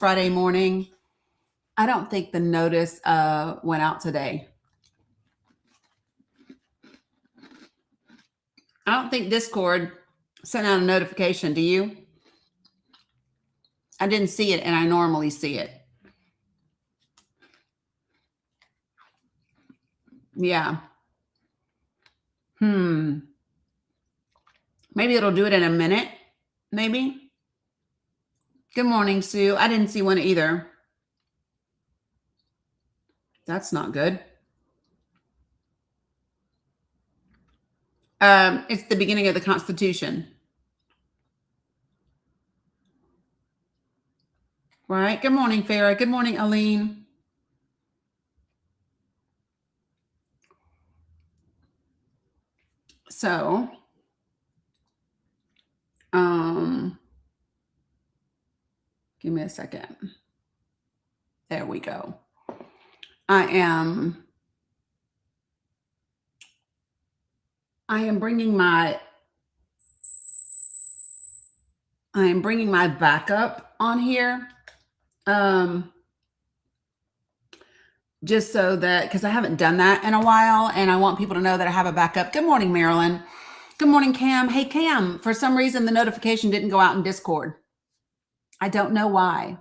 Friday morning. I don't think the notice went out today. I don't think Discord sent out a notification. Do you? I didn't see it, and I normally see it. Yeah. Maybe it'll do it in a minute. Maybe. Good morning, Sue. I didn't see one either. That's not good. It's the beginning of the Constitution. Right. Good morning, Farah. Good morning, Aline. So, give me a second. There we go. I am bringing my backup on here. Just so that, because I haven't done that in a while, and I want people to know that I have a backup. Good morning, Marilyn. Good morning, Cam. Hey, Cam, for some reason, the notification didn't go out in Discord. I don't know why.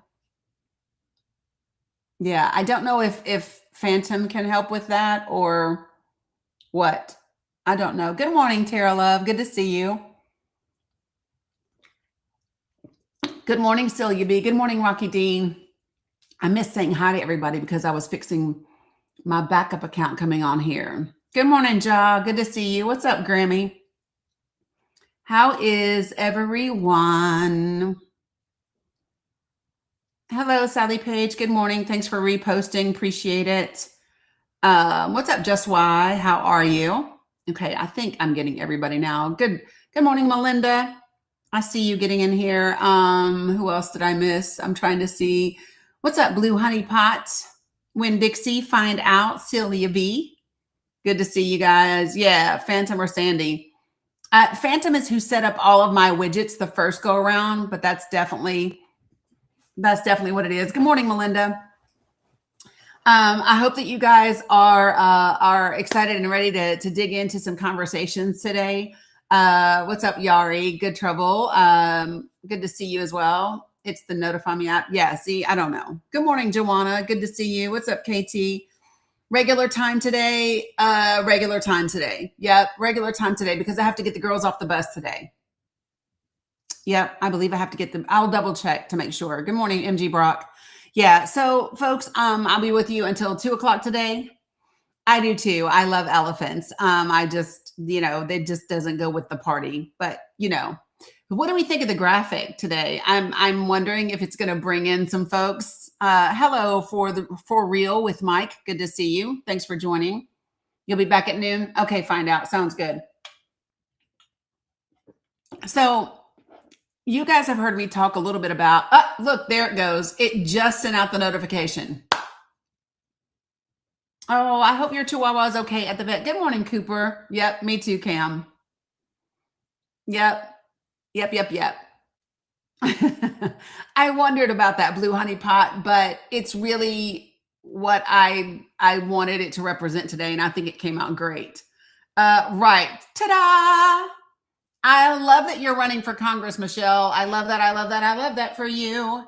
Yeah, I don't know if Phantom can help with that or what. I don't know. Good morning, Tara Love. Good to see you. Good morning, Celia B. Good morning, Rocky Dean. I missed saying hi to everybody because I was fixing my backup account coming on here. Good morning, Ja. Good to see you. What's up, Grammy? How is everyone? Hello, Sally Page. Good morning. Thanks for reposting. Appreciate it. What's up, Just Why? How are you? Okay, I think I'm getting everybody now. Good morning, Melinda. I see you getting in here. Who else did I miss? I'm trying to see. What's up, Blue Honey Pot? When Dixie Find Out, Celia B. Good to see you guys. Yeah, Phantom or Sandy. Phantom is who set up all of my widgets the first go around, but that's definitely what it is. Good morning, Melinda. I hope that you guys are excited and ready to dig into some conversations today. What's up, Yari? Good trouble. Good to see you as well. It's the Notify Me app. Yeah, see, I don't know. Good morning, Joanna. Good to see you. What's up, KT? Regular time today. Regular time today. Yep, regular time today because I have to get the girls off the bus today. Yep, I believe I have to get them. I'll double check to make sure. Good morning, MG Brock. Yeah, so folks, I'll be with you until 2:00 today. I do too. I love elephants. I just, they just doesn't go with the party. But what do we think of the graphic today? I'm wondering if it's going to bring in some folks. Hello for real with Mike. Good to see you. Thanks for joining. You'll be back at noon. Okay, find out. Sounds good. So you guys have heard me talk a little bit about. Look, there it goes. It just sent out the notification. Oh, I hope your chihuahua is okay at the vet. Good morning, Cooper. Yep, me too, Cam. Yep. I wondered about that Blue Honey Pot, but it's really what I wanted it to represent today, and I think it came out great. Right. Ta-da! I love that you're running for Congress, Michelle. I love that. I love that for you.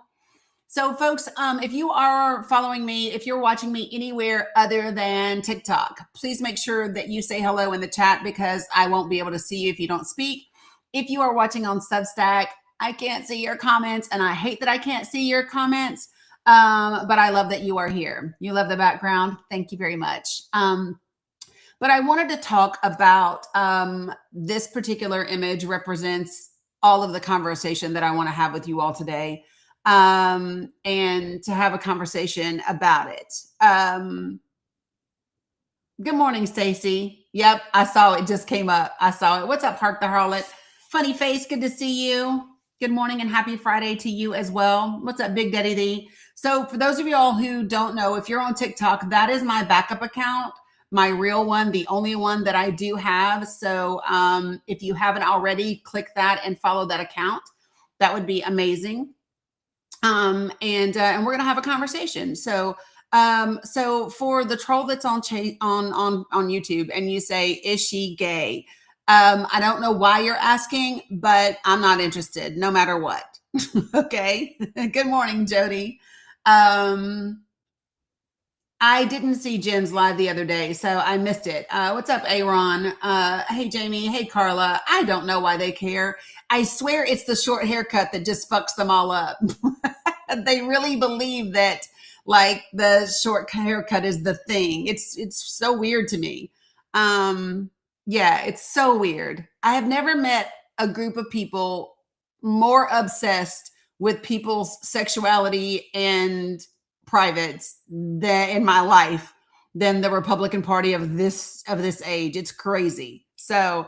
So folks, if you are following me, if you're watching me anywhere other than TikTok, please make sure that you say hello in the chat because I won't be able to see you if you don't speak. If you are watching on Substack, I can't see your comments and I hate that I can't see your comments, but I love that you are here. You love the background. Thank you very much. But I wanted to talk about this particular image represents all of the conversation that I want to have with you all today. And to have a conversation about it. Good morning, Stacy. Yep, I saw it just came up. I saw it. What's up, Hark the Harlot? Funny face, good to see you. Good morning and happy Friday to you as well. What's up, Big Daddy D? So for those of you all who don't know, if you're on TikTok, that is my backup account, my real one, the only one that I do have. So if you haven't already, click that and follow that account. That would be amazing. And we're gonna have a conversation. So for the troll that's on YouTube, and you say, "Is she gay?" I don't know why you're asking, but I'm not interested, no matter what. Okay. Good morning, Jody. Um, I didn't see Jen's live the other day, so I missed it. What's up, Aaron? Hey, Jamie. Hey, Carla. I don't know why they care. I swear it's the short haircut that just fucks them all up. They really believe that like the short haircut is the thing. It's so weird to me. Yeah, it's so weird. I have never met a group of people more obsessed with people's sexuality and privates that in my life than the Republican Party of this age. It's crazy. So,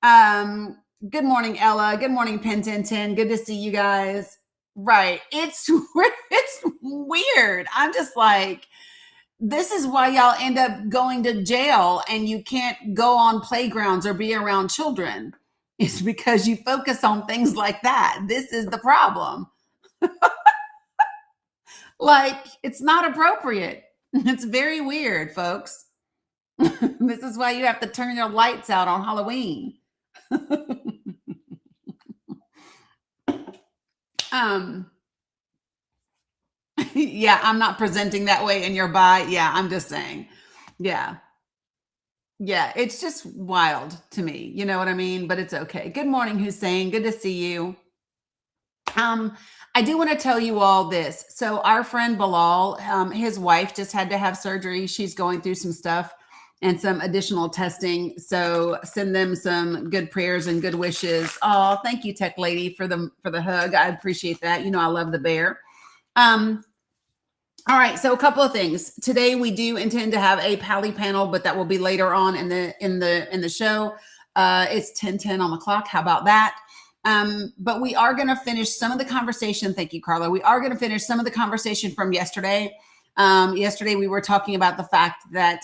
good morning, Ella. Good morning, Pentinton. Good to see you guys. Right. It's it's weird. I'm just like, this is why y'all end up going to jail and you can't go on playgrounds or be around children. It's because you focus on things like that. This is the problem. Like, it's not appropriate. It's very weird, folks. This is why you have to turn your lights out on Halloween. um yeah, I'm not presenting that way in your buy. Yeah, I'm just saying. Yeah. Yeah, it's just wild to me. You know what I mean? But it's okay. Good morning, Hussein. Good to see you. Um, I do want to tell you all this. So our friend Bilal, his wife just had to have surgery. She's going through some stuff and some additional testing. So send them some good prayers and good wishes. Oh, thank you, Tech Lady, for the hug. I appreciate that. You know, I love the bear. All right, so a couple of things. Today we do intend to have a Pally panel, but that will be later on in the show. It's 10:10 on the clock. How about that? But we are going to finish some of the conversation. Thank you, Carla. We are going to finish some of the conversation from yesterday. Yesterday we were talking about the fact that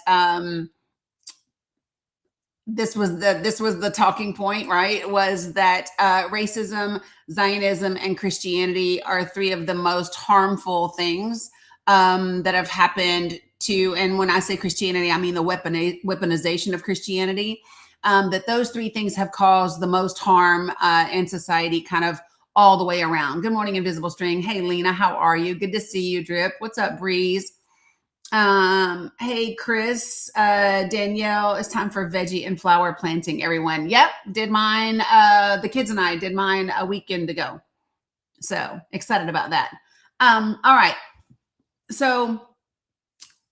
this was the talking point, right? Was that racism, Zionism, and Christianity are three of the most harmful things that have happened to, and when I say Christianity, I mean the weaponization of Christianity. That those three things have caused the most harm in society, kind of all the way around. Good morning, Invisible String. Hey, Lena, how are you? Good to see you, Drip. What's up, Breeze? Hey, Chris, Danielle, it's time for veggie and flower planting, everyone. Yep, did mine. The kids and I did mine a weekend ago. So excited about that. All right. So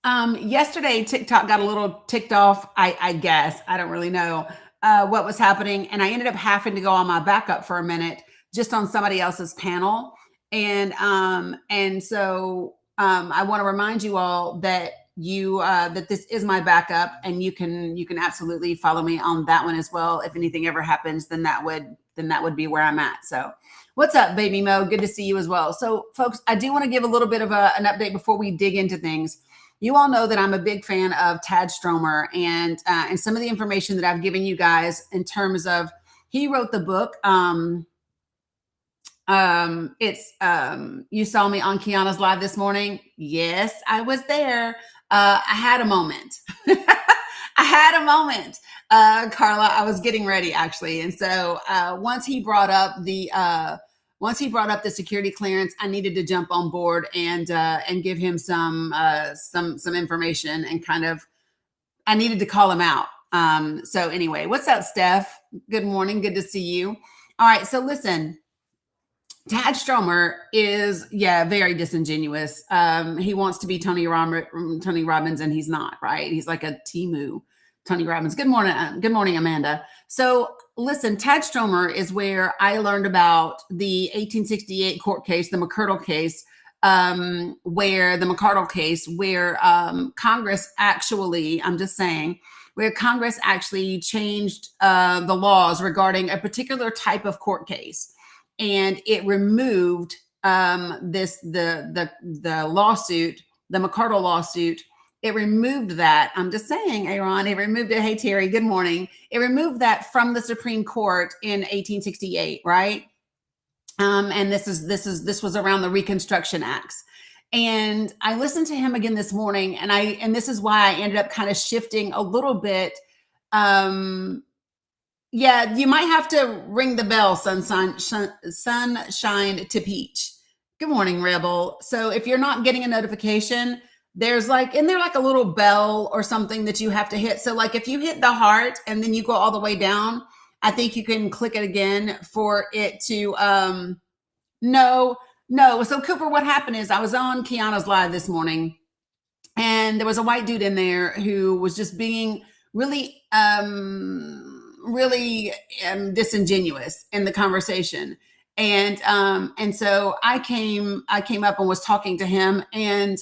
yesterday TikTok got a little ticked off. I guess I don't really know what was happening, and I ended up having to go on my backup for a minute just on somebody else's panel, and so I want to remind you all that that this is my backup, and you can absolutely follow me on that one as well. If anything ever happens, then that would be where I'm at. So. What's up, Baby Mo? Good to see you as well. So, folks, I do want to give a little bit of an update before we dig into things. You all know that I'm a big fan of Tad Stromer, and some of the information that I've given you guys in terms of he wrote the book. It's you saw me on Kiana's live this morning. Yes, I was there. I had a moment. I had a moment, Carla. I was getting ready actually, and so once he brought up the security clearance, I needed to jump on board and give him some information, and kind of I needed to call him out. So anyway, what's up, Steph? Good morning. Good to see you. All right. So listen, Tad Stromer is very disingenuous. He wants to be Tony Robbins, and he's not, right? He's like a Temu Tony Robbins. Good morning, Amanda. So listen, Tad Stromer is where I learned about the 1868 court case, the McCardle case, where Congress actually, I'm just saying, where Congress actually changed the laws regarding a particular type of court case, and it removed the lawsuit, the McCardle lawsuit. It removed that. I'm just saying, Aaron, it removed it. Hey, Terry, good morning. It removed that from the Supreme Court in 1868, right? And this was around the Reconstruction Acts. And I listened to him again this morning, and this is why I ended up kind of shifting a little bit. Yeah, you might have to ring the bell, sunshine to peach. Good morning, Rebel. So if you're not getting a notification, there's like, isn't there like a little bell or something that you have to hit? So like if you hit the heart and then you go all the way down, I think you can click it again for it to no. So Cooper, what happened is I was on Kiana's live this morning, and there was a white dude in there who was just being really disingenuous in the conversation. And so I came up and was talking to him, and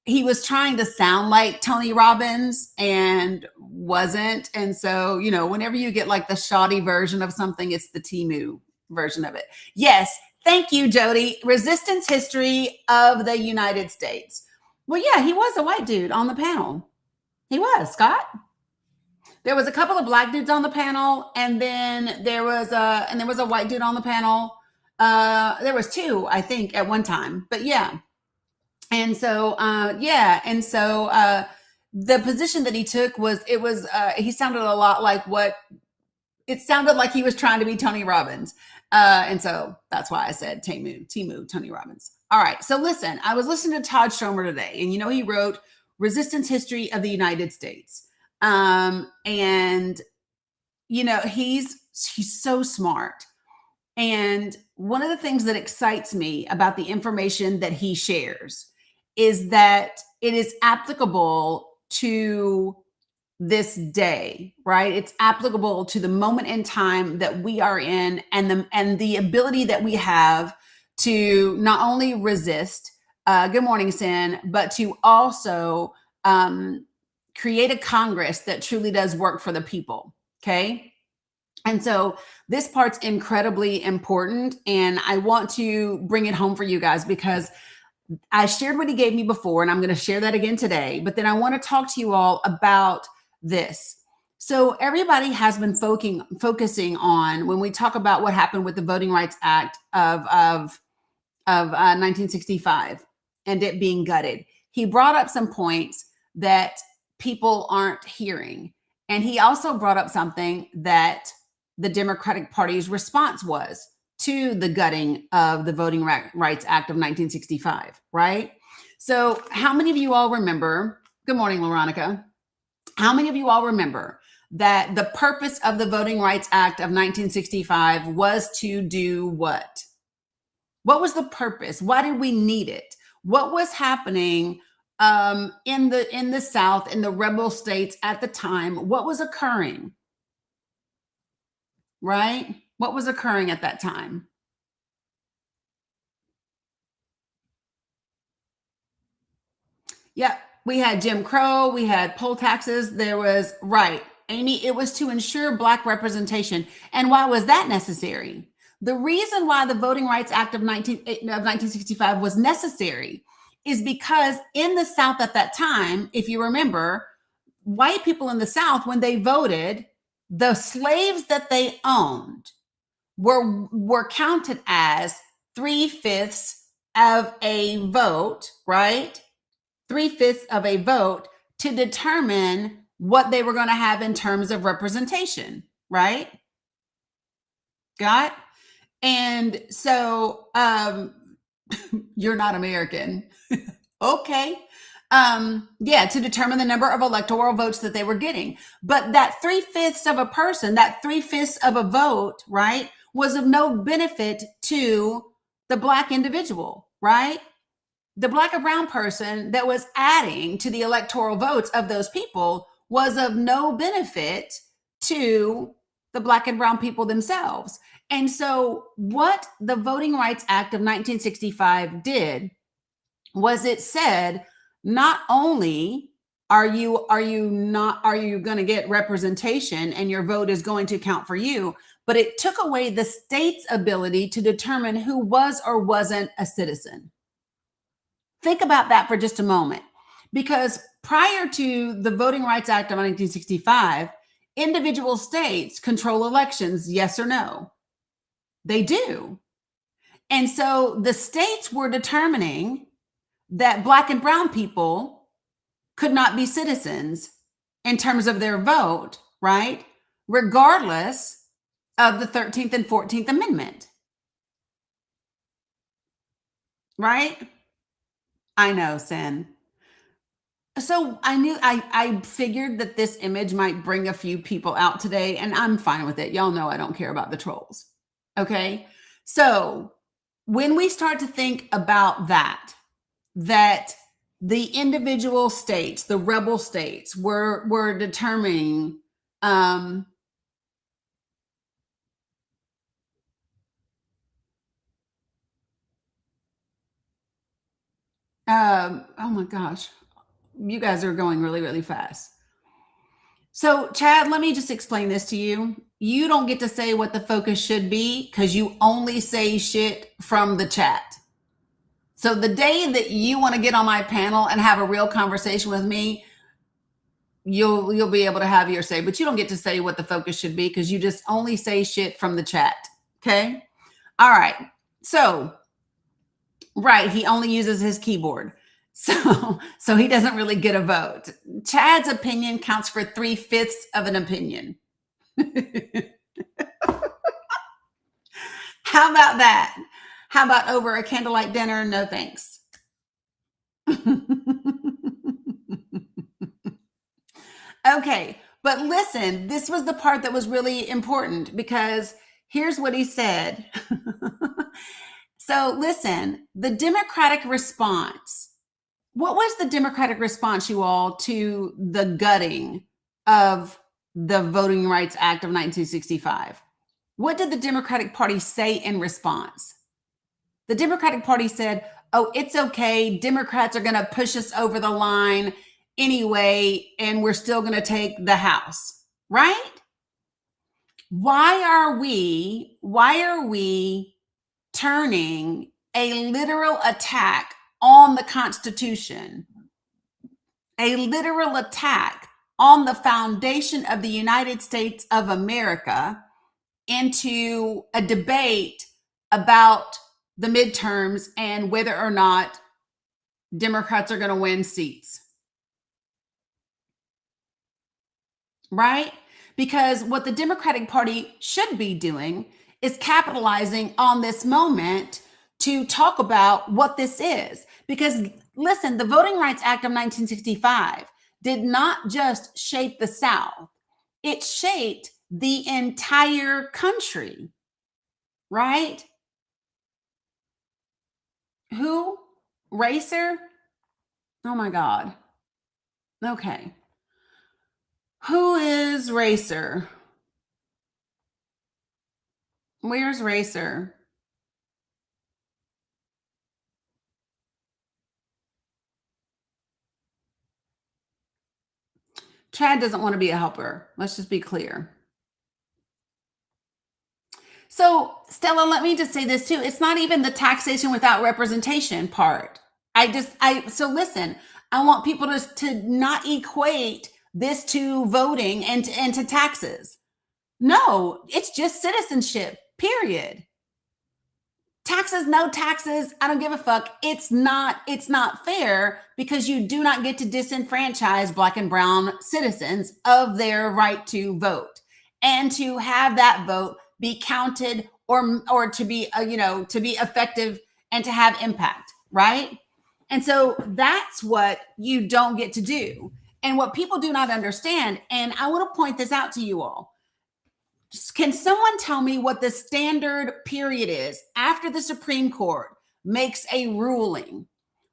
he was trying to sound like Tony Robbins and wasn't. And so, whenever you get like the shoddy version of something, it's the Timu version of it. Yes. Thank you, Jody. Resistance history of the United States. Well, yeah, he was a white dude on the panel. He was, Scott. There was a couple of black dudes on the panel, and then there was a white dude on the panel. There was two, I think, at one time. But yeah. And so, the position that he took was, he sounded a lot like it sounded like he was trying to be Tony Robbins. And so that's why I said Timu, Tony Robbins. All right. So listen, I was listening to Todd Stromer today, and he wrote Resistance History of the United States. And he's so smart. And one of the things that excites me about the information that he shares is that it is applicable to this day, right? It's applicable to the moment in time that we are in, and the ability that we have to not only resist, good morning, Sin, but to also create a Congress that truly does work for the people. Okay. And so this part's incredibly important, and I want to bring it home for you guys because I shared what he gave me before, and I'm going to share that again today. But then I want to talk to you all about this. So everybody has been focusing on, when we talk about what happened with the Voting Rights Act of 1965 and it being gutted. He brought up some points that people aren't hearing. And he also brought up something that the Democratic Party's response was to the gutting of the Voting Rights Act of 1965, right? So how many of you all remember, good morning, Veronica. How many of you all remember that the purpose of the Voting Rights Act of 1965 was to do what? What was the purpose? Why did we need it? What was happening in the South, in the rebel states at the time? What was occurring? Right? What was occurring at that time? Yep. We had Jim Crow. We had poll taxes. There was, right, Amy, it was to ensure Black representation. And why was that necessary? The reason why the Voting Rights Act of 1965 was necessary is because in the South at that time, if you remember, white people in the South, when they voted, the slaves that they owned were counted as 3/5 of a vote, right? 3/5 of a vote to determine what they were going to have in terms of representation, right? Got? And so you're not American. Okay. Yeah, to determine the number of electoral votes that they were getting. But that 3/5 of a person, that 3/5 of a vote, right, was of no benefit to the Black individual, right? The Black or brown person that was adding to the electoral votes of those people was of no benefit to the Black and brown people themselves. And so what the Voting Rights Act of 1965 did was it said, not only are you going to get representation and your vote is going to count for you, but it took away the state's ability to determine who was or wasn't a citizen. Think about that for just a moment, because prior to the Voting Rights Act of 1965, individual states control elections, yes or no? They do. And so the states were determining that Black and brown people could not be citizens in terms of their vote, right? Regardless of the 13th and 14th Amendment, right? I know, Sin. So I figured that this image might bring a few people out today, and I'm fine with it. Y'all know I don't care about the trolls. Okay. So when we start to think about that the individual states, the rebel states, were determining oh my gosh, you guys are going really, really fast. So, Chad, let me just explain this to you. You don't get to say what the focus should be because you only say shit from the chat. So, the day that you want to get on my panel and have a real conversation with me, you'll be able to have your say, but you don't get to say what the focus should be because you just only say shit from the chat. Okay? All right. So, right, he only uses his keyboard. So he doesn't really get a vote. Chad's opinion counts for 3/5 of an opinion. How about that? How about over a candlelight dinner? No thanks. Okay, but listen, this was the part that was really important because here's what he said. So listen, the Democratic response. What was the Democratic response, you all, to the gutting of the Voting Rights Act of 1965? What did the Democratic Party say in response? The Democratic Party said, oh, it's okay. Democrats are going to push us over the line anyway, and we're still going to take the House, right? Why are we turning a literal attack on the Constitution, a literal attack on the foundation of the United States of America, into a debate about the midterms and whether or not Democrats are going to win seats? Right? Because what the Democratic Party should be doing is capitalizing on this moment to talk about what this is. Because listen, the Voting Rights Act of 1965 did not just shape the South, it shaped the entire country, right? Who? Racer? Oh my God. Okay. Who is Racer? Where's Racer? Chad doesn't want to be a helper. Let's just be clear. So, Stella, let me just say this too. It's not even the taxation without representation part. So listen, I want people to not equate this to voting and to taxes. No, it's just citizenship, period. Taxes, no taxes, I don't give a fuck. It's not fair because you do not get to disenfranchise Black and brown citizens of their right to vote and to have that vote be counted or to be to be effective and to have impact, right? And so that's what you don't get to do. And what people do not understand, and I want to point this out to you all. Can someone tell me what the standard period is after the Supreme Court makes a ruling?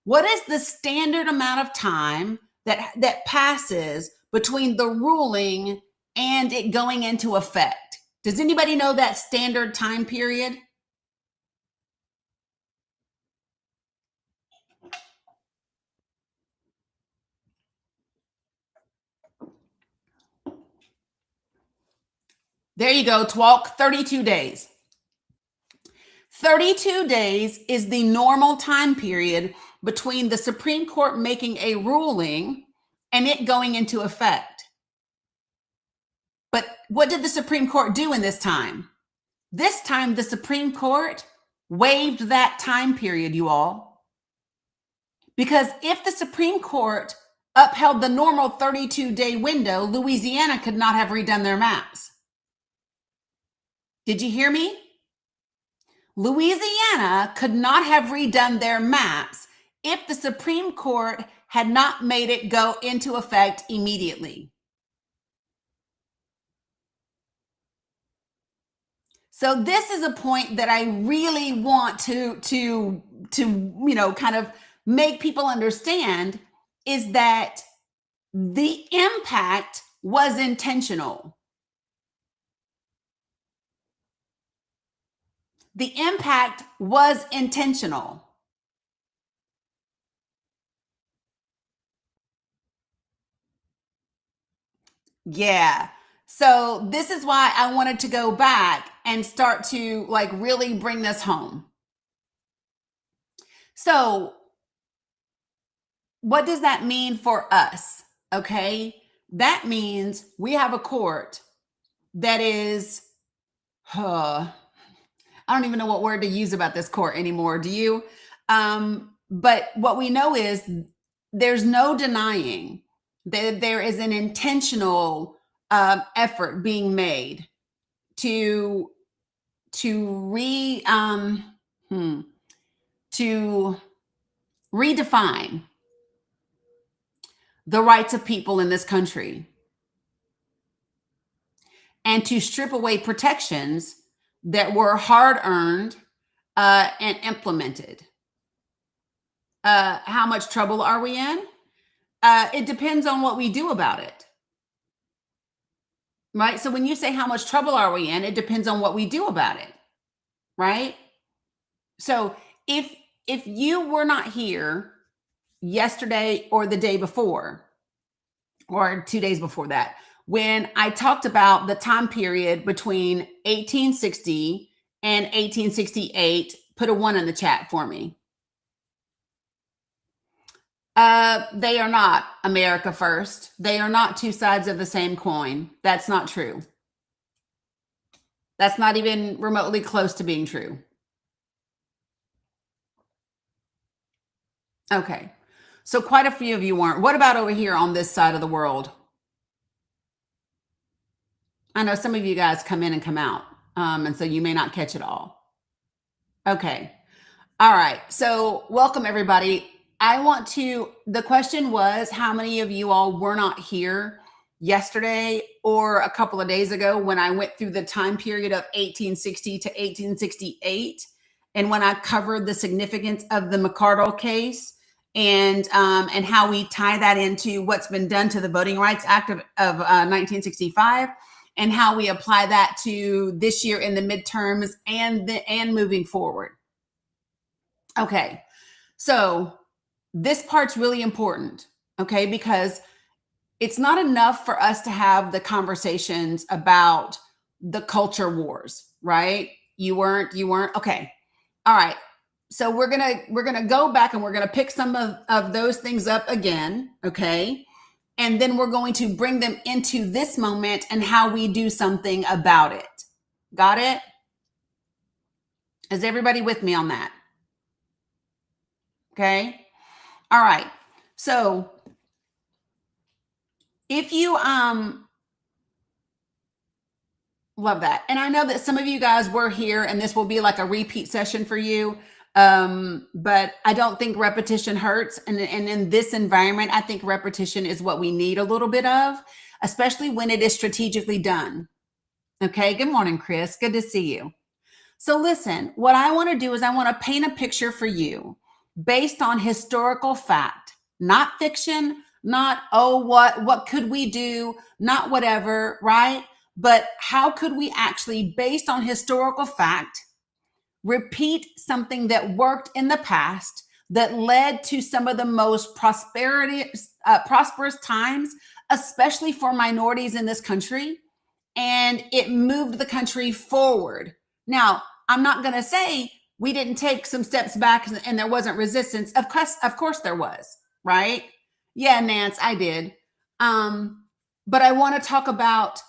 What is the standard amount of time that passes between the ruling and it going into effect? Does anybody know that standard time period? There you go, Twalk, 32 days. 32 days is the normal time period between the Supreme Court making a ruling and it going into effect. But what did the Supreme Court do in this time? This time, the Supreme Court waived that time period, you all. Because if the Supreme Court upheld the normal 32-day window, Louisiana could not have redone their maps. Did you hear me? Louisiana could not have redone their maps if the Supreme Court had not made it go into effect immediately. So this is a point that I really want to kind of make people understand, is that the impact was intentional. The impact was intentional. Yeah. So this is why I wanted to go back and start to like really bring this home. So what does that mean for us? Okay. That means we have a court that is, I don't even know what word to use about this court anymore. Do you? But what we know is there's no denying that there is an intentional effort being made to to redefine the rights of people in this country and to strip away protections that were hard earned and implemented. How much trouble are we in? It depends on what we do about it. Right? So when you say how much trouble are we in, it depends on what we do about it. Right? So if you were not here yesterday or the day before, or 2 days before that, when I talked about the time period between 1860 and 1868, put a 1 in the chat for me. They are not America first. They are not two sides of the same coin. That's not true. That's not even remotely close to being true. Okay. So quite a few of you weren't. What about over here on this side of the world? I know some of you guys come in and come out, and so you may not catch it all. Okay. All right. So welcome, everybody. The question was, how many of you all were not here yesterday or a couple of days ago when I went through the time period of 1860 to 1868, and when I covered the significance of the McCardle case and how we tie that into what's been done to the Voting Rights Act of 1965, and how we apply that to this year in the midterms and moving forward. Okay, so this part's really important, okay, because it's not enough for us to have the conversations about the culture wars, right? You weren't, okay. All right. So we're gonna go back and we're gonna pick some of those things up again, okay? And then we're going to bring them into this moment and how we do something about it. Got it? Is everybody with me on that? Okay. All right. So if you love that. And I know that some of you guys were here and this will be like a repeat session for you. But I don't think repetition hurts. And in this environment, I think repetition is what we need a little bit of, especially when it is strategically done. Okay. Good morning, Chris. Good to see you. So listen, what I want to do is I want to paint a picture for you based on historical fact, not fiction, not, oh, what could we do? Not whatever, right? But how could we actually, based on historical fact, repeat something that worked in the past that led to some of the most prosperous times, especially for minorities in this country, and it moved the country forward. Now, I'm not going to say we didn't take some steps back and there wasn't resistance. Of course there was, right? Yeah, Nance, I did. But I want to talk about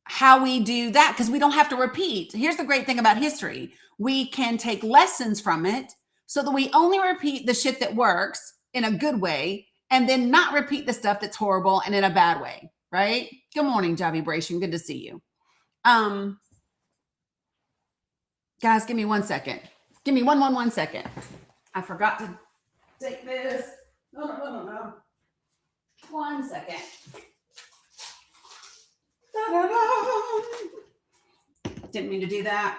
how we do that, because we don't have to repeat. Here's the great thing about history. We can take lessons from it so that we only repeat the shit that works in a good way and then not repeat the stuff that's horrible and in a bad way, right? Good morning, Javi Vibration. Good to see you. Guys, give me 1 second. Give me one second. I forgot to take this. No. 1 second. Da-da-da. Didn't mean to do that.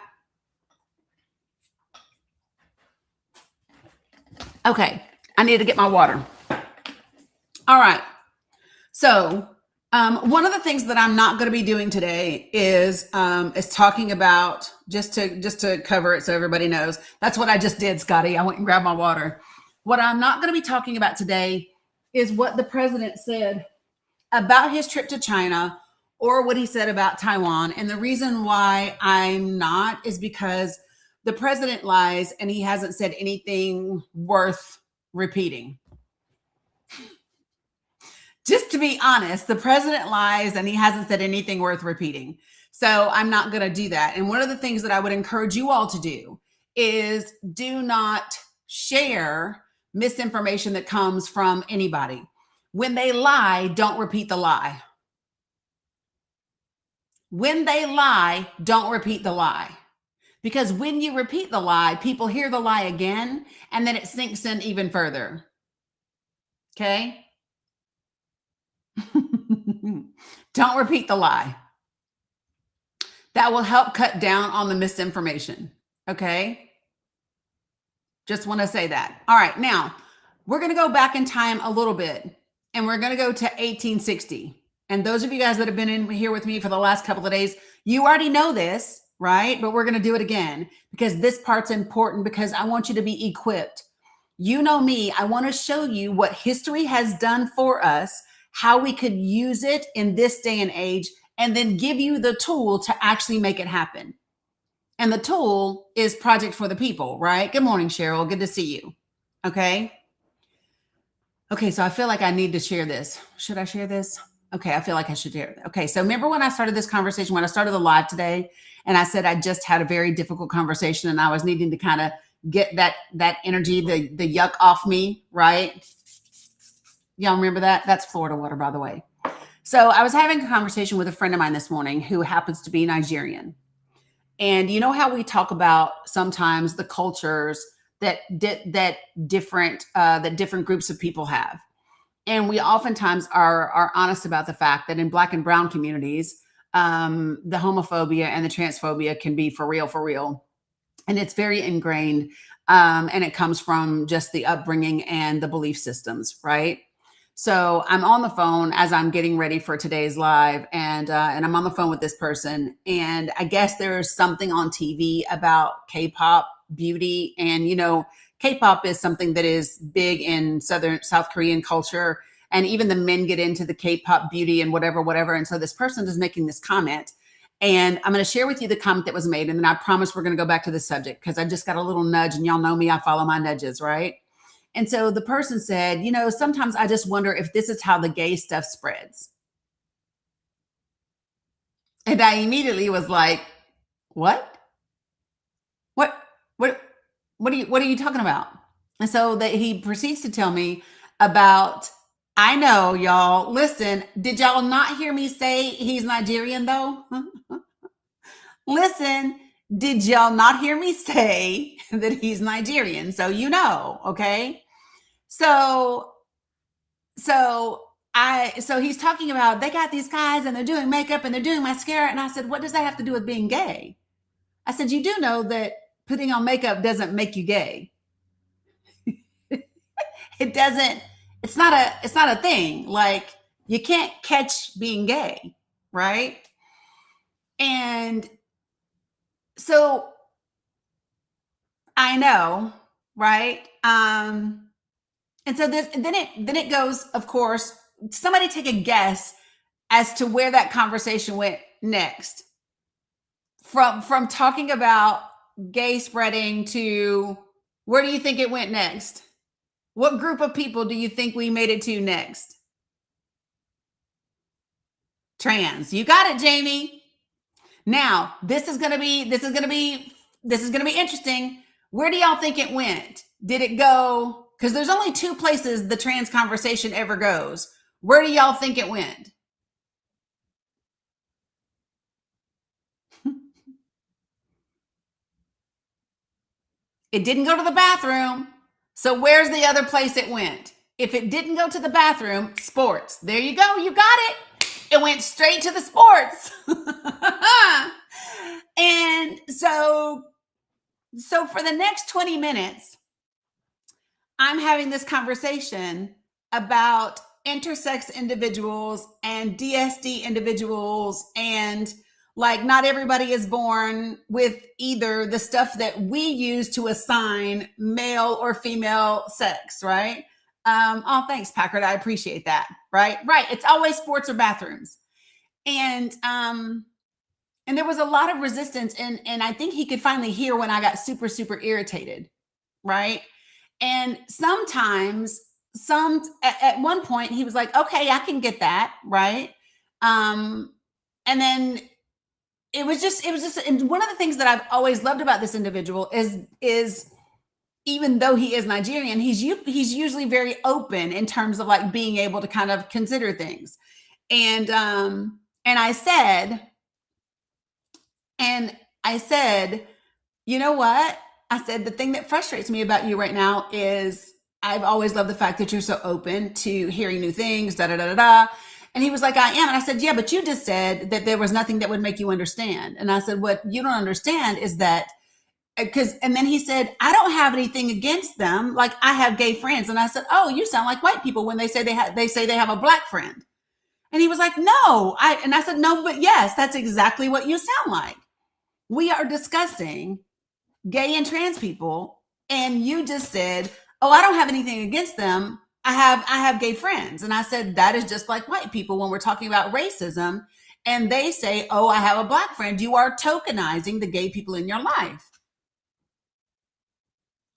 Okay, I need to get my water. All right. So one of the things that I'm not going to be doing today is talking about, just to cover it so everybody knows. That's what I just did, Scotty. I went and grabbed my water. What I'm not going to be talking about today is what the president said about his trip to China or what he said about Taiwan. And the reason why I'm not is because the president lies and he hasn't said anything worth repeating. Just to be honest, the president lies and he hasn't said anything worth repeating. So I'm not going to do that. And one of the things that I would encourage you all to do is do not share misinformation that comes from anybody. When they lie, don't repeat the lie. When they lie, don't repeat the lie. Because when you repeat the lie, people hear the lie again, and then it sinks in even further. Okay? Don't repeat the lie. That will help cut down on the misinformation. Okay? Just want to say that. All right. Now, we're going to go back in time a little bit, and we're going to go to 1860. And those of you guys that have been in here with me for the last couple of days, you already know this, right? But we're going to do it again because this part's important, because I want you to be equipped. You know me, I want to show you what history has done for us, how we could use it in this day and age, and then give you the tool to actually make it happen. And the tool is Project for the People, right? Good morning, Cheryl. Good to see you. Okay. Okay, so I feel like I need to share this. Should I share this? Okay, I feel like I should share it. Okay, so remember when I started this conversation, when I started the live today, and I said I just had a very difficult conversation and I was needing to kind of get that energy, the yuck off me, right? Y'all remember that? That's Florida water, by the way. So I was having a conversation with a friend of mine this morning who happens to be Nigerian. And you know how we talk about sometimes the cultures that different groups of people have. And we oftentimes are honest about the fact that in Black and brown communities, the homophobia and the transphobia can be for real. And it's very ingrained. And it comes from just the upbringing and the belief systems, right? So I'm on the phone as I'm getting ready for today's live, and I'm on the phone with this person. And I guess there's something on TV about K-pop beauty. And, you know, K-pop is something that is big in South Korean culture. And even the men get into the K-pop beauty and whatever. And so this person is making this comment. And I'm going to share with you the comment that was made. And then I promise we're going to go back to the subject, because I just got a little nudge, and y'all know me, I follow my nudges, right? And so the person said, you know, sometimes I just wonder if this is how the gay stuff spreads. And I immediately was like, what? What are you talking about? And so that he proceeds to tell me about, I know, y'all, listen, did y'all not hear me say he's Nigerian though? Listen, did y'all not hear me say that he's Nigerian? So you know, okay? So he's talking about, they got these guys and they're doing makeup and they're doing mascara. And I said, what does that have to do with being gay? I said, you do know that putting on makeup doesn't make you gay. It doesn't, it's not a thing. Like, you can't catch being gay, right? And so I know, right? And so then it goes, of course, somebody take a guess as to where that conversation went next. From talking about gay spreading to, where do you think it went next? What group of people do you think we made it to next? Trans. You got it, Jamie. Now, this is gonna be interesting. Where do y'all think it went? Did it go? Because there's only two places the trans conversation ever goes. Where do y'all think it went? It didn't go to the bathroom. So where's the other place it went? If it didn't go to the bathroom, sports. There you go. You got it. It went straight to the sports. And so for the next 20 minutes, I'm having this conversation about intersex individuals and DSD individuals, and like not everybody is born with either the stuff that we use to assign male or female sex, right? Oh, thanks, Packard. I appreciate that. Right. It's always sports or bathrooms. And there was a lot of resistance, and I think he could finally hear when I got super, super irritated, right? And sometimes at one point he was like, okay, I can get that, right? And then it was just, and one of the things that I've always loved about this individual is even though he is Nigerian, he's usually very open in terms of like being able to kind of consider things. And I said, you know what? I said, the thing that frustrates me about you right now is I've always loved the fact that you're so open to hearing new things, da da da da da. And he was like, I am. And I said, yeah, but you just said that there was nothing that would make you understand. And I said, what you don't understand is that and then he said, I don't have anything against them. Like, I have gay friends. And I said, oh, you sound like white people when they say they have a black friend. And he was like, no. And I said, no, but yes, that's exactly what you sound like. We are discussing gay and trans people, and you just said, oh, I don't have anything against them. I have gay friends. And I said, that is just like white people when we're talking about racism, and they say, oh, I have a black friend. You are tokenizing the gay people in your life.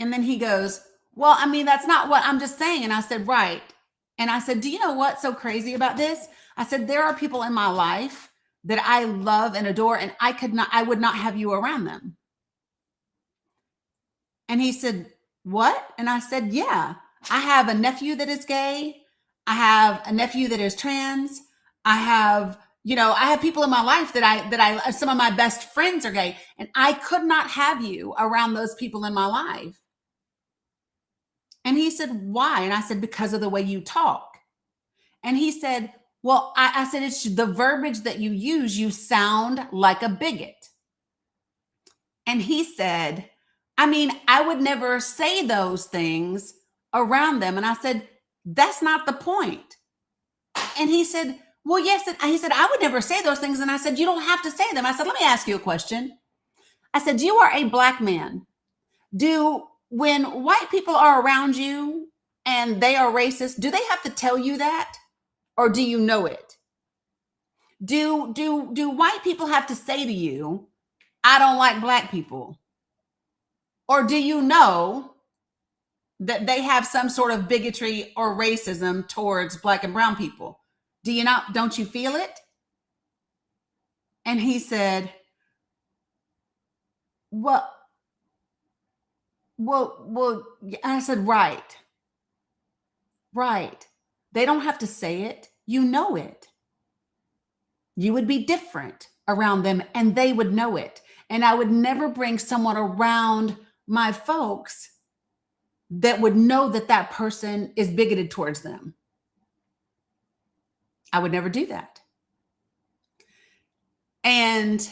And then he goes, well, I mean, that's not what I'm just saying. And I said, right. And I said, do you know what's so crazy about this? I said, there are people in my life that I love and adore, and I would not have you around them. And he said, what? And I said, yeah, I have a nephew that is gay. I have a nephew that is trans. I have people in my life that I some of my best friends are gay, and I could not have you around those people in my life. And he said, why? And I said, because of the way you talk. And he said, well, I said, it's the verbiage that you use. You sound like a bigot. And he said, I mean, I would never say those things around them. And I said, that's not the point. And he said, well, yes. He said, I would never say those things. And I said, you don't have to say them. I said, let me ask you a question. I said, you are a black man. When white people are around you and they are racist, do they have to tell you that? Or do you know it? Do white people have to say to you, I don't like black people? Or do you know that they have some sort of bigotry or racism towards black and brown people? Do you not? Don't you feel it? And he said, well, I said, right. They don't have to say it. You know it. You would be different around them, and they would know it. And I would never bring someone around my folks that would know that that person is bigoted towards them. I would never do that. And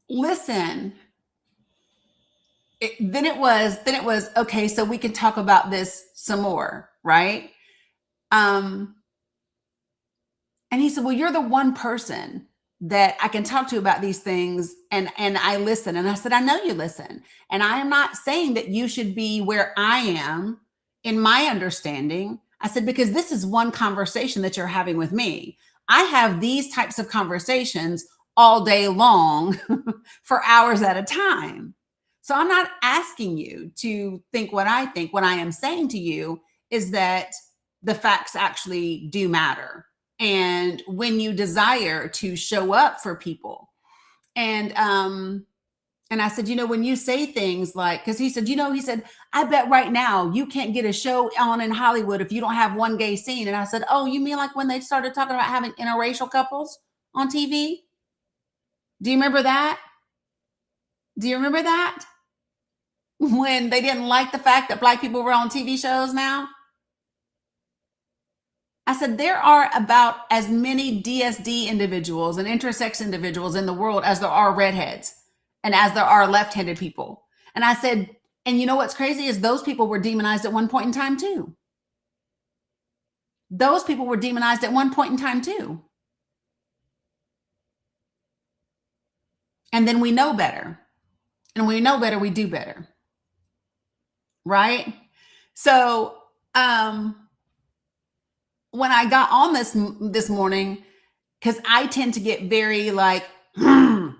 listen, then it was okay, so we can talk about this some more, right? And he said, well, you're the one person that I can talk to about these things, and I listen. And I said, I know you listen. And I am not saying that you should be where I am in my understanding. I said, because this is one conversation that you're having with me. I have these types of conversations all day long for hours at a time. So I'm not asking you to think what I think. What I am saying to you is that the facts actually do matter. and when you desire to show up for people. And I said, when you say things like, because he said, he said, I bet right now you can't get a show on in Hollywood if you don't have one gay scene. And I said, oh, you mean like when they started talking about having interracial couples on TV? Do you remember that? Do you remember that? When they didn't like the fact that Black people were on TV shows now? I said, there are about as many DSD individuals and intersex individuals in the world as there are redheads and as there are left-handed people. And I said, and you know what's crazy is those people were demonized at one point in time too. Those people were demonized at one point in time too. And then we know better. And when we know better, we do better. Right? So, when I got on this morning, because I tend to get very like, I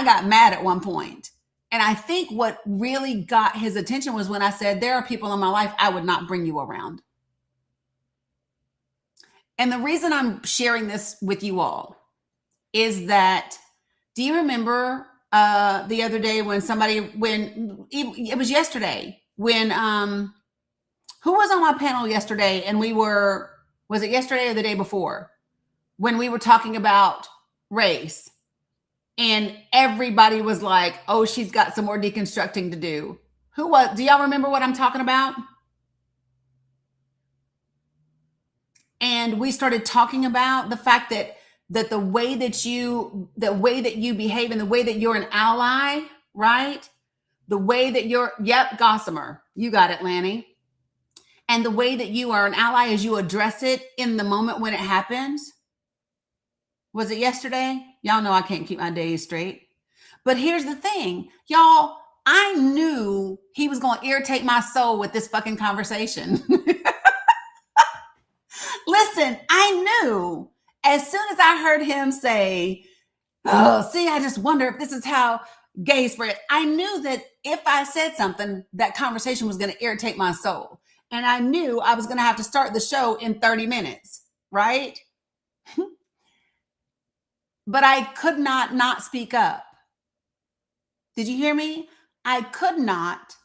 got mad at one point. And I think what really got his attention was when I said, there are people in my life I would not bring you around. And the reason I'm sharing this with you all is that, do you remember the other day when it was yesterday, when, who was on my panel yesterday? And was it yesterday or the day before? When we were talking about race and everybody was like, oh, she's got some more deconstructing to do. Do y'all remember what I'm talking about? And we started talking about the fact that the way that you behave and the way that you're an ally, right? The way that Gossamer, you got it, Lanny. And the way that you are an ally is you address it in the moment when it happens. Was it yesterday? Y'all know I can't keep my days straight. But here's the thing, y'all, I knew he was going to irritate my soul with this fucking conversation. Listen, I knew as soon as I heard him say, oh, see, I just wonder if this is how gay spread. I knew that if I said something, that conversation was going to irritate my soul. And I knew I was going to have to start the show in 30 minutes, right? But I could not speak up. Did you hear me? I could not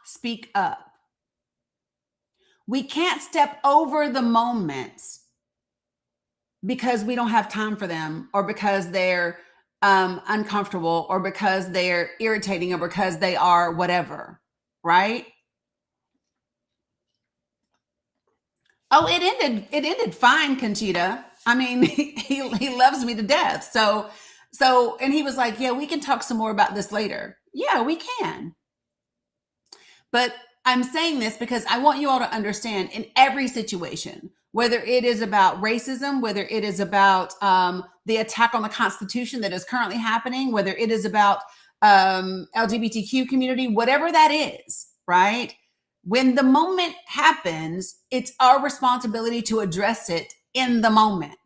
speak up. We can't step over the moments because we don't have time for them, or because they're uncomfortable, or because they're irritating, or because they are whatever, right? Oh, it ended fine, Conchita. I mean, he loves me to death. So, and he was like, yeah, we can talk some more about this later. Yeah, we can. But I'm saying this because I want you all to understand, in every situation, whether it is about racism, whether it is about the attack on the Constitution that is currently happening, whether it is about LGBTQ community, whatever that is, right? When the moment happens, it's our responsibility to address it in the moment,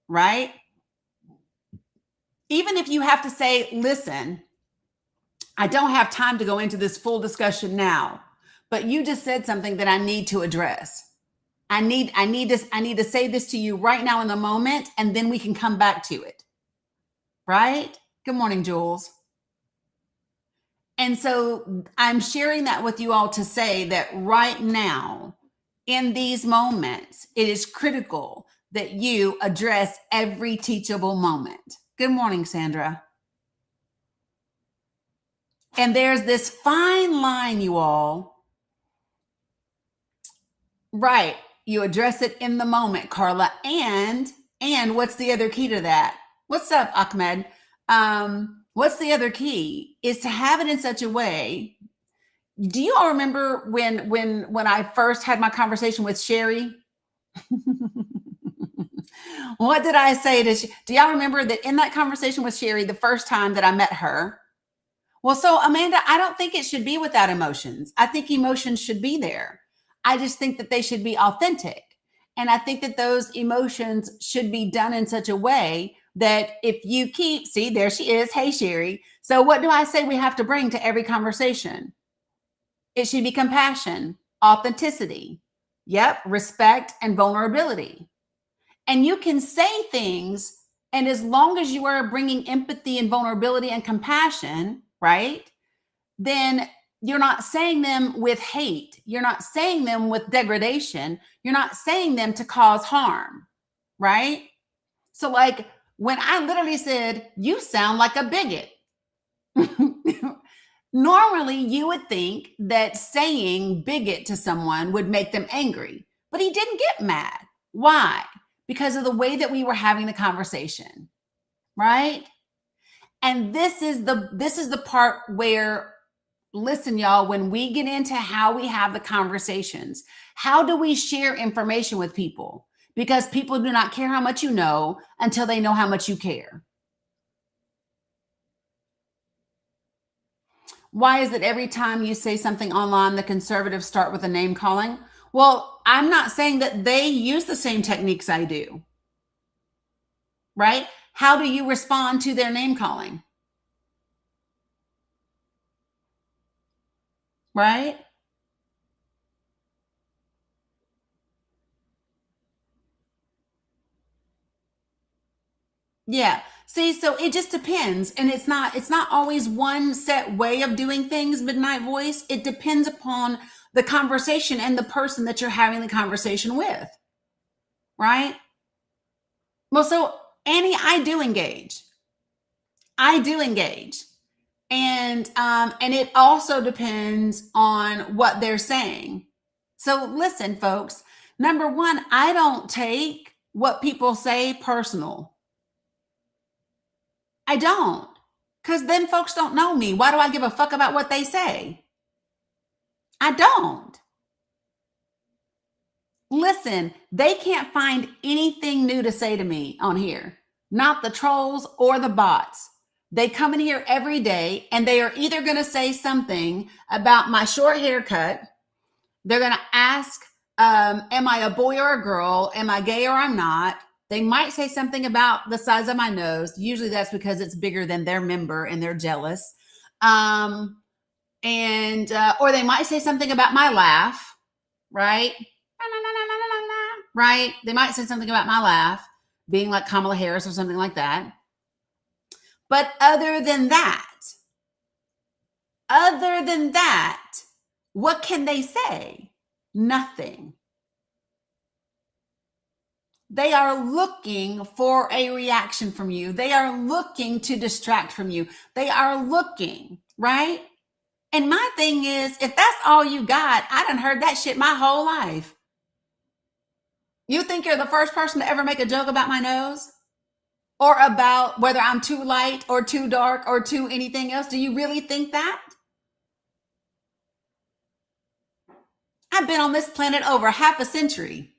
right? Even if you have to say, listen, I don't have time to go into this full discussion now, but you just said something that I need to address. I need to say this to you right now in the moment, and then we can come back to it, right? Good morning, Jules. And so I'm sharing that with you all to say that right now, in these moments, it is critical that you address every teachable moment. Good morning, Sandra. And there's this fine line, you all. Right. You address it in the moment, Carla. And what's the other key to that? What's up, Ahmed? What's the other key is to have it in such a way. Do you all remember when I first had my conversation with Sherry? What did I say to do y'all remember that in that conversation with Sherry, the first time that I met her? Well, so Amanda, I don't think it should be without emotions. I think emotions should be there. I just think that they should be authentic. And I think that those emotions should be done in such a way that if you see, there she is. Hey, Sherry. So what do I say we have to bring to every conversation? It should be compassion, authenticity, Yep, respect and vulnerability. And you can say things, and as long as you are bringing empathy and vulnerability and compassion, right? Then you're not saying them with hate. You're not saying them with degradation. You're not saying them to cause harm, right? So, like when I literally said, "You sound like a bigot," normally you would think that saying bigot to someone would make them angry, but he didn't get mad. Why? Because of the way that we were having the conversation, right? And this is the part where, listen, y'all, when we get into how we have the conversations, how do we share information with people? Because people do not care how much you know until they know how much you care. Why is it every time you say something online, the conservatives start with a name calling? Well, I'm not saying that they use the same techniques I do, right? How do you respond to their name calling? Right? Yeah. See, so it just depends. And it's not always one set way of doing things, midnight voice. It depends upon the conversation and the person that you're having the conversation with, right? Well, so Annie, I do engage. I do engage. And it also depends on what they're saying. So listen, folks, number one, I don't take what people say personal. I don't. Because then folks don't know me. Why do I give a fuck about what they say? I don't. Listen, they can't find anything new to say to me on here, not the trolls or the bots. They come in here every day and they are either going to say something about my short haircut. They're going to ask, am I a boy or a girl? Am I gay or I'm not? They might say something about the size of my nose. Usually that's because it's bigger than their member and they're jealous. And or they might say something about my laugh, right? Right? They might say something about my laugh being like Kamala Harris or something like that. But other than that, what can they say? Nothing. They are looking for a reaction from you. They are looking to distract from you. They are looking, right? And my thing is, if that's all you got, I done heard that shit my whole life. You think you're the first person to ever make a joke about my nose? Or about whether I'm too light or too dark or too anything else? Do you really think that? I've been on this planet over half a century.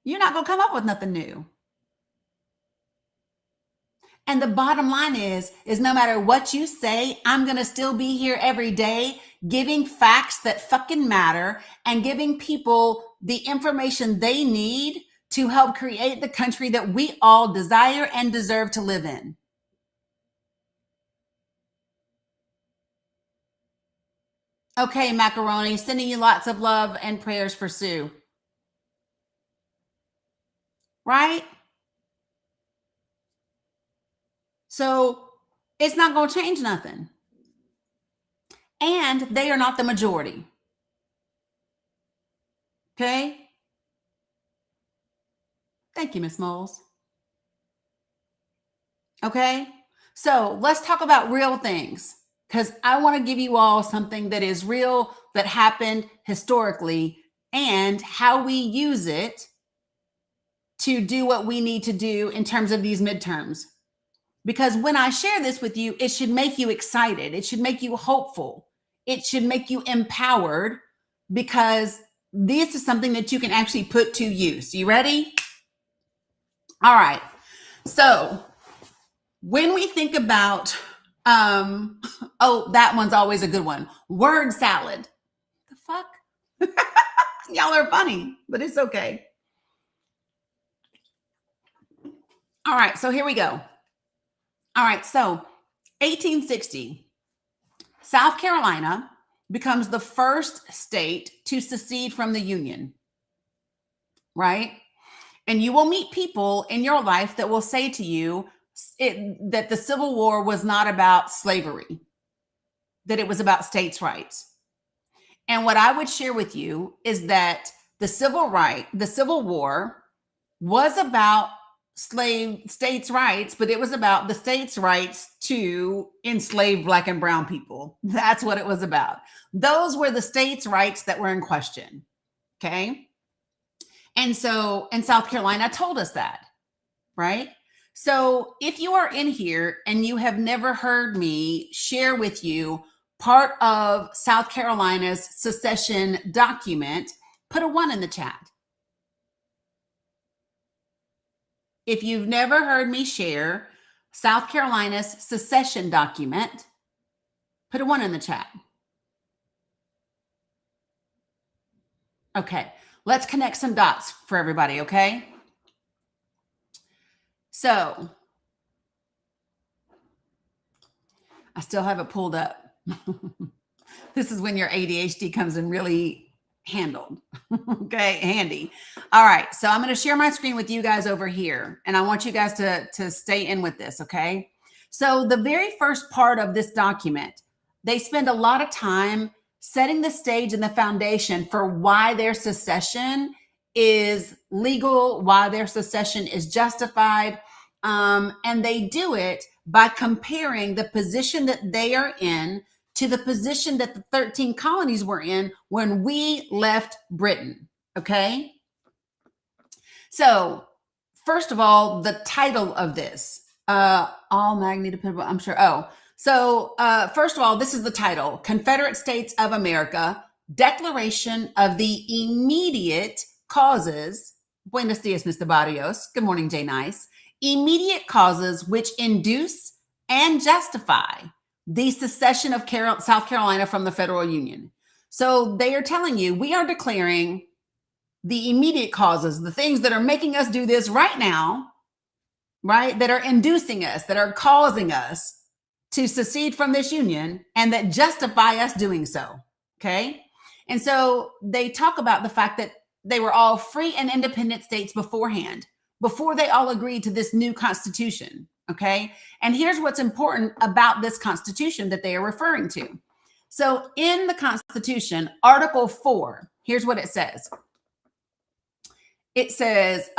You're not going to come up with nothing new. And the bottom line is no matter what you say, I'm going to still be here every day giving facts that fucking matter and giving people the information they need to help create the country that we all desire and deserve to live in. Okay, Macaroni, sending you lots of love and prayers for Sue. Right? So it's not going to change nothing. And they are not the majority. Okay? Thank you, Miss Moles. Okay? So let's talk about real things because I want to give you all something that is real, that happened historically, and how we use it to do what we need to do in terms of these midterms. Because when I share this with you, it should make you excited. It should make you hopeful. It should make you empowered because this is something that you can actually put to use. You ready? All right. So when we think about, oh, that one's always a good one. Word salad. The fuck? Y'all are funny, but it's okay. All right. So here we go. All right. So 1860, South Carolina becomes the first state to secede from the Union, right? And you will meet people in your life that will say to you that the Civil War was not about slavery, that it was about states' rights. And what I would share with you is that the Civil War was about states' rights, but it was about the states' rights to enslave Black and brown people. That's what it was about. Those were the states' rights that were in question. Okay. And South Carolina told us that, right? So if you are in here and you have never heard me share with you part of South Carolina's secession document, put a 1 in the chat. If you've never heard me share South Carolina's secession document, put a 1 in the chat. Okay, let's connect some dots for everybody, okay? So, I still have it pulled up. This is when your ADHD comes in really handled. Okay, handy. All right, so I'm going to share my screen with you guys over here, and I want you guys to stay in with this, okay? So the very first part of this document, they spend a lot of time setting the stage and the foundation for why their secession is legal, why their secession is justified, and they do it by comparing the position that they are in to the position that the 13 colonies were in when we left Britain, okay? So, first of all, the title of this, all magnetic people, I'm sure. First of all, this is the title, Confederate States of America, Declaration of the Immediate Causes. Buenos dias, Mr. Barrios. Good morning, Jay Nice. Immediate causes which induce and justify the secession of South Carolina from the federal union. So they are telling you, we are declaring the immediate causes, the things that are making us do this right now, right? That are inducing us, that are causing us to secede from this union and that justify us doing so. Okay. And so they talk about the fact that they were all free and independent states beforehand, before they all agreed to this new constitution. Okay. And here's what's important about this constitution that they are referring to. So in the Constitution, Article 4, here's what it says. It says,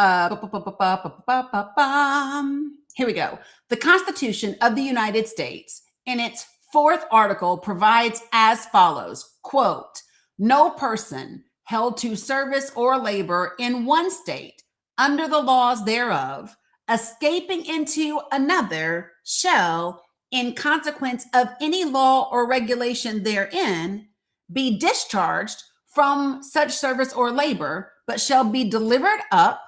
here we go. The Constitution of the United States, in its 4th article, provides as follows, quote, no person held to service or labor in one state under the laws thereof, escaping into another, shall, in consequence of any law or regulation therein, be discharged from such service or labor, but shall be delivered up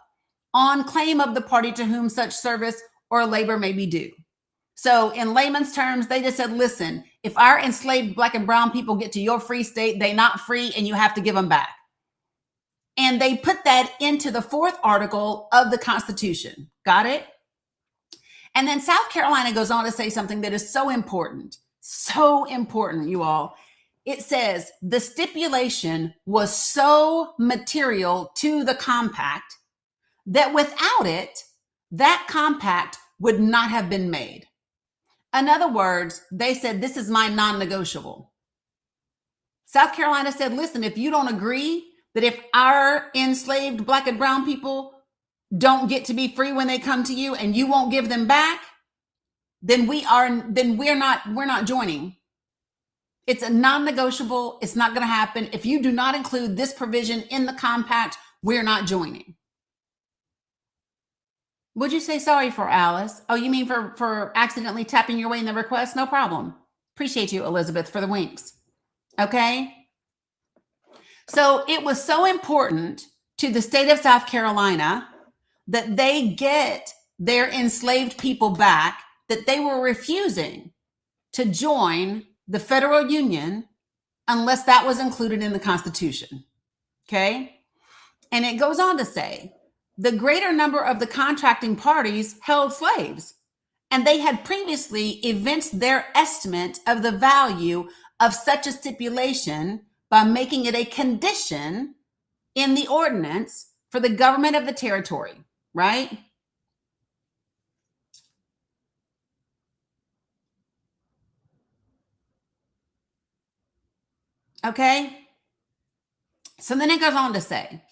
on claim of the party to whom such service or labor may be due. So in layman's terms, they just said, listen, if our enslaved Black and brown people get to your free state, they're not free and you have to give them back. And they put that into the 4th article of the Constitution. Got it? And then South Carolina goes on to say something that is so important, you all. It says the stipulation was so material to the compact that without it, that compact would not have been made. In other words, they said, this is my non-negotiable. South Carolina said, listen, if you don't agree that if our enslaved Black and brown people don't get to be free when they come to you and you won't give them back, then we're not joining. It's a non-negotiable. It's not going to happen. If you do not include this provision in the compact, we're not joining. What'd you say sorry for, Alice? Oh, you mean for accidentally tapping your way in the request? No problem. Appreciate you, Elizabeth, for the winks. Okay. So it was so important to the state of South Carolina that they get their enslaved people back, that they were refusing to join the federal union unless that was included in the Constitution. Okay. And it goes on to say, the greater number of the contracting parties held slaves, and they had previously evinced their estimate of the value of such a stipulation by making it a condition in the ordinance for the government of the territory, right? Okay. So then it goes on to say,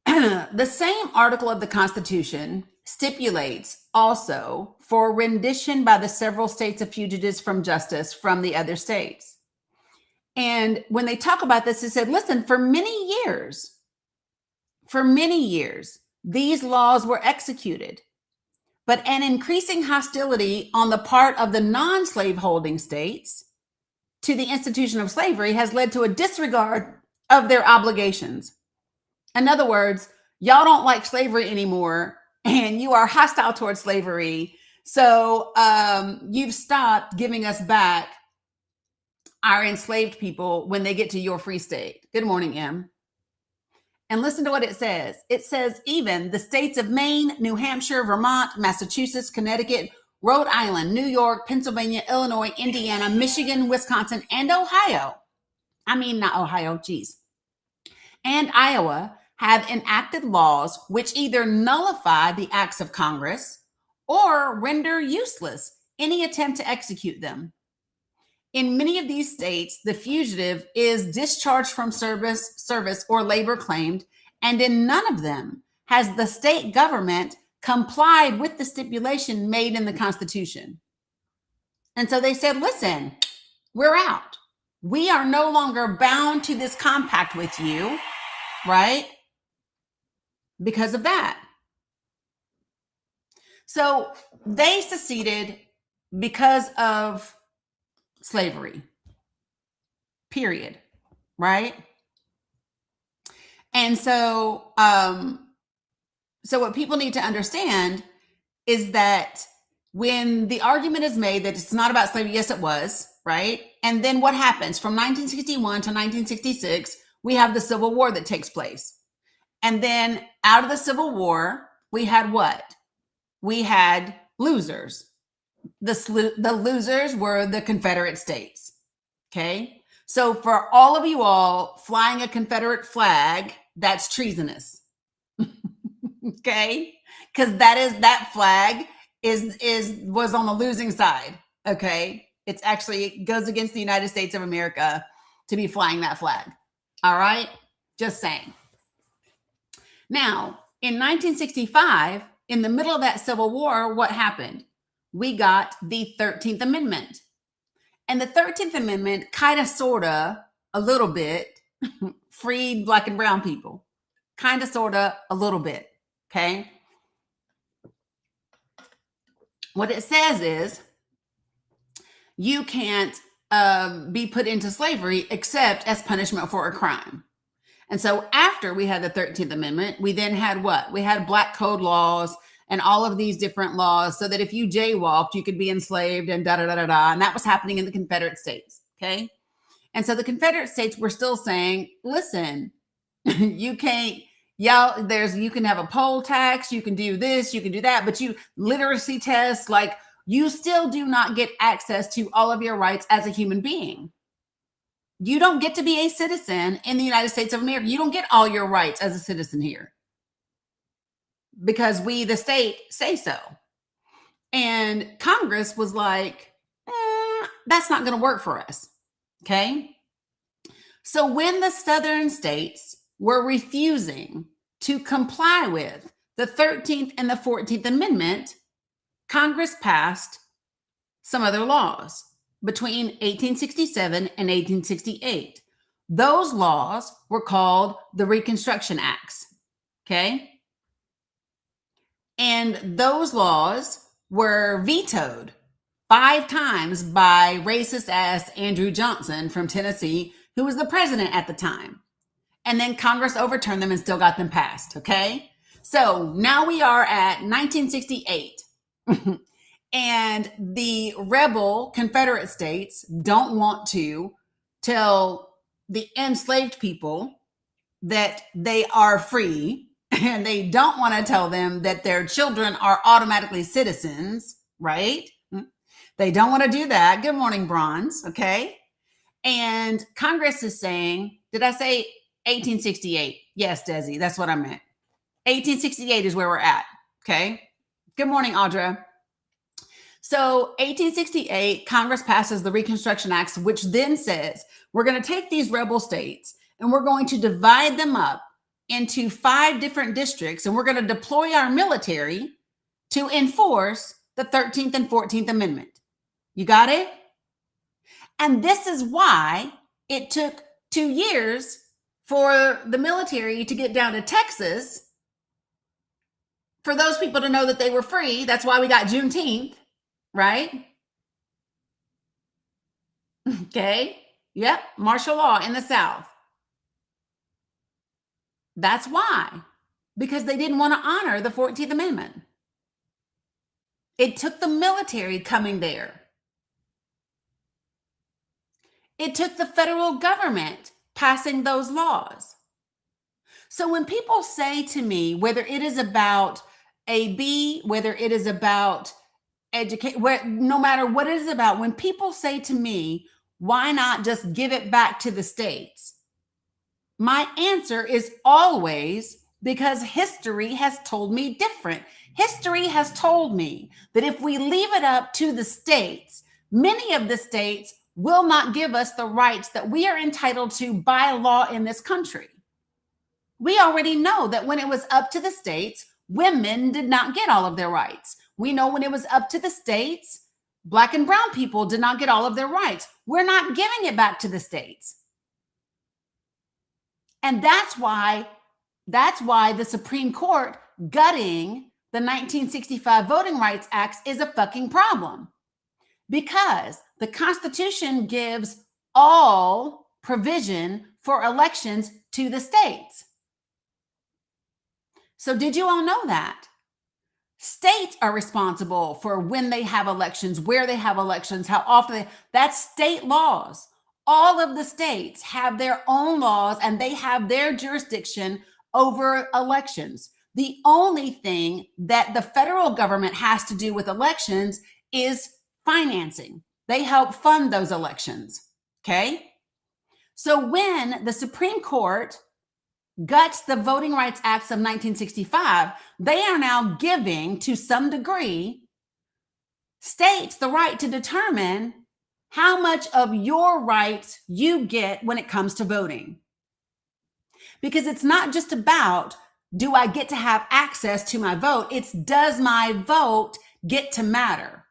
the same article of the Constitution stipulates also for rendition by the several states of fugitives from justice from the other states. And when they talk about this, they said, listen, for many years, these laws were executed, but an increasing hostility on the part of the non-slaveholding states to the institution of slavery has led to a disregard of their obligations. In other words, y'all don't like slavery anymore, and you are hostile towards slavery. So you've stopped giving us back our enslaved people when they get to your free state. Good morning, Em. And listen to what it says. It says, even the states of Maine, New Hampshire, Vermont, Massachusetts, Connecticut, Rhode Island, New York, Pennsylvania, Illinois, Indiana, Michigan, Wisconsin, and Ohio. Not Ohio, geez. And Iowa have enacted laws which either nullify the acts of Congress or render useless any attempt to execute them. In many of these states, the fugitive is discharged from service or labor claimed, and in none of them has the state government complied with the stipulation made in the Constitution. And so they said, listen, we're out. We are no longer bound to this compact with you, right? Because of that. So they seceded because of slavery, period, right? And so what people need to understand is that when the argument is made that it's not about slavery, yes, it was, right? And then what happens from 1961 to 1966, we have the Civil War that takes place. And then out of the Civil War, we had what? We had losers. The losers were the Confederate States. Okay. So for all of you all flying a Confederate flag, that's treasonous. Okay. Because that flag was on the losing side. Okay. It goes against the United States of America to be flying that flag. All right. Just saying. Now, in 1965, in the middle of that Civil War, what happened? We got the 13th Amendment. And the 13th Amendment kind of, sort of, a little bit, freed Black and brown people. Kind of, sort of, a little bit. Okay? What it says is, you can't be put into slavery except as punishment for a crime. And so after we had the 13th Amendment, we then had what? We had Black Code laws and all of these different laws so that if you jaywalked, you could be enslaved and da-da-da-da-da. And that was happening in the Confederate States, okay? And so the Confederate States were still saying, listen, you can't, you can have a poll tax, you can do this, you can do that, but literacy tests, like you still do not get access to all of your rights as a human being. You don't get to be a citizen in the United States of America. You don't get all your rights as a citizen here because we, the state, say so. And Congress was like, that's not going to work for us. Okay. So when the Southern states were refusing to comply with the 13th and the 14th Amendment, Congress passed some other laws between 1867 and 1868. Those laws were called the Reconstruction Acts, okay? And those laws were vetoed 5 times by racist-ass Andrew Johnson from Tennessee, who was the president at the time. And then Congress overturned them and still got them passed, okay? So now we are at 1968. And the rebel Confederate States don't want to tell the enslaved people that they are free, and they don't want to tell them that their children are automatically citizens, right? They don't want to do that. Good morning, Bronze, okay? And Congress is saying, did I say 1868? Yes, Desi, that's what I meant. 1868 is where we're at. Okay. Good morning, Audra. So 1868, Congress passes the Reconstruction Act, which then says we're going to take these rebel states and we're going to divide them up into 5 different districts, and we're going to deploy our military to enforce the 13th and 14th Amendment. You got it? And this is why it took 2 years for the military to get down to Texas, for those people to know that they were free. That's why we got Juneteenth, right? Okay. Yep. Martial law in the South. That's why. Because they didn't want to honor the 14th Amendment. It took the military coming there. It took the federal government passing those laws. So when people say to me, whether it is about AB, whether it is about educate, no matter what it is about, when people say to me, why not just give it back to the states? My answer is always because history has told me different. History has told me that if we leave it up to the states, many of the states will not give us the rights that we are entitled to by law in this country. We already know that when it was up to the states, women did not get all of their rights. We know when it was up to the states, Black and brown people did not get all of their rights. We're not giving it back to the states. And that's why the Supreme Court gutting the 1965 Voting Rights Act is a fucking problem. Because the Constitution gives all provision for elections to the states. So did you all know that? States are responsible for when they have elections, where they have elections, how often that's state laws. All of the states have their own laws and they have their jurisdiction over elections. The only thing that the federal government has to do with elections is financing. They help fund those elections. Okay? So when the Supreme Court guts the Voting Rights Acts of 1965, they are now giving, to some degree, states the right to determine how much of your rights you get when it comes to voting. Because it's not just about, do I get to have access to my vote? It's, does my vote get to matter?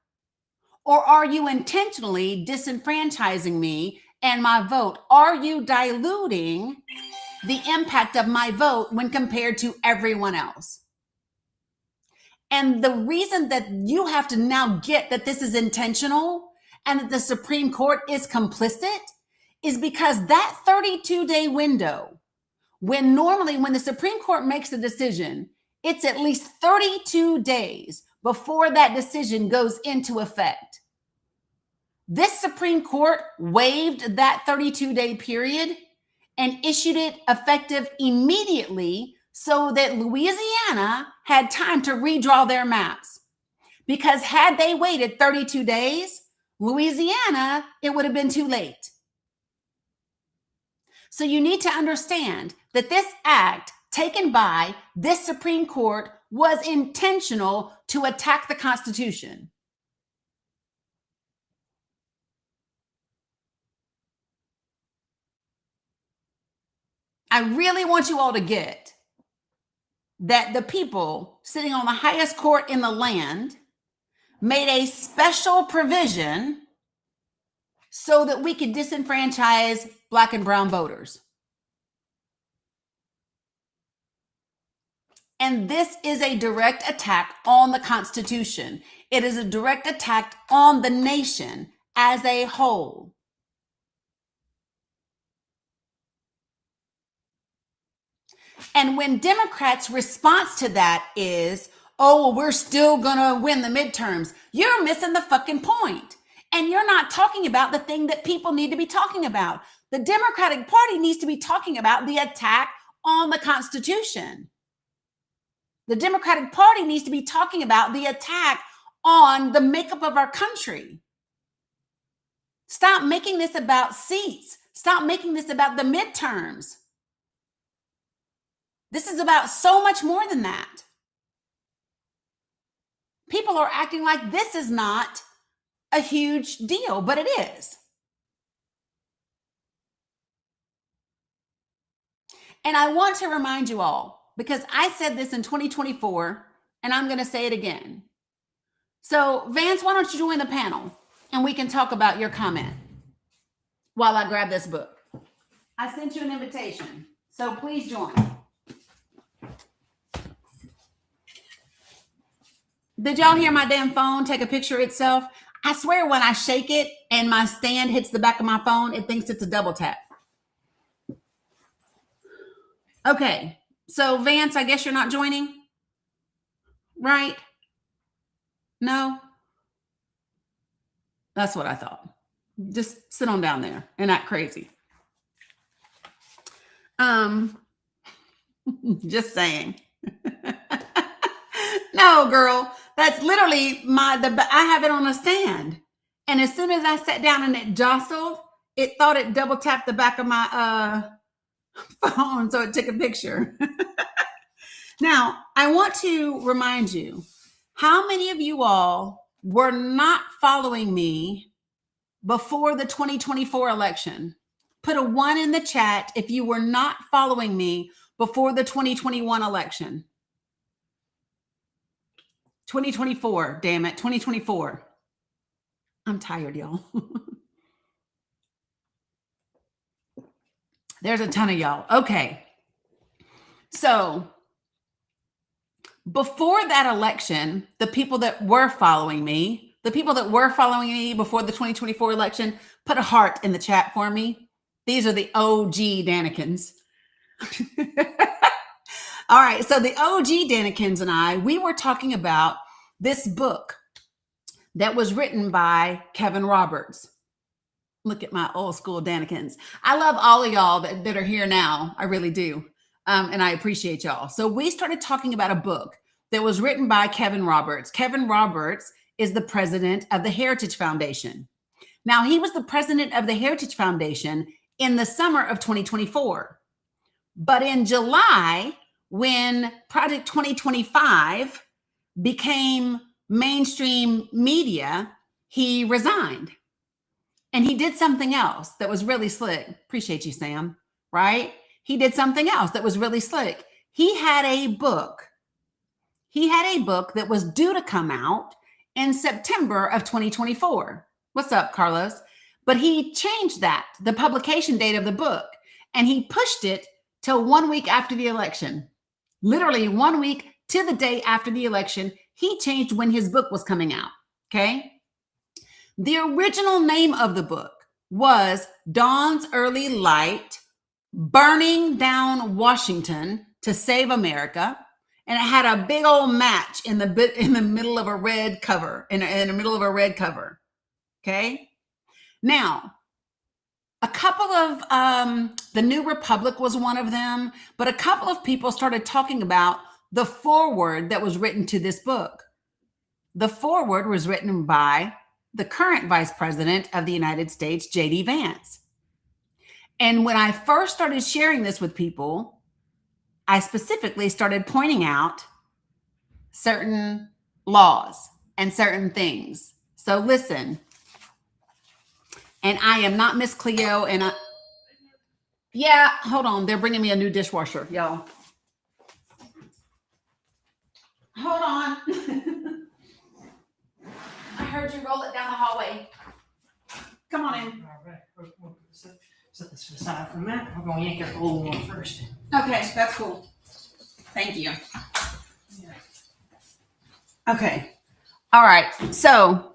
Or are you intentionally disenfranchising me and my vote? Are you diluting the impact of my vote when compared to everyone else? And the reason that you have to now get that this is intentional and that the Supreme Court is complicit is because that 32-day window, when normally when the Supreme Court makes a decision, it's at least 32 days before that decision goes into effect. This Supreme Court waived that 32-day period and issued it effective immediately so that Louisiana had time to redraw their maps. Because had they waited 32 days, Louisiana, it would have been too late. So you need to understand that this act taken by this Supreme Court was intentional to attack the Constitution. I really want you all to get that the people sitting on the highest court in the land made a special provision so that we could disenfranchise Black and brown voters. And this is a direct attack on the Constitution. It is a direct attack on the nation as a whole. And when Democrats' response to that is, oh, well, we're still going to win the midterms, you're missing the fucking point. And you're not talking about the thing that people need to be talking about. The Democratic Party needs to be talking about the attack on the Constitution. The Democratic Party needs to be talking about the attack on the makeup of our country. Stop making this about seats. Stop making this about the midterms. This is about so much more than that. People are acting like this is not a huge deal, but it is. And I want to remind you all, because I said this in 2024, and I'm going to say it again. So, Vance, why don't you join the panel and we can talk about your comment while I grab this book. I sent you an invitation, so please join. Did y'all hear my damn phone take a picture of itself? I swear when I shake it and my stand hits the back of my phone, it thinks it's a double tap. Okay, so Vance, I guess you're not joining, right? No? That's what I thought. Just sit on down there and act crazy. Just saying. No, girl, that's literally I have it on a stand. And as soon as I sat down and it jostled, it thought it double tapped the back of my phone, so it took a picture. Now, I want to remind you, how many of you all were not following me before the 2024 election? Put a 1 in the chat if you were not following me before the 2021 election. 2024, damn it, 2024. I'm tired, y'all. There's a ton of y'all. Okay. So before that election, the people that were following me before the 2024 election, put a heart in the chat for me. These are the OG Danikins. All right. So the OG Danikins and we were talking about this book that was written by Kevin Roberts. Look at my old school Danikins. I love all of y'all that are here now. I really do. And I appreciate y'all. So we started talking about a book that was written by Kevin Roberts. Kevin Roberts is the president of the Heritage Foundation. Now, he was the president of the Heritage Foundation in the summer of 2024. But in July, when Project 2025 became mainstream media, he resigned. And he did something else that was really slick. Appreciate you, Sam, right? He did something else that was really slick. He had a book. That was due to come out in September of 2024. What's up, Carlos? But he changed the publication date of the book, and he pushed it till 1 week after the election. Literally 1 week to the day after the election, he changed when his book was coming out, okay? The original name of the book was Dawn's Early Light, Burning Down Washington to Save America. And it had a big old match in the middle of a red cover, in the middle of a red cover. Okay. Now, a couple of, the New Republic was one of them, but a couple of people started talking about the foreword that was written to this book. The foreword was written by the current Vice President of the United States, J.D. Vance. And when I first started sharing this with people, I specifically started pointing out certain laws and certain things. So listen, and I am not Miss Cleo, and hold on. They're bringing me a new dishwasher, y'all. Hold on. I heard you roll it down the hallway. Come on in. All right. We'll set this aside for a minute. We're going to yank out the old one first. Okay, that's cool. Thank you. Okay. All right. So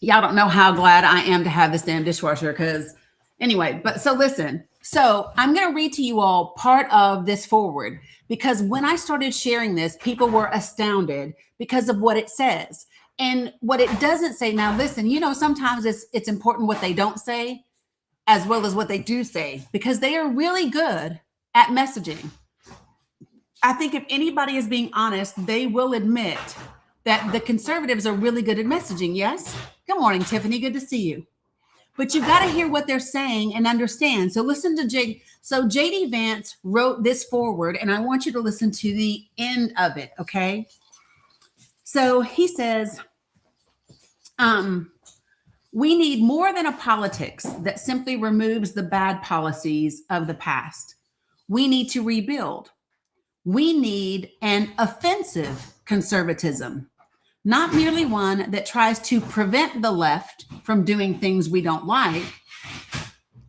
y'all don't know how glad I am to have this damn dishwasher because anyway, but so listen. So I'm going to read to you all part of this forward because when I started sharing this, people were astounded because of what it says and what it doesn't say. Now, listen, sometimes it's important what they don't say as well as what they do say because they are really good at messaging. I think if anybody is being honest, they will admit that the conservatives are really good at messaging. Yes? Good morning, Tiffany. Good to see you. But you've got to hear what they're saying and understand. So listen to J. So J.D. Vance wrote this forward, and I want you to listen to the end of it, okay? So he says, we need more than a politics that simply removes the bad policies of the past. We need to rebuild. We need an offensive conservatism, not merely one that tries to prevent the left from doing things we don't like.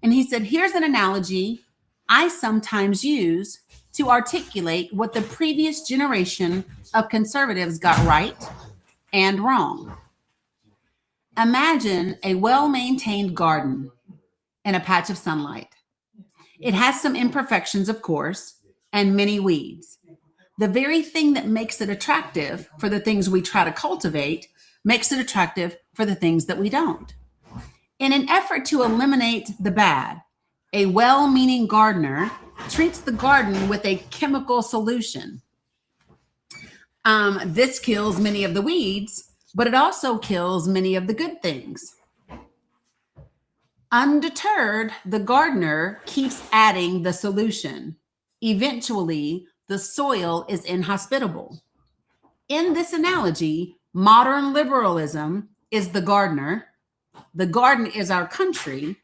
And he said, here's an analogy I sometimes use to articulate what the previous generation of conservatives got right and wrong. Imagine a well-maintained garden in a patch of sunlight. It has some imperfections, of course, and many weeds. The very thing that makes it attractive for the things we try to cultivate makes it attractive for the things that we don't. In an effort to eliminate the bad, a well-meaning gardener treats the garden with a chemical solution. This kills many of the weeds, but it also kills many of the good things. Undeterred, the gardener keeps adding the solution. Eventually, the soil is inhospitable. In this analogy, modern liberalism is the garden is our country,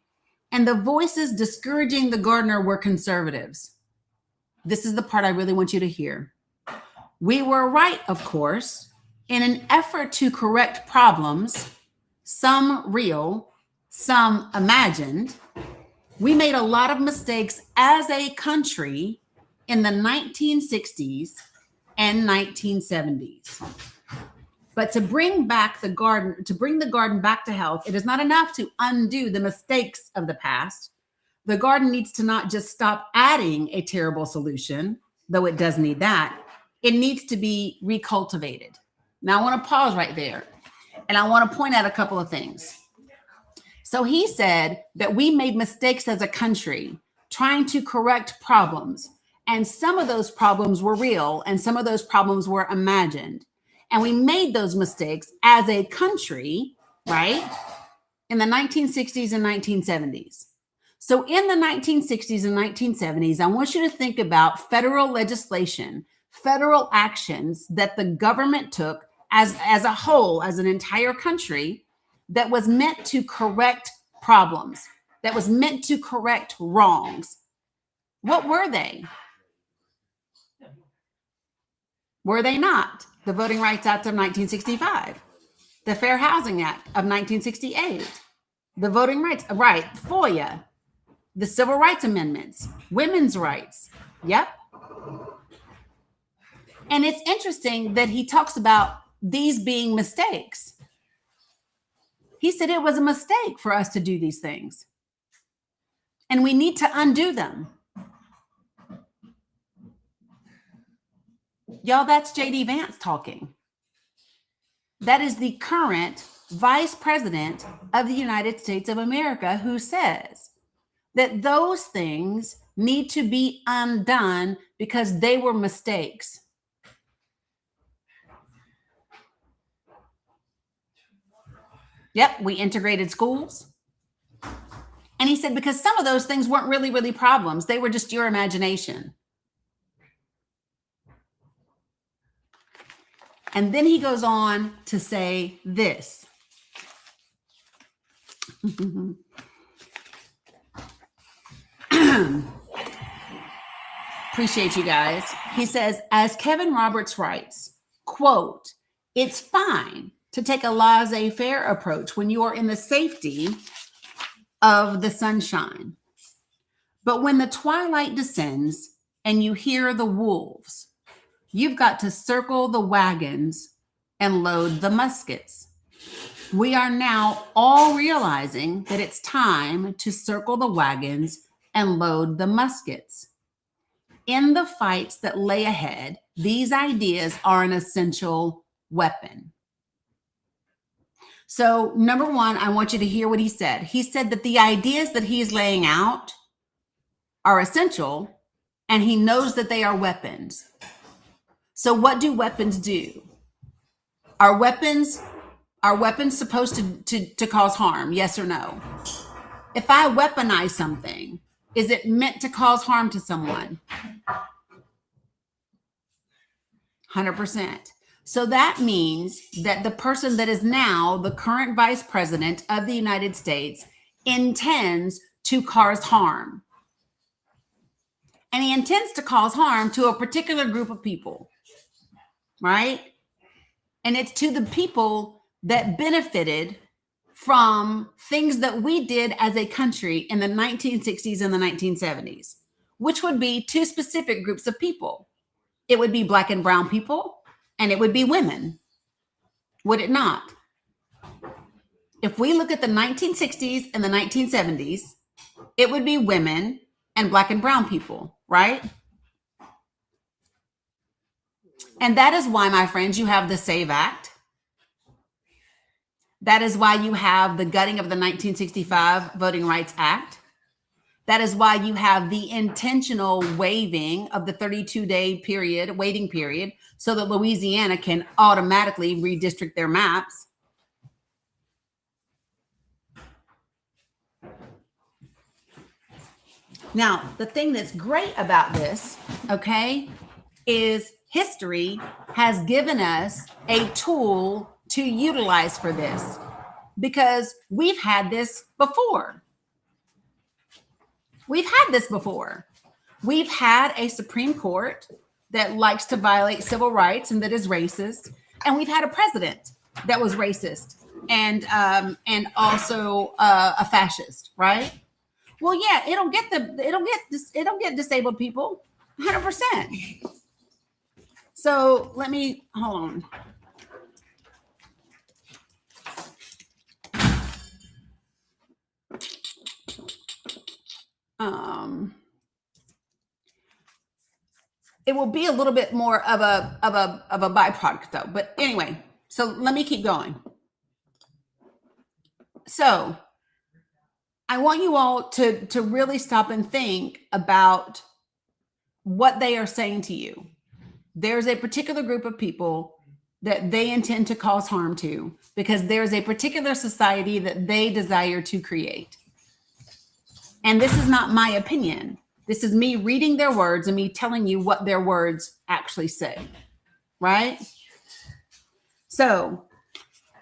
and the voices discouraging the gardener were conservatives. This is the part I really want you to hear. We were right, of course, in an effort to correct problems, some real, some imagined. We made a lot of mistakes as a country in the 1960s and 1970s. But to bring the garden back to health, it is not enough to undo the mistakes of the past. The garden needs to not just stop adding a terrible solution, though it does need that. It needs to be recultivated. Now I want to pause right there, and I want to point out a couple of things. So he said that we made mistakes as a country trying to correct problems, and some of those problems were real, and some of those problems were imagined. And we made those mistakes as a country, right, in the 1960s and 1970s. So in the 1960s and 1970s, I want you to think about federal legislation, federal actions that the government took as a whole, as an entire country, that was meant to correct problems, that was meant to correct wrongs. What were they? Were they not? The Voting Rights Act of 1965, the Fair Housing Act of 1968, the Voting Rights, right, FOIA, the Civil Rights Amendments, women's rights. Yep. And it's interesting that he talks about these being mistakes. He said it was a mistake for us to do these things, and we need to undo them. Y'all, that's J.D. Vance talking. That is the current Vice President of the United States of America, who says that those things need to be undone because they were mistakes. Yep, we integrated schools. And he said, because some of those things weren't really, really problems. They were just your imagination. And then he goes on to say this. Appreciate you guys. He says, as Kevin Roberts writes, quote, it's fine to take a laissez-faire approach when you are in the safety of the sunshine. But when the twilight descends and you hear the wolves, you've got to circle the wagons and load the muskets. We are now all realizing that it's time to circle the wagons and load the muskets. In the fights that lay ahead, these ideas are an essential weapon. So, number one, I want you to hear what he said. He said that the ideas that he's laying out are essential, and he knows that they are weapons. So what do weapons do? Are weapons supposed to cause harm? Yes or no? If I weaponize something, is it meant to cause harm to someone? 100%. So that means that the person that is now the current vice president of the United States intends to cause harm. And he intends to cause harm to a particular group of people, right? And it's to the people that benefited from things that we did as a country in the 1960s and the 1970s, which would be two specific groups of people. It would be Black and brown people, and it would be women. Would it not? If we look at the 1960s and the 1970s, it would be women and Black and brown people, right? And that is why, my friends, you have the SAVE Act. That is why you have the gutting of the 1965 Voting Rights Act. That is why you have the intentional waiving of the 32-day waiting period, so that Louisiana can automatically redistrict their maps. Now, the thing that's great about this, okay, is history has given us a tool to utilize for this, because we've had this before. We've had this before. We've had a Supreme Court that likes to violate civil rights and that is racist, and we've had a president that was racist and also a fascist, right? Well, yeah, it'll get disabled people, 100%. So let me hold on. It will be a little bit more of a byproduct, though. But anyway, so let me keep going. So I want you all to really stop and think about what they are saying to you. There's a particular group of people that they intend to cause harm to because there's a particular society that they desire to create. And this is not my opinion. This is me reading their words and me telling you what their words actually say, right? So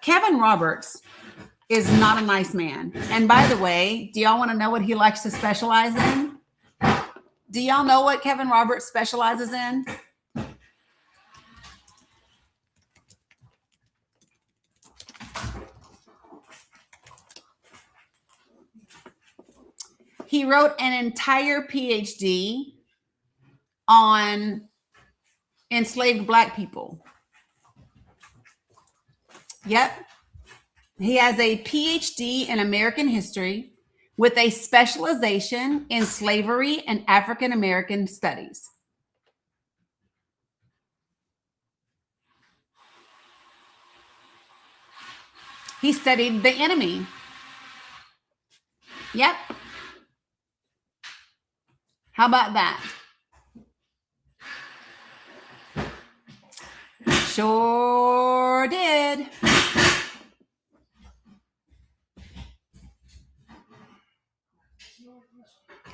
Kevin Roberts is not a nice man. And by the way, do y'all want to know what he likes to specialize in? Do y'all know what Kevin Roberts specializes in? He wrote an entire PhD on enslaved Black people. Yep. He has a PhD in American history with a specialization in slavery and African American studies. He studied the enemy. Yep. How about that? Sure did.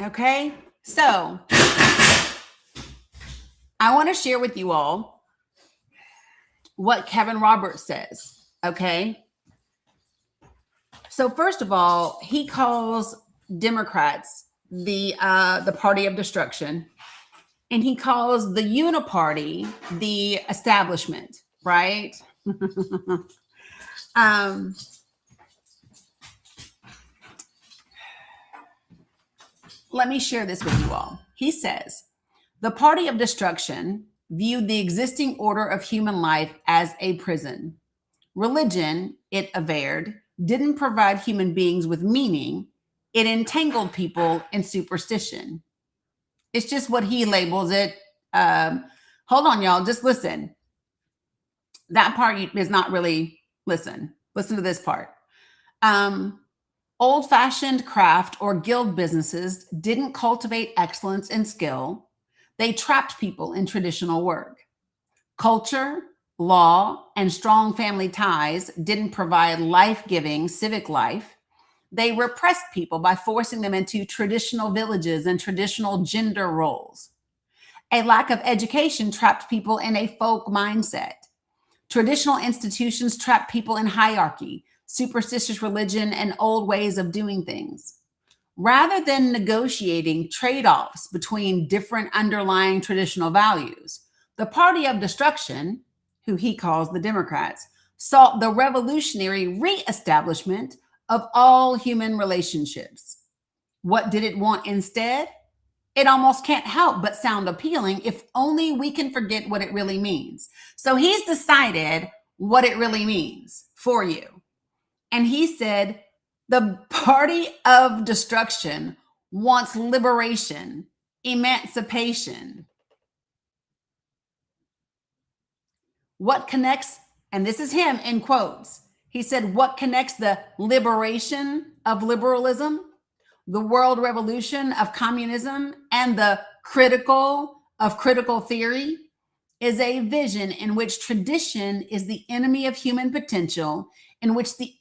Okay, so I want to share with you all what Kevin Roberts says. Okay. So first of all, he calls Democrats the party of destruction, and he calls the uniparty the establishment, right? Let me share this with you all. He says, the party of destruction viewed the existing order of human life as a prison. Religion, it averred, didn't provide human beings with meaning. It entangled people in superstition. It's just what he labels it. Hold on, y'all. Just listen. That part is not really, listen to this part. Old-fashioned craft or guild businesses didn't cultivate excellence and skill. They trapped people in traditional work. Culture, law, and strong family ties didn't provide life-giving civic life, they repressed people by forcing them into traditional villages and traditional gender roles. A lack of education trapped people in a folk mindset. Traditional institutions trapped people in hierarchy, superstitious religion, and old ways of doing things. Rather than negotiating trade offs between different underlying traditional values, the party of destruction, who he calls the Democrats, sought the revolutionary reestablishment of all human relationships. What did it want instead? It almost can't help but sound appealing if only we can forget what it really means. So he's decided what it really means for you. And he said, the party of destruction wants liberation, emancipation. What connects, and this is him in quotes, he said, what connects the liberation of liberalism, the world revolution of communism, and the critical of critical theory is a vision in which tradition is the enemy of human potential, in which the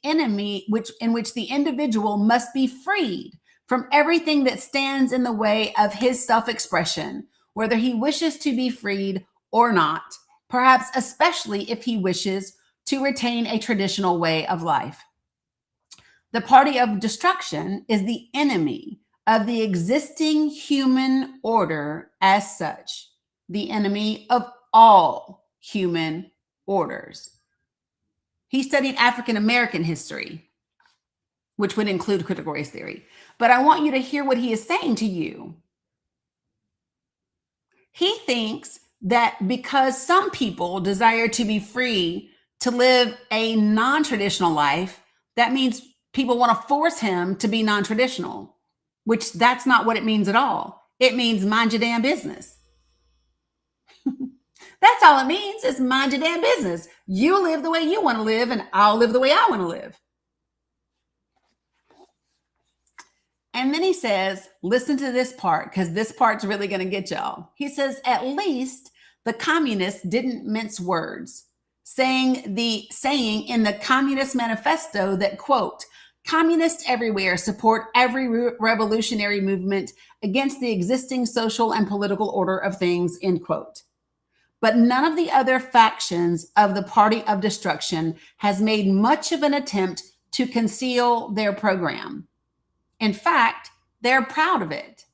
individual must be freed from everything that stands in the way of his self-expression, whether he wishes to be freed or not, perhaps especially if he wishes to retain a traditional way of life. The party of destruction is the enemy of the existing human order as such, the enemy of all human orders. He studied African American history, which would include critical race theory. But I want you to hear what he is saying to you. He thinks that because some people desire to be free to live a non-traditional life, that means people want to force him to be non-traditional, which that's not what it means at all. It means mind your damn business. That's all it means, is mind your damn business. You live the way you want to live, and I'll live the way I want to live. And then he says, listen to this part, because this part's really going to get y'all. He says, at least the communists didn't mince words, saying in the Communist Manifesto that, quote, communists everywhere support every revolutionary movement against the existing social and political order of things, end quote. But none of the other factions of the party of destruction has made much of an attempt to conceal their program. In fact, they're proud of it.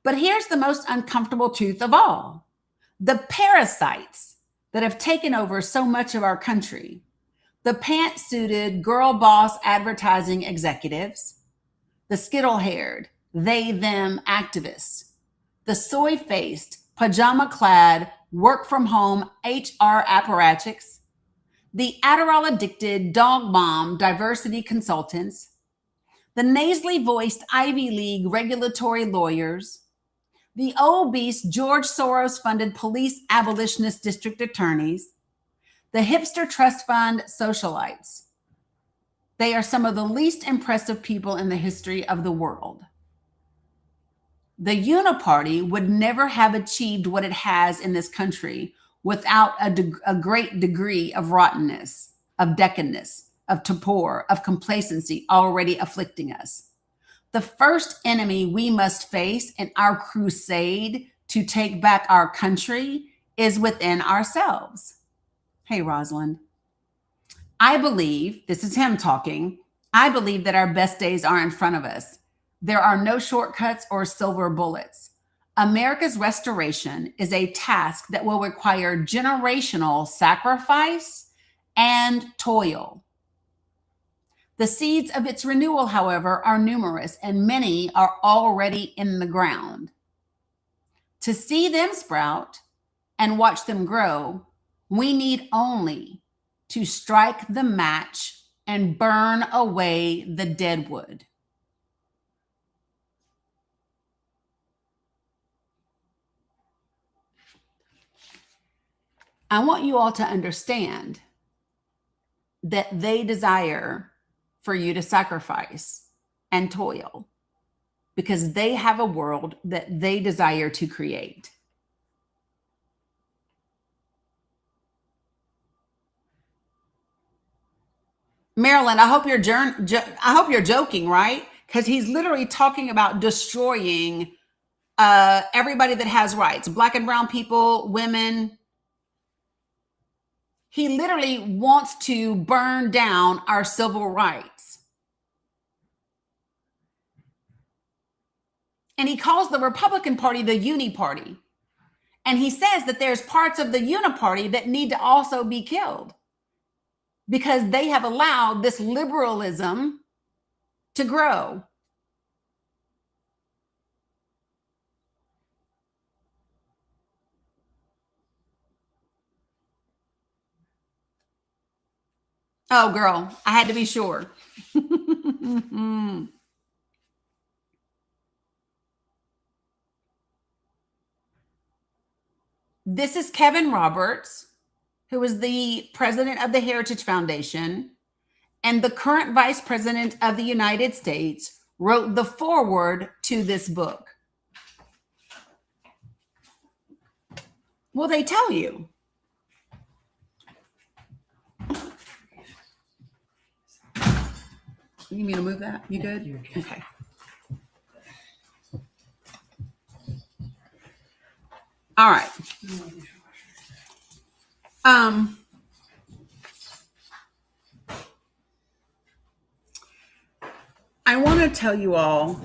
But here's the most uncomfortable truth of all. The parasites that have taken over so much of our country, the pantsuited girl boss advertising executives, the skittle-haired they-them activists, the soy-faced, pajama-clad, work-from-home HR apparatchiks, the Adderall-addicted dog mom diversity consultants, the nasally voiced Ivy League regulatory lawyers, the obese George Soros funded police abolitionist district attorneys, the hipster trust fund socialites. They are some of the least impressive people in the history of the world. The Uniparty would never have achieved what it has in this country without a great degree of rottenness, of decadence, of torpor, of complacency already afflicting us. The first enemy we must face in our crusade to take back our country is within ourselves. Hey, Rosalind. I believe, this is him talking, I believe that our best days are in front of us. There are no shortcuts or silver bullets. America's restoration is a task that will require generational sacrifice and toil. The seeds of its renewal, however, are numerous, and many are already in the ground. To see them sprout and watch them grow, we need only to strike the match and burn away the dead wood. I want you all to understand that they desire for you to sacrifice and toil because they have a world that they desire to create. Marilyn, I hope you're joking, right? Because he's literally talking about destroying everybody that has rights, black and brown people, women. He literally wants to burn down our civil rights. And he calls the Republican Party the uni party. And he says that there's parts of the uniparty that need to also be killed because they have allowed this liberalism to grow. Oh, girl, I had to be sure. This is Kevin Roberts, who is the president of the Heritage Foundation and the current vice president of the United States, wrote the foreword to this book. Well, they tell you. You need me to move that? You good? You're good. Okay. All right. I want to tell you all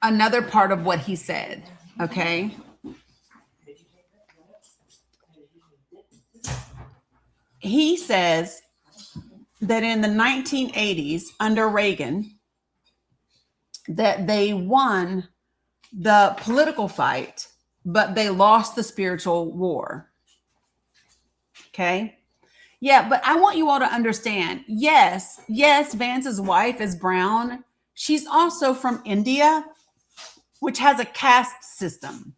another part of what he said, okay? He says that in the 1980s under Reagan, that they won the political fight, but they lost the spiritual war. Okay? Yeah, but I want you all to understand, yes, Vance's wife is brown. She's also from India, which has a caste system.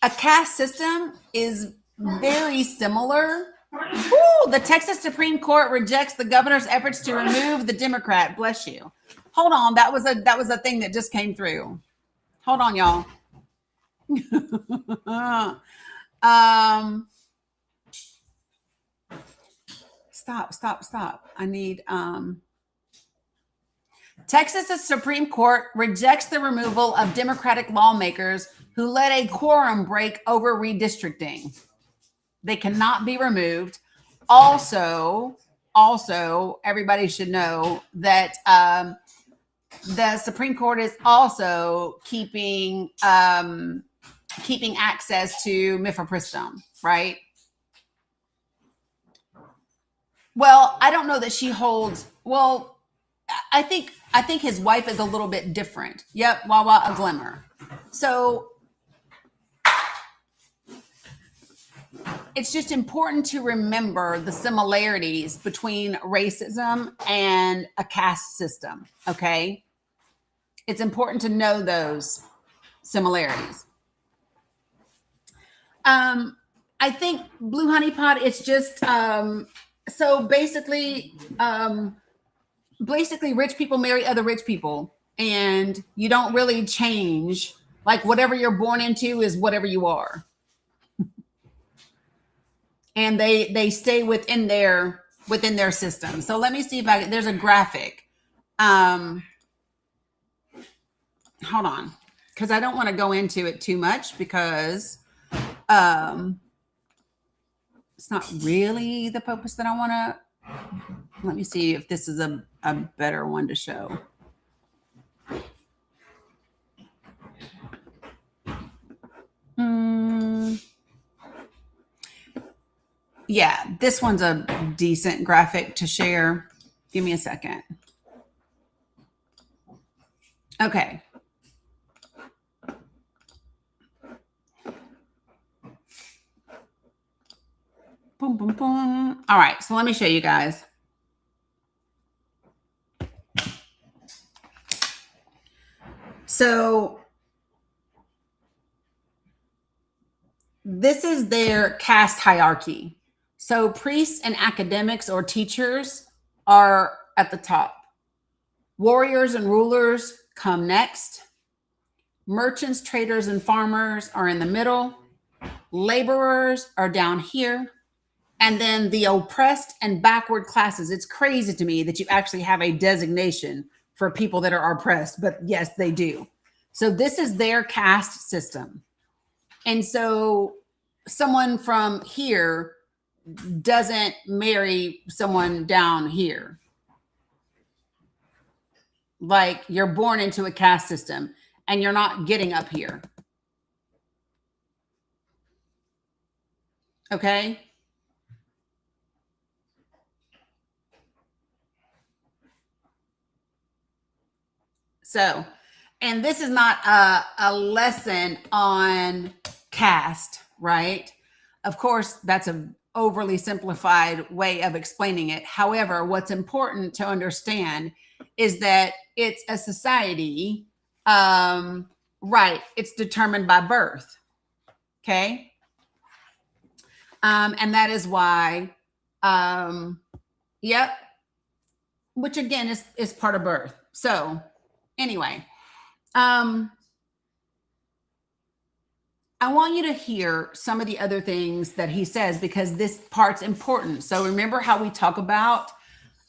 A caste system is very similar. Ooh, the Texas Supreme Court rejects the governor's efforts to remove the Democrat. Bless you. Hold on, that was a thing that just came through. Hold on, y'all. Stop. I need Texas's Supreme Court rejects the removal of Democratic lawmakers who led a quorum break over redistricting. They cannot be removed. Also, everybody should know that the Supreme Court is also keeping access to mifepristone, right? Well, I don't know that she holds. Well, I think his wife is a little bit different. Yep, Wawa a glimmer. So it's just important to remember the similarities between racism and a caste system, okay? It's important to know those similarities. I think Blue Honey Pot, it's just, so basically rich people marry other rich people and you don't really change. Like whatever you're born into is whatever you are. And they stay within their system. So let me see if there's a graphic. Hold on, because I don't want to go into it too much because it's not really the purpose that I want to. Let me see if this is a better one to show. Yeah, this one's a decent graphic to share. Give me a second. Okay. Boom, boom, boom. All right, so let me show you guys. So this is their caste hierarchy. So priests and academics or teachers are at the top. Warriors and rulers come next. Merchants, traders, and farmers are in the middle. Laborers are down here. And then the oppressed and backward classes. It's crazy to me that you actually have a designation for people that are oppressed, but yes, they do. So this is their caste system. And so someone from here doesn't marry someone down here. Like you're born into a caste system and you're not getting up here. Okay? So, and this is not a lesson on caste, right? Of course, that's an overly simplified way of explaining it. However, what's important to understand is that it's a society, right? It's determined by birth, okay? And that is why, yep, which again is part of birth. So, anyway, I want you to hear some of the other things that he says because this part's important. So remember how we talk about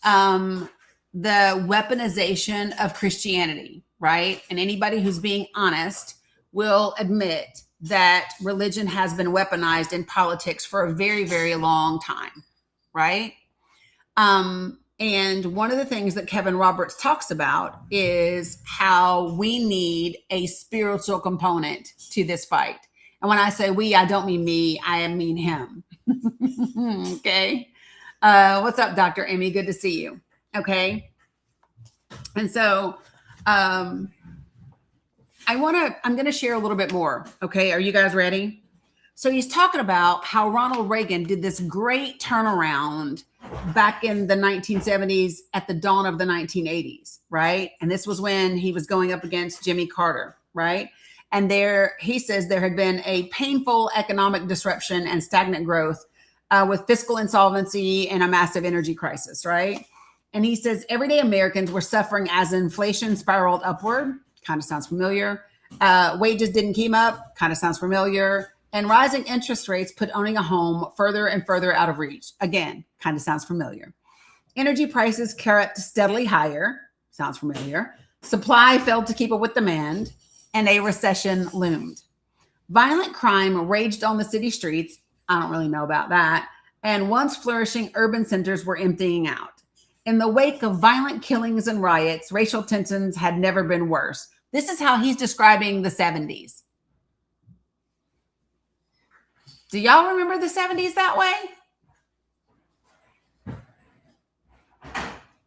the weaponization of Christianity, right? And anybody who's being honest will admit that religion has been weaponized in politics for a very, very long time, right? And one of the things that Kevin Roberts talks about is how we need a spiritual component to this fight. And when I say we, I don't mean me, I mean him. Okay. What's up, Dr. Amy? Good to see you. Okay. And so I'm going to share a little bit more. Okay. Are you guys ready? So he's talking about how Ronald Reagan did this great turnaround back in the 1970s at the dawn of the 1980s, right? And this was when he was going up against Jimmy Carter, right? And there, he says there had been a painful economic disruption and stagnant growth with fiscal insolvency and a massive energy crisis, right? And he says everyday Americans were suffering as inflation spiraled upward. Kind of sounds familiar. Wages didn't keep up. Kind of sounds familiar. And rising interest rates put owning a home further and further out of reach. Again, kind of sounds familiar. Energy prices crept steadily higher. Sounds familiar. Supply failed to keep up with demand, and a recession loomed. Violent crime raged on the city streets. I don't really know about that. And once flourishing urban centers were emptying out. In the wake of violent killings and riots, racial tensions had never been worse. This is how he's describing the 70s. Do y'all remember the 70s that way?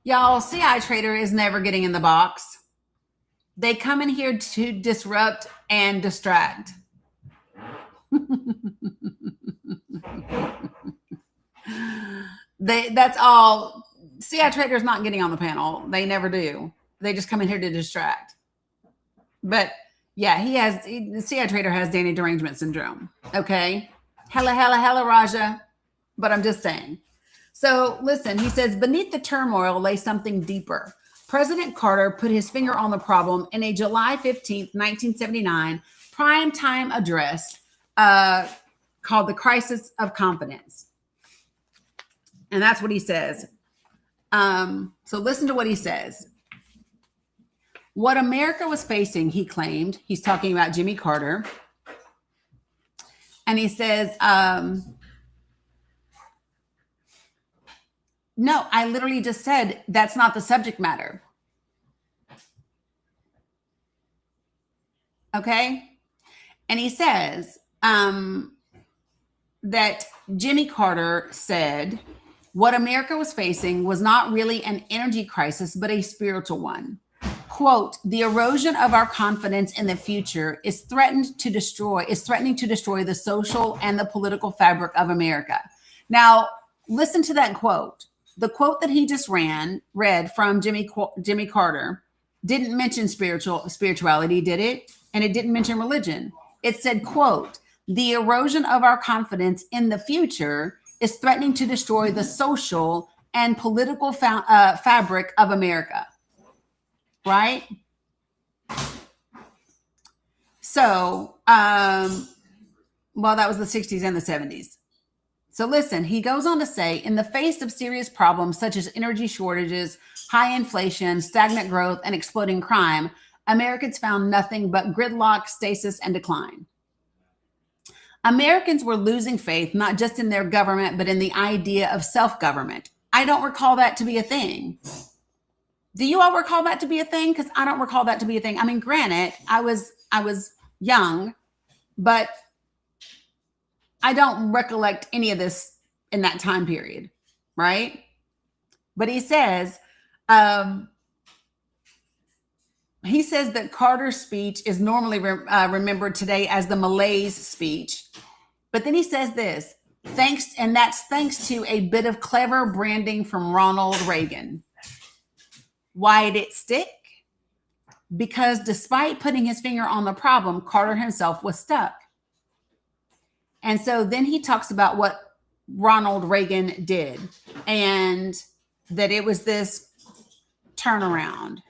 Y'all, CI Trader is never getting in the box. They come in here to disrupt and distract. That's all. CI Trader's not getting on the panel. They never do. They just come in here to distract. But yeah, CI Trader has Dani derangement syndrome. Okay. Hella, Raja. But I'm just saying. So listen, he says, beneath the turmoil lay something deeper. President Carter put his finger on the problem in a July 15th, 1979 primetime address called The Crisis of Confidence. And that's what he says. So listen to what he says. What America was facing, he claimed, he's talking about Jimmy Carter. And he says, no, I literally just said that's not the subject matter. Okay. And he says that Jimmy Carter said what America was facing was not really an energy crisis, but a spiritual one. Quote, the erosion of our confidence in the future is threatening to destroy the social and the political fabric of America. Now, listen to that quote. The quote that he just read from Jimmy Carter didn't mention spirituality, did it? And it didn't mention religion. It said, quote, the erosion of our confidence in the future is threatening to destroy the social and political fabric of America. Right? So, well, that was the 60s and the 70s. So listen, he goes on to say, in the face of serious problems such as energy shortages, high inflation, stagnant growth, and exploding crime, Americans found nothing but gridlock, stasis, and decline. Americans were losing faith, not just in their government, but in the idea of self-government. I don't recall that to be a thing. Do you all recall that to be a thing? Because I don't recall that to be a thing. I mean, granted, I was young, but I don't recollect any of this in that time period, right? But he says that Carter's speech is normally remembered today as the malaise speech. But then he says this, thanks to a bit of clever branding from Ronald Reagan. Why did it stick? Because despite putting his finger on the problem, Carter himself was stuck. And so then he talks about what Ronald Reagan did and that it was this turnaround.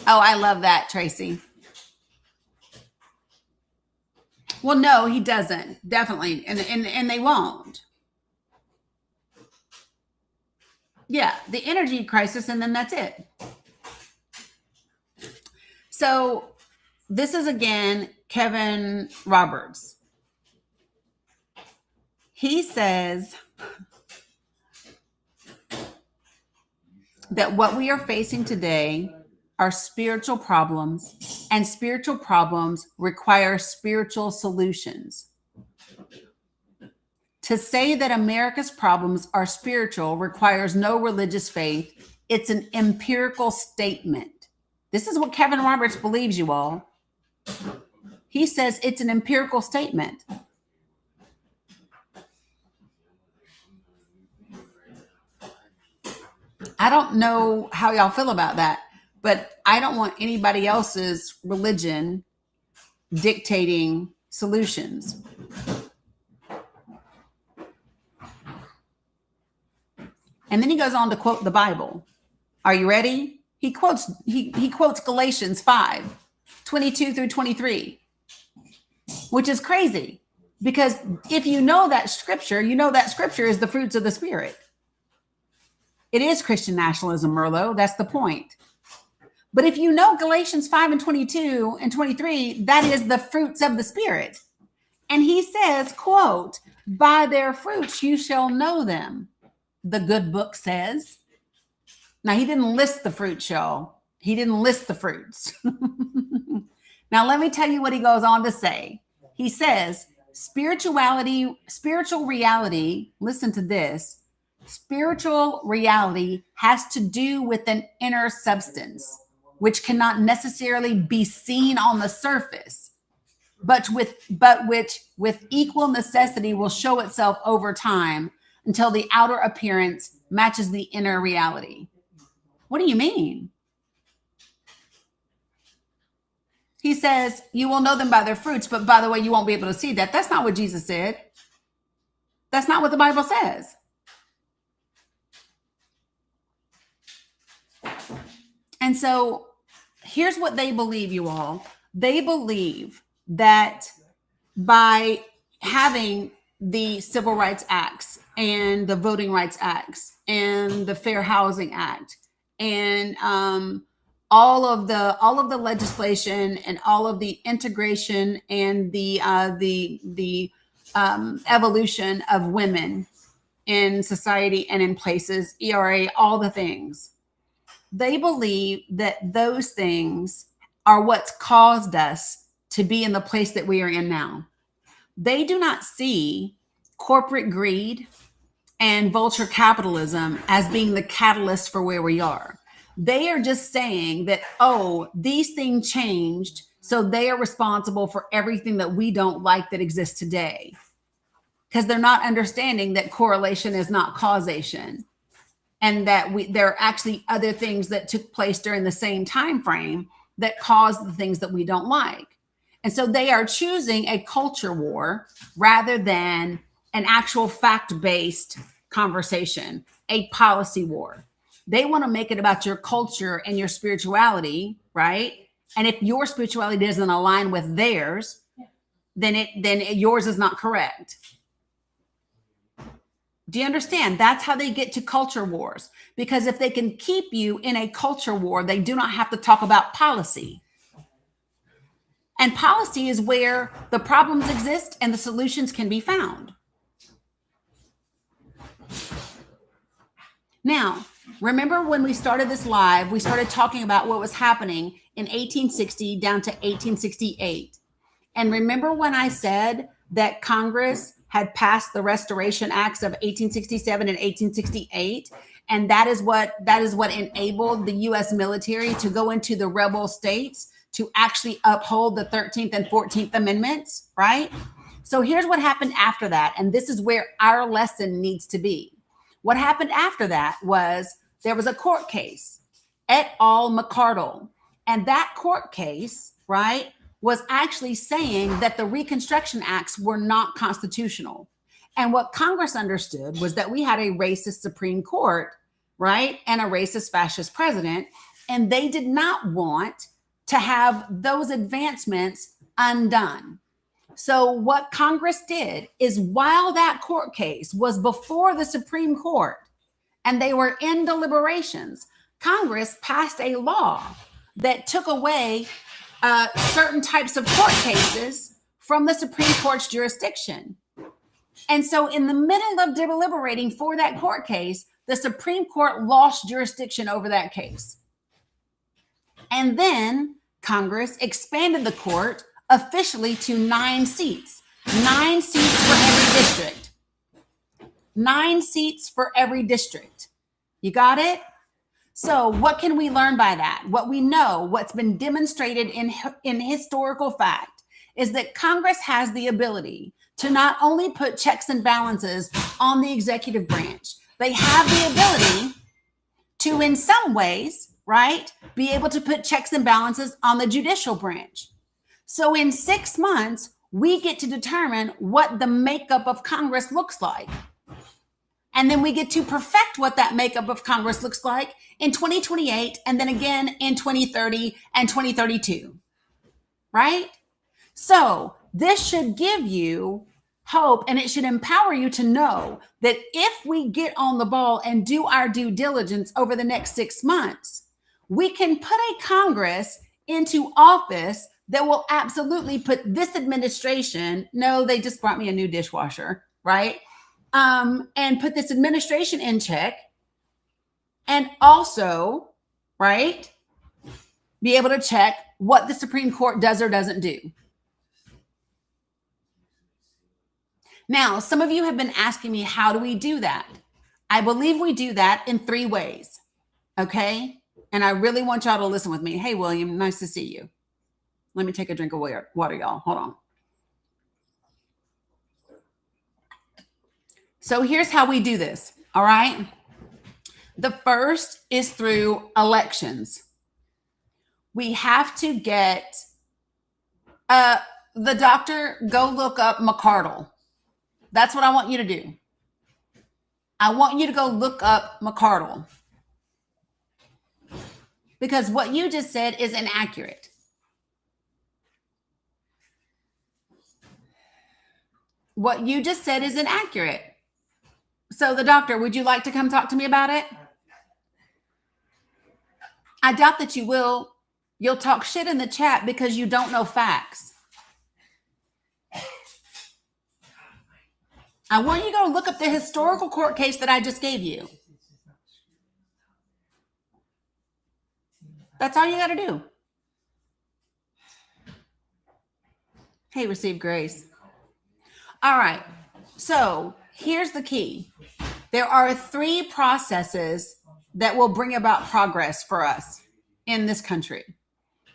Oh, I love that, Tracy. Well, no, he doesn't. Definitely. And they won't. Yeah, the energy crisis, and then that's it. So this is, again, Kevin Roberts. He says that what we are facing today are spiritual problems, and spiritual problems require spiritual solutions. To say that America's problems are spiritual requires no religious faith. It's an empirical statement. This is what Kevin Roberts believes, you all. He says it's an empirical statement. I don't know how y'all feel about that, but I don't want anybody else's religion dictating solutions. And then he goes on to quote the Bible. Are you ready? He quotes Galatians 5:22 through 23, which is crazy because if you know that scripture is the fruits of the Spirit. It is Christian nationalism, Merlot. That's the point. But if you know Galatians 5:22 and 23, that is the fruits of the Spirit. And he says, quote, by their fruits you shall know them, the good book says. Now, he didn't list the fruits, y'all. He didn't list the fruits. Now, let me tell you what he goes on to say. He says, spiritual reality, listen to this, spiritual reality has to do with an inner substance, which cannot necessarily be seen on the surface, but which with equal necessity will show itself over time until the outer appearance matches the inner reality. What do you mean? He says, you will know them by their fruits, but by the way, you won't be able to see that. That's not what Jesus said. That's not what the Bible says. And so here's what they believe, you all. They believe that by having the Civil Rights Acts and the Voting Rights Acts and the Fair Housing Act and all of the legislation and all of the integration and the evolution of women in society and in places, ERA, all the things. They believe that those things are what's caused us to be in the place that we are in now. They do not see corporate greed and vulture capitalism as being the catalyst for where we are. They are just saying that, oh, these things changed, so they are responsible for everything that we don't like that exists today. Because they're not understanding that correlation is not causation, and that there are actually other things that took place during the same time frame that caused the things that we don't like. And so they are choosing a culture war rather than an actual fact-based conversation, a policy war. They want to make it about your culture and your spirituality, right? And if your spirituality doesn't align with theirs, then yours is not correct. Do you understand? That's how they get to culture wars. Because if they can keep you in a culture war, they do not have to talk about policy. And policy is where the problems exist and the solutions can be found. Now, remember when we started this live, we started talking about what was happening in 1860 down to 1868. And remember when I said that Congress had passed the Restoration Acts of 1867 and 1868, and that is what enabled the US military to go into the rebel states to actually uphold the 13th and 14th Amendments, right? So here's what happened after that, and this is where our lesson needs to be. What happened after that was there was a court case, et al. McCardle, and that court case, right, was actually saying that the Reconstruction Acts were not constitutional. And what Congress understood was that we had a racist Supreme Court, right, and a racist fascist president, and they did not want to have those advancements undone. So what Congress did is while that court case was before the Supreme Court and they were in deliberations, Congress passed a law that took away certain types of court cases from the Supreme Court's jurisdiction. And so in the middle of deliberating for that court case, the Supreme Court lost jurisdiction over that case. And then Congress expanded the court officially to 9 seats. 9 seats for every district. 9 seats for every district. You got it? So what can we learn by that? What we know, what's been demonstrated in historical fact, is that Congress has the ability to not only put checks and balances on the executive branch, they have the ability to, in some ways, right, be able to put checks and balances on the judicial branch. So in 6 months, we get to determine what the makeup of Congress looks like. And then we get to perfect what that makeup of Congress looks like in 2028, and then again in 2030 and 2032, right? So this should give you hope, and it should empower you to know that if we get on the ball and do our due diligence over the next 6 months, we can put a Congress into office that will absolutely put this administration, no, they just brought me a new dishwasher, right? And put this administration in check, and also, right, be able to check what the Supreme Court does or doesn't do. Now, some of you have been asking me, how do we do that? I believe we do that in 3 ways, okay? And I really want y'all to listen with me. Hey, William, nice to see you. Let me take a drink of water, y'all. Hold on. So here's how we do this, all right? The first is through elections. We have to get the doctor, go look up McCardle. That's what I want you to do. I want you to go look up McCardle. Because what you just said is inaccurate. What you just said is inaccurate. So the doctor, would you like to come talk to me about it? I doubt that you will. You'll talk shit in the chat because you don't know facts. I want you to go look up the historical court case that I just gave you. That's all you got to do. Hey, receive grace. All right. So here's the key. There are 3 processes that will bring about progress for us in this country.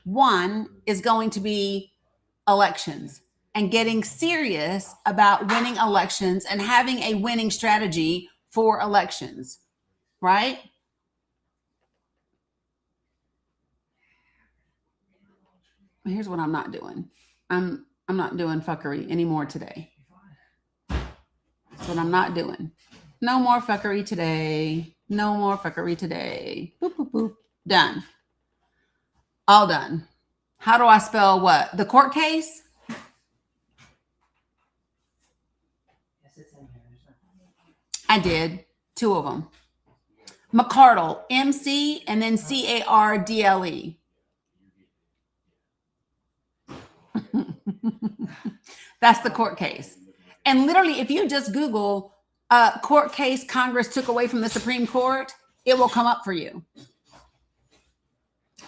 One is going to be elections and getting serious about winning elections and having a winning strategy for elections, right? Here's what I'm not doing. I'm not doing fuckery anymore today. That's what I'm not doing. No more fuckery today. No more fuckery today. Boop, boop, boop. Done. All done. How do I spell what? The court case? I did 2 of them. McCardle, MC, and then CARDLE. That's the court case. And literally, if you just Google court case Congress took away from the Supreme Court, it will come up for you.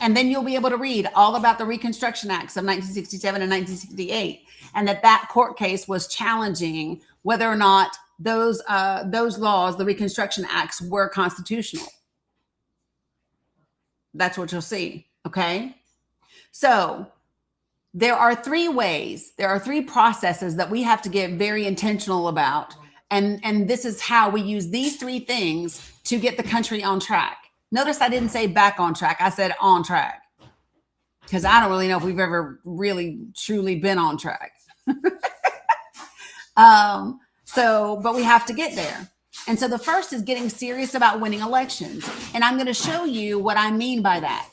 And then you'll be able to read all about the Reconstruction Acts of 1967 and 1968, and that court case was challenging whether or not those laws, the Reconstruction Acts, were constitutional. That's what you'll see. Okay. So there are 3 ways, there are 3 processes that we have to get very intentional about. And this is how we use these 3 things to get the country on track. Notice I didn't say back on track. I said on track, because I don't really know if we've ever really truly been on track. But we have to get there. And so the first is getting serious about winning elections. And I'm going to show you what I mean by that.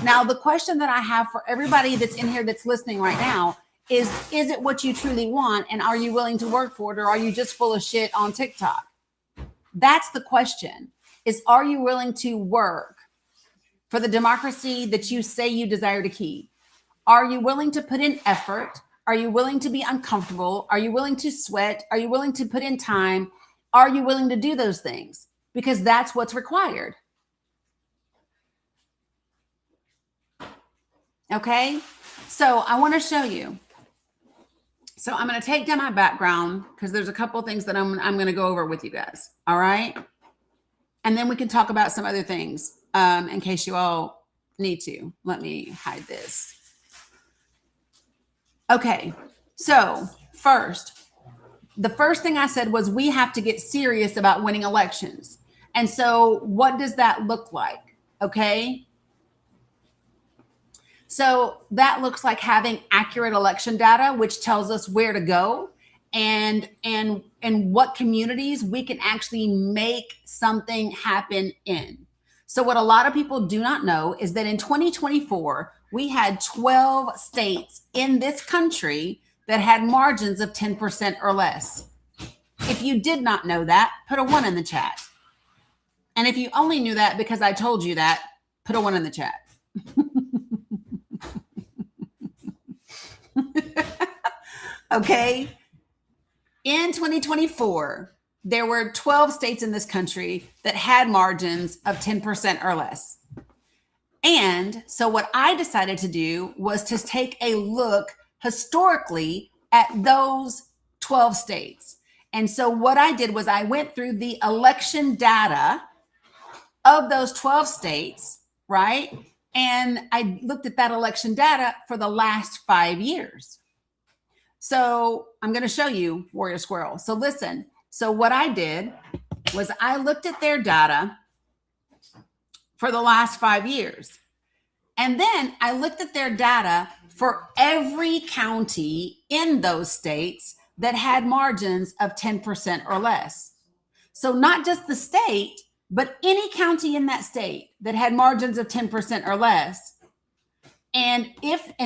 Now, the question that I have for everybody that's in here that's listening right now is it what you truly want? And are you willing to work for it? Or are you just full of shit on TikTok? That's the question, is are you willing to work for the democracy that you say you desire to keep? Are you willing to put in effort? Are you willing to be uncomfortable? Are you willing to sweat? Are you willing to put in time? Are you willing to do those things? Because that's what's required. Okay, so I want to show you. So I'm going to take down my background because there's a couple of things that I'm going to go over with you guys. All right. And then we can talk about some other things in case you all need to. Let me hide this. Okay. So the first thing I said was we have to get serious about winning elections. And so what does that look like? Okay. So that looks like having accurate election data, which tells us where to go and what communities we can actually make something happen in. So what a lot of people do not know is that in 2024, we had 12 states in this country that had margins of 10% or less. If you did not know that, put a 1 in the chat. And if you only knew that because I told you that, put a 1 in the chat. Okay. In 2024, there were 12 states in this country that had margins of 10% or less. And so what I decided to do was to take a look historically at those 12 states. And so what I did was I went through the election data of those 12 states, right? And I looked at that election data for the last 5 years. So I'm going to show you, Warrior Squirrel. So listen. So what I did was I looked at their data for the last 5 years. And then I looked at their data for every county in those states that had margins of 10% or less. So not just the state, but any county in that state that had margins of 10% or less. And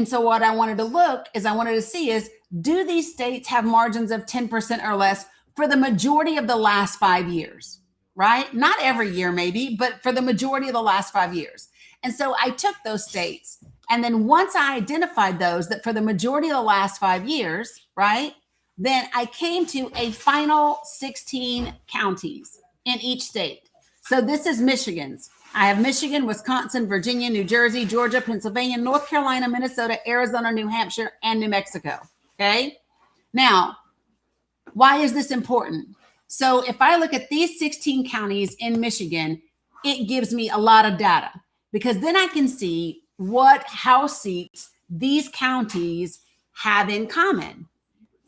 so what I wanted to see is, do these states have margins of 10% or less for the majority of the last 5 years, right? Not every year maybe, but for the majority of the last 5 years. And so I took those states. And then once I identified those that for the majority of the last 5 years, right? Then I came to a final 16 counties in each state. So this is Michigan's. I have Michigan, Wisconsin, Virginia, New Jersey, Georgia, Pennsylvania, North Carolina, Minnesota, Arizona, New Hampshire, and New Mexico. Okay. Now, why is this important? So if I look at these 16 counties in Michigan, it gives me a lot of data, because then I can see what House seats these counties have in common,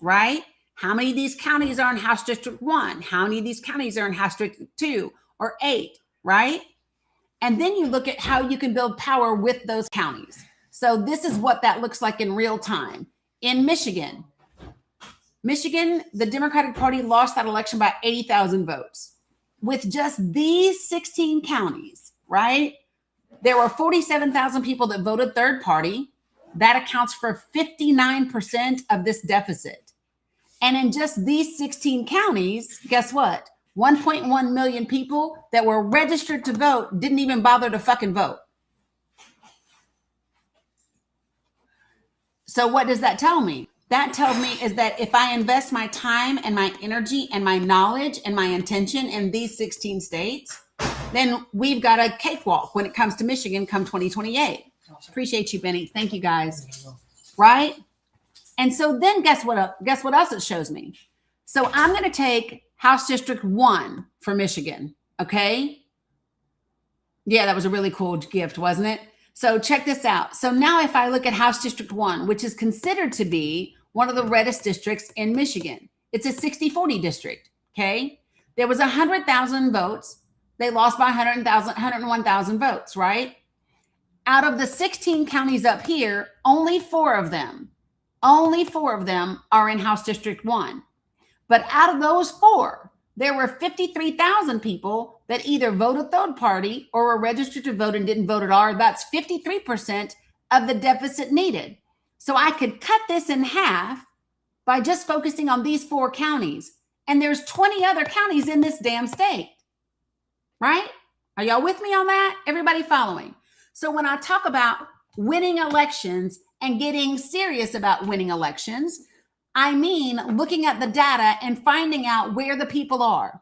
right? How many of these counties are in House District 1? How many of these counties are in House District 2 or 8, right? And then you look at how you can build power with those counties. So this is what that looks like in real time. In Michigan, the Democratic Party lost that election by 80,000 votes. With just these 16 counties, right? There were 47,000 people that voted third party. That accounts for 59% of this deficit. And in just these 16 counties, guess what? 1.1 million people that were registered to vote didn't even bother to fucking vote. So what does that tell me? That tells me is that if I invest my time and my energy and my knowledge and my intention in these 16 states, then we've got a cakewalk when it comes to Michigan come 2028. Appreciate you, Benny. Thank you, guys. Right? And so then guess what else it shows me? So I'm going to take House District 1 for Michigan. Okay. Yeah, that was a really cool gift, wasn't it? So check this out. So now if I look at House District 1, which is considered to be one of the reddest districts in Michigan, it's a 60-40 district. Okay. There was 100,000 votes. They lost by 101,000 votes, right? Out of the 16 counties up here, only four of them are in House District 1. But out of those four, there were 53,000 people that either voted third party or were registered to vote and didn't vote at all. That's 53% of the deficit needed. So I could cut this in half by just focusing on these four counties. And there's 20 other counties in this damn state, right? Are y'all with me on that? Everybody following? So when I talk about winning elections and getting serious about winning elections, I mean looking at the data and finding out where the people are.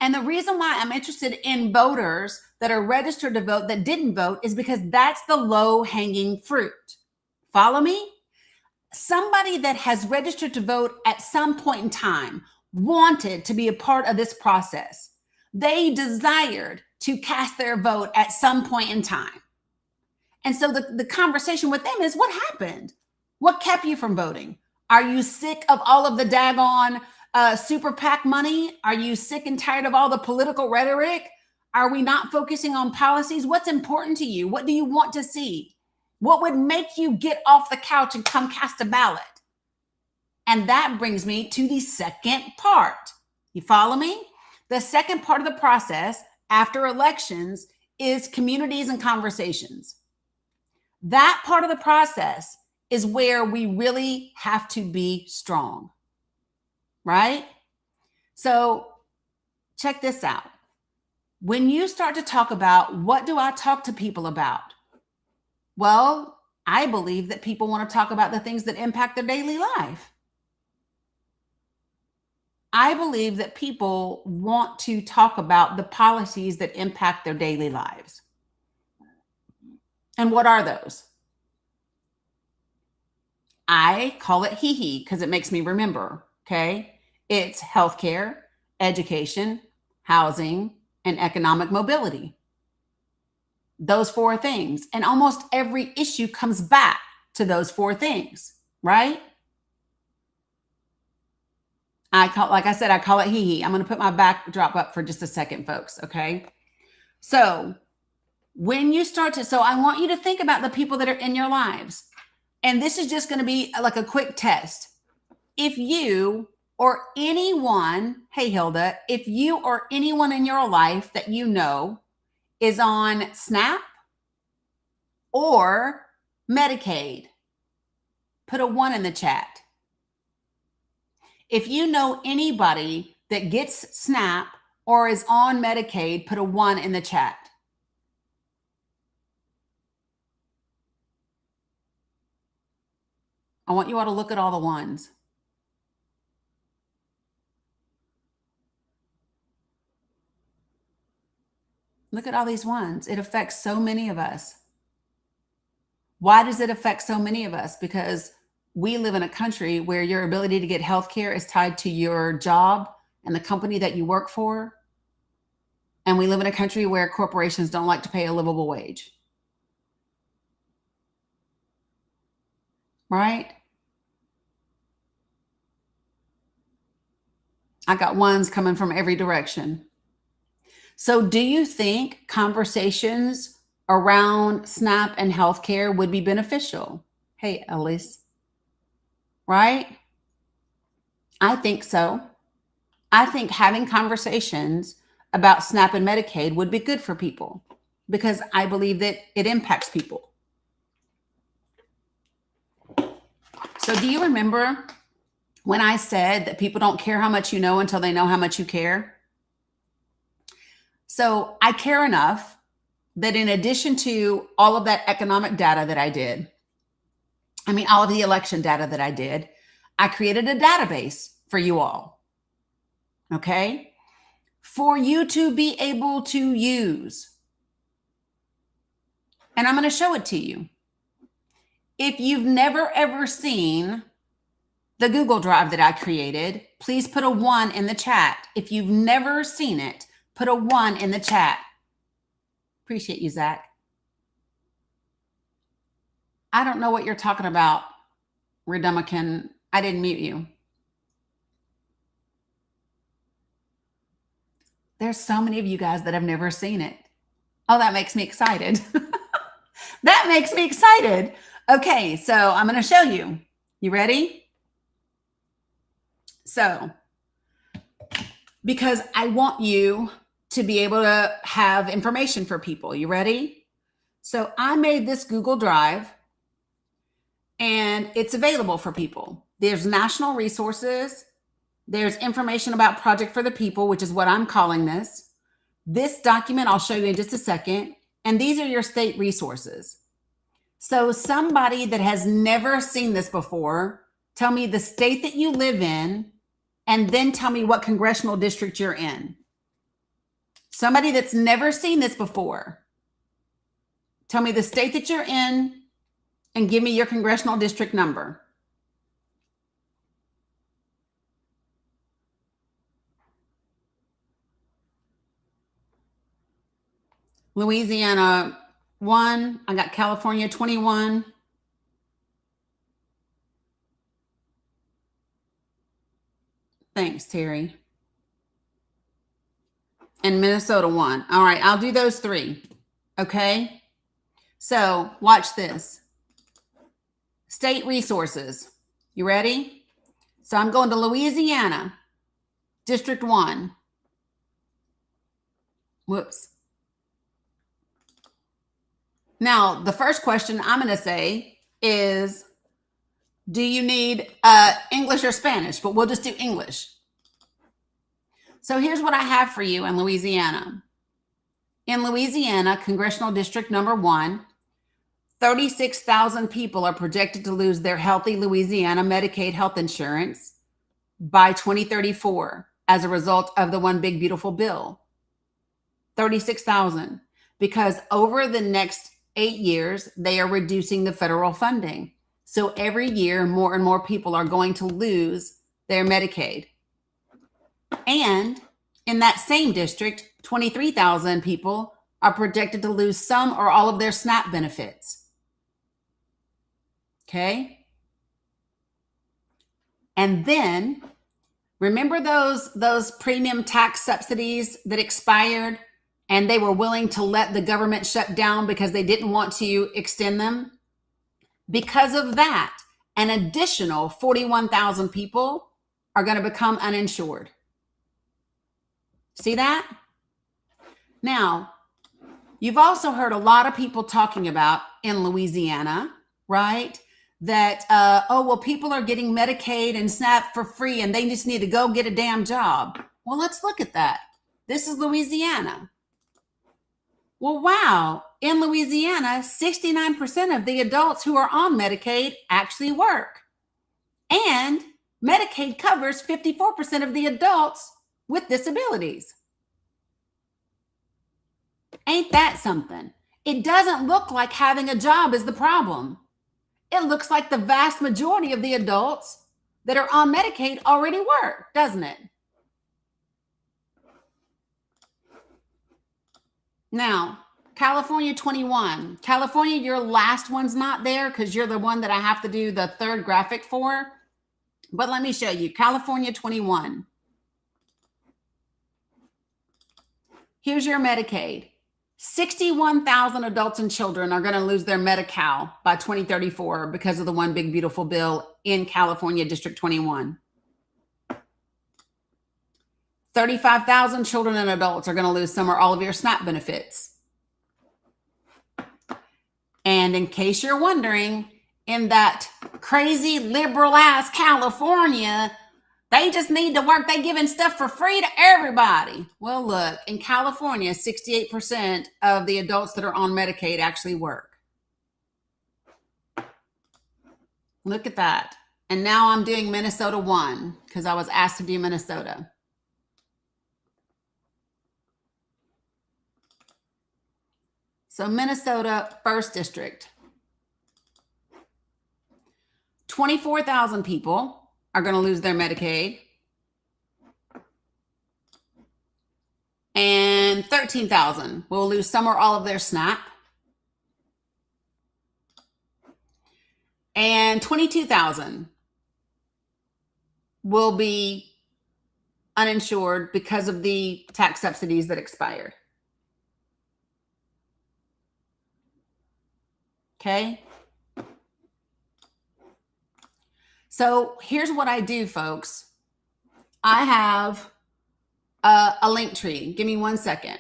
And the reason why I'm interested in voters that are registered to vote that didn't vote is because that's the low-hanging fruit. Follow me? Somebody that has registered to vote at some point in time wanted to be a part of this process. They desired to cast their vote at some point in time. And so the conversation with them is, what happened? What kept you from voting? Are you sick of all of the daggone super PAC money? Are you sick and tired of all the political rhetoric? Are we not focusing on policies? What's important to you? What do you want to see? What would make you get off the couch and come cast a ballot? And that brings me to the second part. You follow me? The second part of the process after elections is communities and conversations. That part of the process is where we really have to be strong, right? So check this out. When you start to talk about what do I talk to people about? Well, I believe that people want to talk about the things that impact their daily life. I believe that people want to talk about the policies that impact their daily lives. And what are those? I call it hee because it makes me remember, okay? It's healthcare, education, housing, and economic mobility. Those four things. And almost every issue comes back to those four things, right? I call it hee. I'm going to put my backdrop up for just a second, folks, okay? So when you start to, so I want you to think about the people that are in your lives. And this is just going to be like a quick test. If you or anyone, hey, Hilda, if you or anyone in your life that you know is on SNAP or Medicaid, put a 1 in the chat. If you know anybody that gets SNAP or is on Medicaid, put a 1 in the chat. I want you all to look at all the ones. Look at all these ones. It affects so many of us. Why does it affect so many of us? Because we live in a country where your ability to get health care is tied to your job and the company that you work for. And we live in a country where corporations don't like to pay a livable wage. Right? I got ones coming from every direction. So do you think conversations around SNAP and healthcare would be beneficial? Hey, Elise. Right? I think so. I think having conversations about SNAP and Medicaid would be good for people because I believe that it impacts people. So do you remember when I said that people don't care how much you know until they know how much you care. So I care enough that in addition to all of that economic data that I did, all of the election data that I did, I created a database for you all. Okay? For you to be able to use. And I'm going to show it to you. If you've never ever seen the Google Drive that I created, please put a 1 in the chat. If you've never seen it, put a 1 in the chat. Appreciate you, Zach. I don't know what you're talking about, Redumican. I didn't mute you. There's so many of you guys that have never seen it. Oh, that makes me excited. That makes me excited. Okay, so I'm going to show you. You ready? So, because I want you to be able to have information for people. You ready? So I made this Google Drive and it's available for people. There's national resources. There's information about Project for the People, which is what I'm calling this. This document I'll show you in just a second. And these are your state resources. So somebody that has never seen this before, tell me the state that you live in, and then tell me what congressional district you're in. Somebody that's never seen this before, tell me the state that you're in and give me your congressional district number. Louisiana 1, I got California 21. Thanks, Terry. And Minnesota 1. All right, I'll do those 3. Okay? So watch this. State resources. You ready? So I'm going to Louisiana, District 1. Whoops. Now, the first question I'm going to say is, do you need English or Spanish? But we'll just do English. So here's what I have for you in Louisiana. In Louisiana, Congressional District number 1, 36,000 people are projected to lose their Healthy Louisiana Medicaid health insurance by 2034 as a result of the One Big Beautiful Bill. 36,000. Because over the next 8 years, they are reducing the federal funding. So every year, more and more people are going to lose their Medicaid. And in that same district, 23,000 people are projected to lose some or all of their SNAP benefits. Okay? And then, remember those premium tax subsidies that expired and they were willing to let the government shut down because they didn't want to extend them? Because of that, an additional 41,000 people are going to become uninsured. See that? Now, you've also heard a lot of people talking about in Louisiana, right? That, people are getting Medicaid and SNAP for free and they just need to go get a damn job. Well, let's look at that. This is Louisiana. Well, wow. In Louisiana, 69% of the adults who are on Medicaid actually work. And Medicaid covers 54% of the adults with disabilities. Ain't that something? It doesn't look like having a job is the problem. It looks like the vast majority of the adults that are on Medicaid already work, doesn't it? Now, California 21. California, your last one's not there because you're the one that I have to do the third graphic for. But let me show you. California 21. Here's your Medicaid. 61,000 adults and children are going to lose their Medi-Cal by 2034 because of the One Big Beautiful Bill in California District 21. 35,000 children and adults are going to lose some or all of your SNAP benefits. And in case you're wondering, in that crazy liberal ass California, they just need to work. They giving stuff for free to everybody. Well, look, in California, 68% of the adults that are on Medicaid actually work. Look at that. And now I'm doing Minnesota 1 because I was asked to do Minnesota. So Minnesota, 1st District. 24,000 people are going to lose their Medicaid. And 13,000 will lose some or all of their SNAP. And 22,000 will be uninsured because of the tax subsidies that expired. Okay. So here's what I do, folks. I have a link tree. Give me 1 second.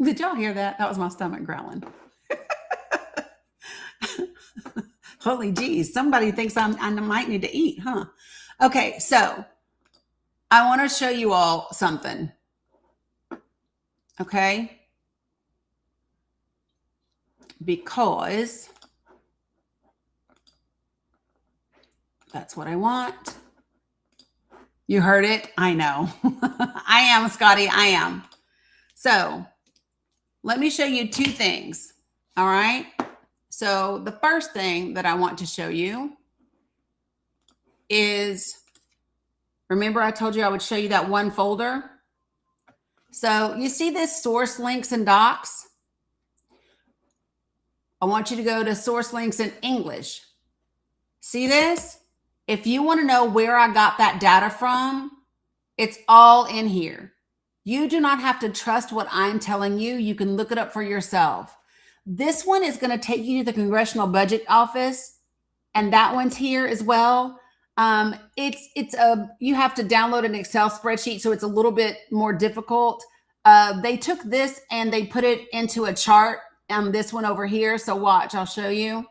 Did y'all hear that? That was my stomach growling. Holy geez, somebody thinks I might need to eat, huh? Okay, so I want to show you all something. Okay? Because that's what I want. You heard it? I know. I am, Scotty. I am. So let me show you 2 things. All right. So the first thing that I want to show you is, remember I told you I would show you that one folder? So you see this source links and docs? I want you to go to source links in English. See this? If you want to know where I got that data from, it's all in here. You do not have to trust what I'm telling you. You can look it up for yourself. This one is going to take you to the Congressional Budget Office, and that one's here as well. You have to download an Excel spreadsheet, so it's a little bit more difficult. They took this and they put it into a chart. This one over here. So watch, I'll show you.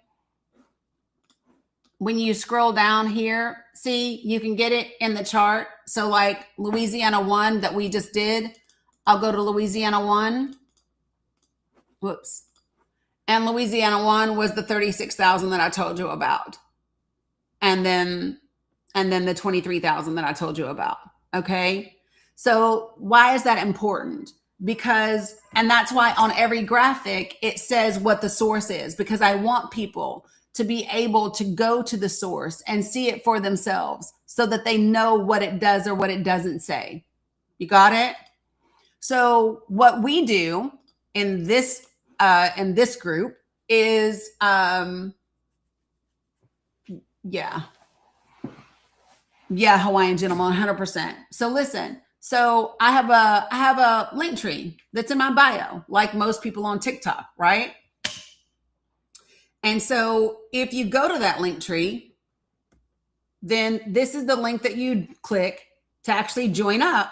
When you scroll down here, see, you can get it in the chart. So like Louisiana 1 that we just did, I'll go to Louisiana 1. Whoops. And Louisiana 1 was the 36,000 that I told you about. And then the 23,000 that I told you about. Okay. So why is that important? Because, and that's why on every graphic, it says what the source is, because I want people to be able to go to the source and see it for themselves so that they know what it does or what it doesn't say. You got it? So what we do in this group is, Hawaiian gentleman, 100%. So listen, so I have a link tree that's in my bio, like most people on TikTok, right? And so if you go to that link tree, then this is the link that you click to actually join up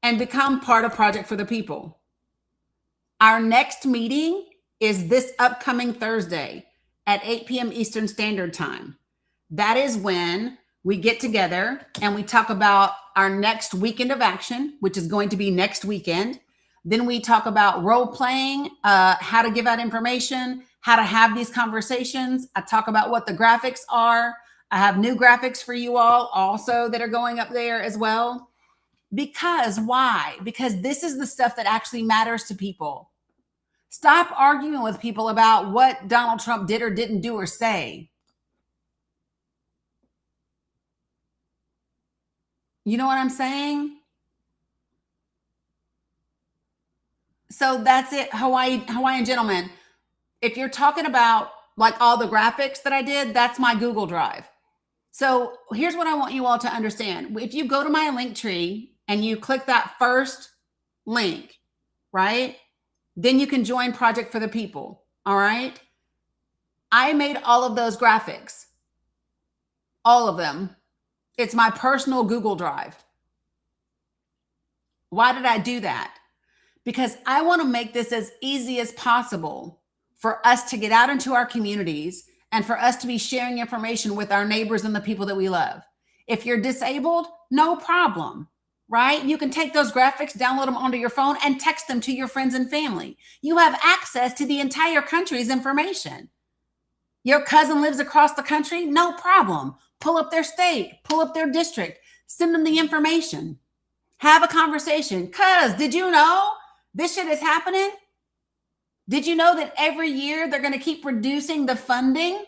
and become part of Project for the People. Our next meeting is this upcoming Thursday at 8 p.m. Eastern Standard Time. That is when we get together and we talk about our next weekend of action, which is going to be next weekend. Then we talk about role playing, how to give out information, how to have these conversations. I talk about what the graphics are. I have new graphics for you all also that are going up there as well. Because why? Because this is the stuff that actually matters to people. Stop arguing with people about what Donald Trump did or didn't do or say. You know what I'm saying? So that's it, Hawaiian gentlemen. If you're talking about like all the graphics that I did, that's my Google Drive. So here's what I want you all to understand. If you go to my link tree and you click that first link, right? Then you can join Project for the People. All right. I made all of those graphics. All of them. It's my personal Google Drive. Why did I do that? Because I want to make this as easy as possible for us to get out into our communities and for us to be sharing information with our neighbors and the people that we love. If you're disabled, no problem, right? You can take those graphics, download them onto your phone, and text them to your friends and family. You have access to the entire country's information. Your cousin lives across the country, no problem. Pull up their state, pull up their district, send them the information. Have a conversation. Cuz, did you know this shit is happening? Did you know that every year they're going to keep reducing the funding?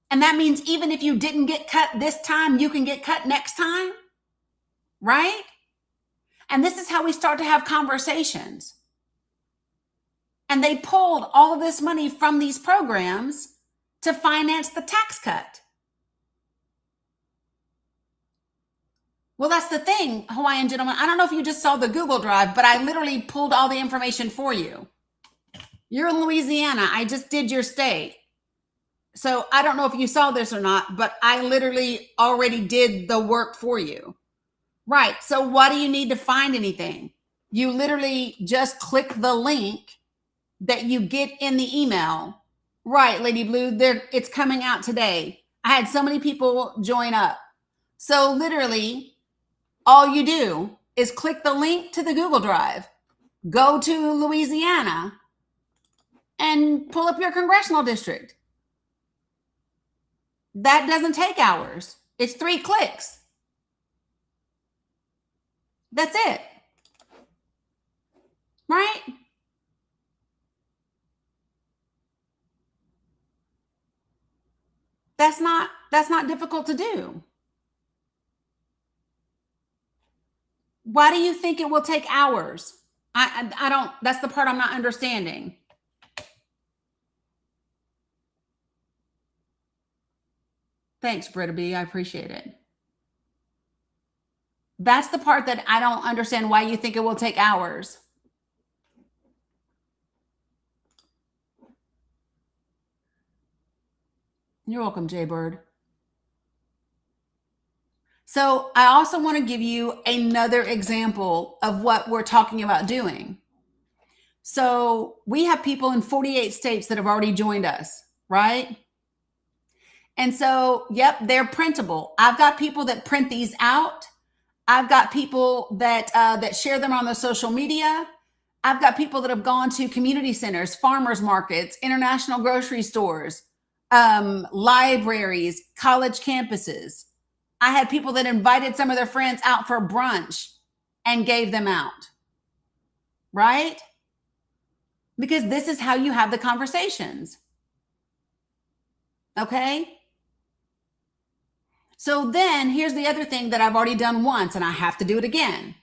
And that means even if you didn't get cut this time, you can get cut next time, right? And this is how we start to have conversations. And they pulled all of this money from these programs to finance the tax cut. Well, that's the thing, Hawaiian gentlemen. I don't know if you just saw the Google Drive, but I literally pulled all the information for you. You're in Louisiana. I just did your state. So I don't know if you saw this or not, but I literally already did the work for you. Right. So why do you need to find anything? You literally just click the link that you get in the email. Right, Lady Blue, it's coming out today. I had so many people join up. So literally, all you do is click the link to the Google Drive, go to Louisiana, and pull up your congressional district. That doesn't take hours. It's 3 clicks. That's it. Right? That's not difficult to do. Why do you think it will take hours? I don't, that's the part I'm not understanding. Thanks, Britta B. I appreciate it. That's the part that I don't understand why you think it will take hours. You're welcome, Jay Bird. So I also want to give you another example of what we're talking about doing. So we have people in 48 states that have already joined us, right? And so, yep, they're printable. I've got people that print these out. I've got people that share them on the social media. I've got people that have gone to community centers, farmers markets, international grocery stores, libraries, college campuses. I had people that invited some of their friends out for brunch and gave them out, right? Because this is how you have the conversations. Okay? So then here's the other thing that I've already done once and I have to do it again.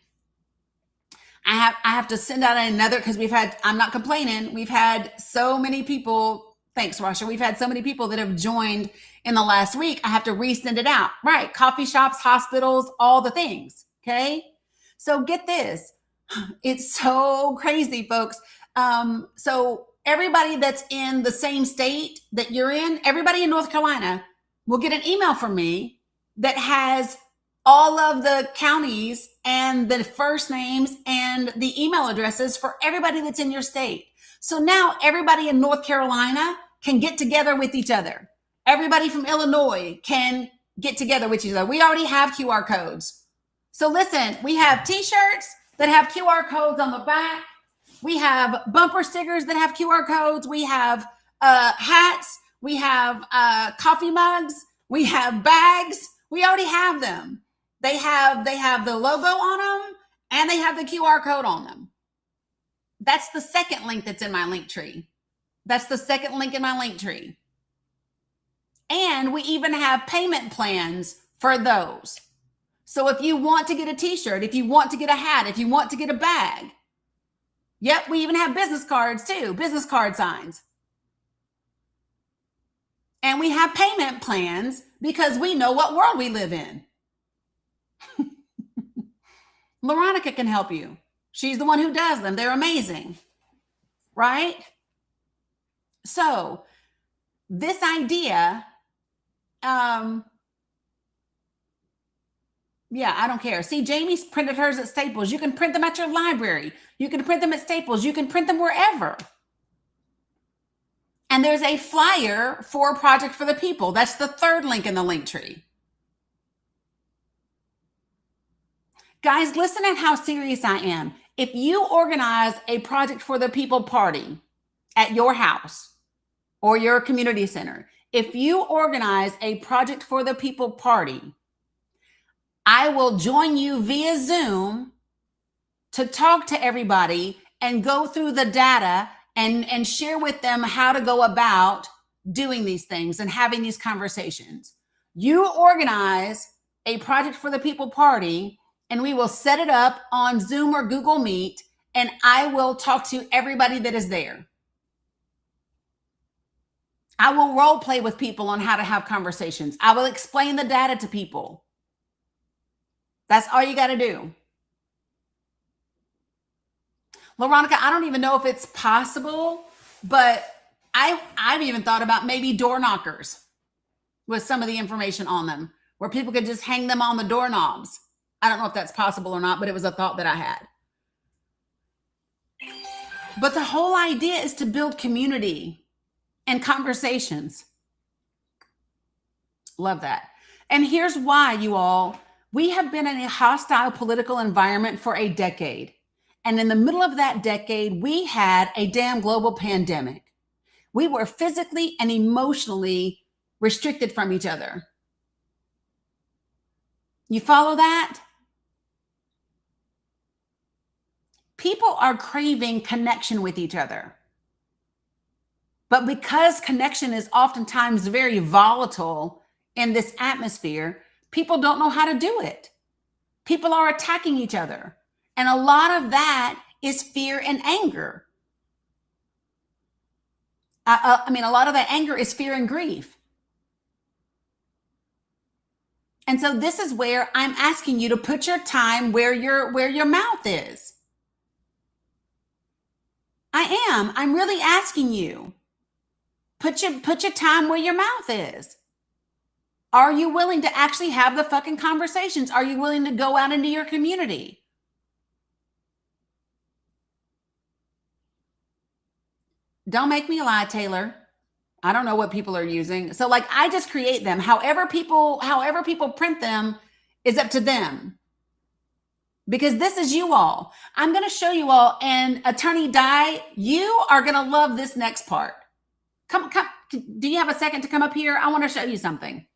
I have to send out another, because I'm not complaining. We've had so many people, thanks, Rasha. We've had so many people that have joined in the last week. I have to resend it out, right? Coffee shops, hospitals, all the things. Okay. So get this. It's so crazy, folks. So everybody that's in the same state that you're in, everybody in North Carolina will get an email from me that has all of the counties and the first names and the email addresses for everybody that's in your state. So now everybody in North Carolina can get together with each other. Everybody from Illinois can get together with each other. We already have QR codes. So listen, we have t-shirts that have QR codes on the back. We have bumper stickers that have QR codes. We have hats. We have coffee mugs. We have bags. We already have them. They have the logo on them and they have the QR code on them. That's the second link that's in my link tree. That's the second link in my link tree. And we even have payment plans for those. So if you want to get a t-shirt, if you want to get a hat, if you want to get a bag, yep, we even have business cards too, business card signs. And we have payment plans because we know what world we live in. Veronica can help you. She's the one who does them. They're amazing, right? So this idea, yeah, I don't care. See, Jamie's printed hers at Staples. You can print them at your library. You can print them at Staples. You can print them wherever. And there's a flyer for a project for the people. That's the third link in the link tree. Guys, listen at how serious I am. If you organize a project for the people party at your house or your community center, if you organize a project for the people party, I will join you via Zoom to talk to everybody and go through the data and share with them how to go about doing these things and having these conversations. You organize a project for the people party, and we will set it up on Zoom or Google Meet, and I will talk to everybody that is there. I will role play with people on how to have conversations. I will explain the data to people. That's all you got to do. Veronica, I don't even know if it's possible, but I've even thought about maybe door knockers with some of the information on them, where people could just hang them on the doorknobs. I don't know if that's possible or not, but it was a thought that I had. But the whole idea is to build community and conversations. Love that. And here's why, you all. We have been in a hostile political environment for a decade. And in the middle of that decade, we had a damn global pandemic. We were physically and emotionally restricted from each other. You follow that? People are craving connection with each other. But because connection is oftentimes very volatile in this atmosphere, people don't know how to do it. People are attacking each other. And a lot of that is fear and anger. A lot of that anger is fear and grief. And so this is where I'm asking you to put your time where your mouth is. I am. I'm really asking you. Put your time where your mouth is. Are you willing to actually have the fucking conversations? Are you willing to go out into your community? Don't make me lie, Taylor. I don't know what people are using. So like, I just create them. However people print them is up to them. Because this is you all. I'm going to show you all. And Attorney Di, you are going to love this next part. Come. Do you have a second to come up here? I want to show you something.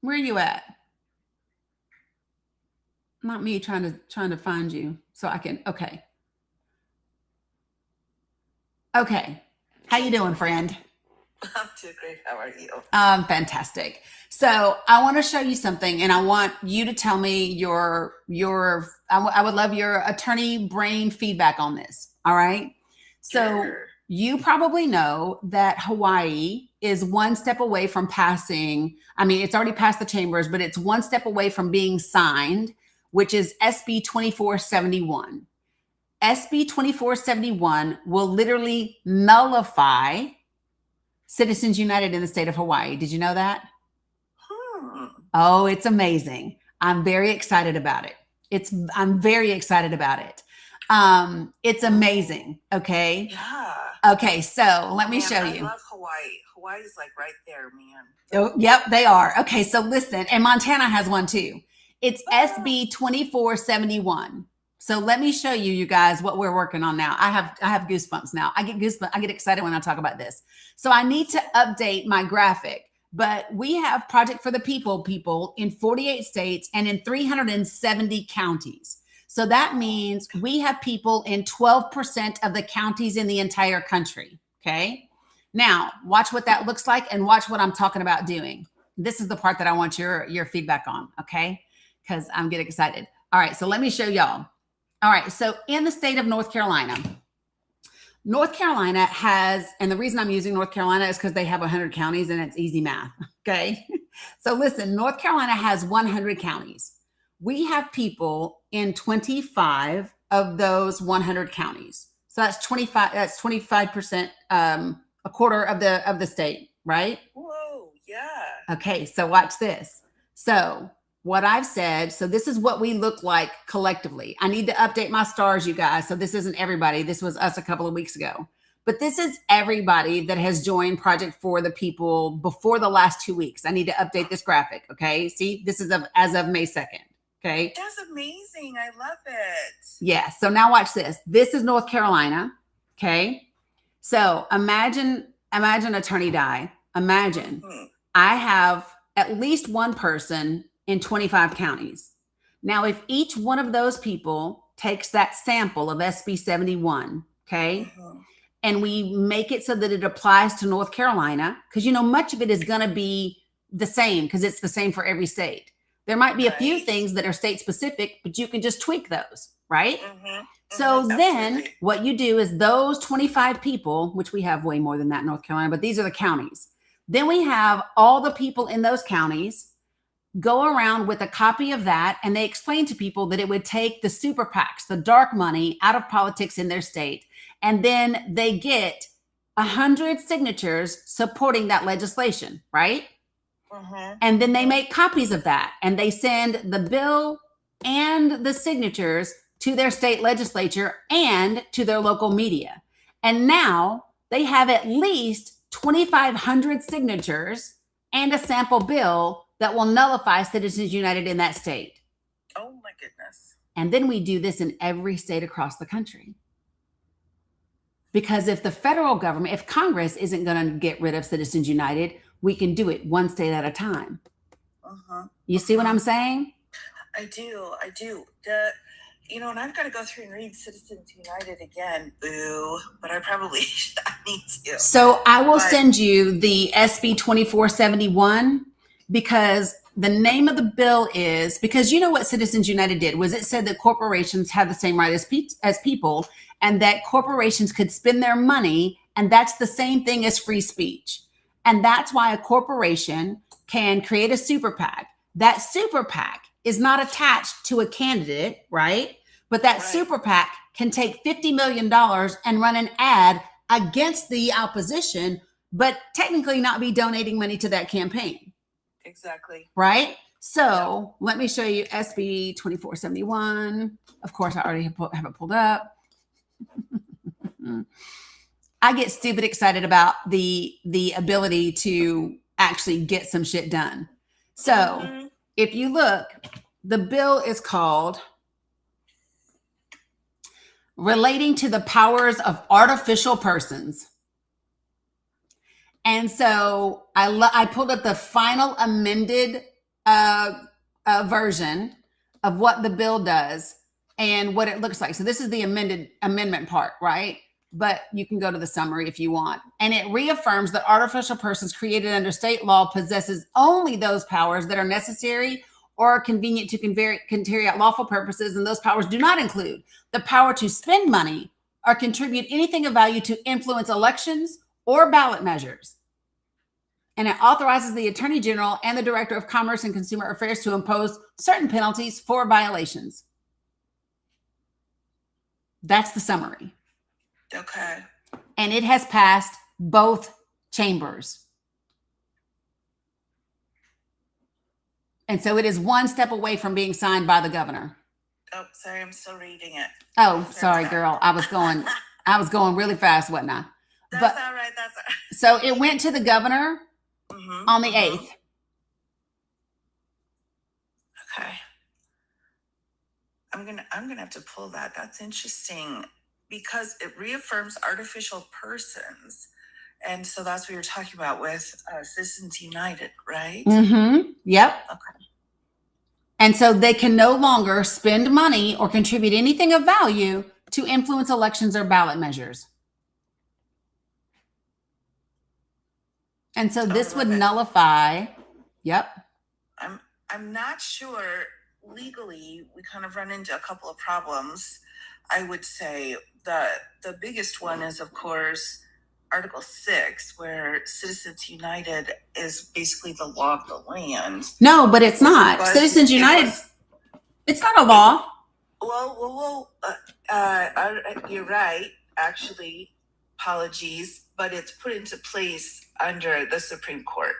Where are you at? Not me trying to find you so I can. Okay. How you doing, friend? I'm doing great. How are you? Fantastic. So I want to show you something, and I want you to tell me your. I would love your attorney brain feedback on this. All right. So Sure. You probably know that Hawaii is one step away from passing. I mean, it's already passed the chambers, but it's one step away from being signed, which is SB 2471. SB 2471 will literally nullify Citizens United in the state of Hawaii. Did you know that? Oh, it's amazing. I'm very excited about it. It's amazing. Okay. Yeah. Okay. So let me Man, show I you. love Hawaii. Hawaii's like right there, man. Oh, yep, they are. Okay. So listen, and Montana has one too. It's SB 2471. So let me show you, you guys, what we're working on now. I have goosebumps now. I get goosebumps. I get excited when I talk about this. So I need to update my graphic, but we have Project for the People in 48 states and in 370 counties. So that means we have people in 12% of the counties in the entire country. Okay. Now watch what that looks like and watch what I'm talking about doing. This is the part that I want your feedback on. Okay. Because I'm getting excited. All right. So let me show y'all. All right. So in the state of North Carolina has, and the reason I'm using North Carolina is because they have 100 counties and it's easy math. Okay. So listen, North Carolina has 100 counties. We have people in 25 of those 100 counties. So that's 25%, a quarter of the state, right? Whoa, yeah. Okay. So watch this. So what I've said. So this is what we look like collectively. I need to update my stars, you guys. So this isn't everybody. This was us a couple of weeks ago. But this is everybody that has joined Project For the People before the last 2 weeks. I need to update this graphic. Okay. See, this is as of May 2nd. Okay. That's amazing. I love it. Yeah. So now watch this. This is North Carolina. Okay. So imagine Attorney Di. Imagine Mhm. I have at least one person in 25 counties. Now, if each one of those people takes that sample of SB 71, okay, Mhm. and we make it so that it applies to North Carolina, because much of it is going to be the same because it's the same for every state. There might be a few Right. things that are state specific, but you can just tweak those, right? Mhm. So Mhm. then Absolutely. what you do is those 25 people, which we have way more than that in North Carolina, but these are the counties. Then we have all the people in those counties go around with a copy of that, and they explain to people that it would take the super PACs, the dark money, out of politics in their state. And then they get 100 signatures supporting that legislation, right? Mhm. And then they make copies of that, and they send the bill and the signatures to their state legislature and to their local media. And now they have at least 2,500 signatures and a sample bill that will nullify Citizens United in that state. Oh my goodness. And then we do this in every state across the country. Because if the federal government, if Congress isn't going to get rid of Citizens United, we can do it one state at a time. Mhm. You see what I'm saying? I do. And I've got to go through and read Citizens United again. Boo. But I probably I need to. So I will But- send you the SB 2471 because the name of the bill is, because you know what Citizens United did was it said that corporations have the same right as people, and that corporations could spend their money, and that's the same thing as free speech. And that's why a corporation can create a super PAC. That super PAC is not attached to a candidate, right? But that Right. super PAC can take $50 million and run an ad against the opposition, but technically not be donating money to that campaign. Exactly. Right? So let me show you SB 2471. Of course, I already have it pulled up. I get stupid excited about the ability to actually get some shit done. So Mhm. if you look, the bill is called Relating to the Powers of Artificial Persons. And so I pulled up the final amended version of what the bill does and what it looks like. So this is the amendment part, right? But you can go to the summary if you want. And it reaffirms that artificial persons created under state law possesses only those powers that are necessary or convenient to carry out lawful purposes. And those powers do not include the power to spend money or contribute anything of value to influence elections or ballot measures. And it authorizes the Attorney General and the Director of Commerce and Consumer Affairs to impose certain penalties for violations. That's the summary. Okay. And it has passed both chambers. And so it is one step away from being signed by the governor. Oh, sorry, I'm still reading it. Oh, sorry, girl. I was going really fast, wasn't I? That's all right. That's all right. So it went to the governor Mhm. on the Mhm. 8th. Okay. I'm gonna have to pull that. That's interesting because it reaffirms artificial persons, and so that's what you're talking about with Citizens United, right? Mm-hmm. Yep. Okay. And so they can no longer spend money or contribute anything of value to influence elections or ballot measures. And so this would love it. nullify. Yep. I'm not sure legally. We kind of run into a couple of problems. I would say the biggest one is, of course, Article 6, where Citizens United is basically the law of the land. No, but it's not. But Citizens it United, was- it's not a law. You're right. Actually, apologies, but it's put into place under the Supreme Court.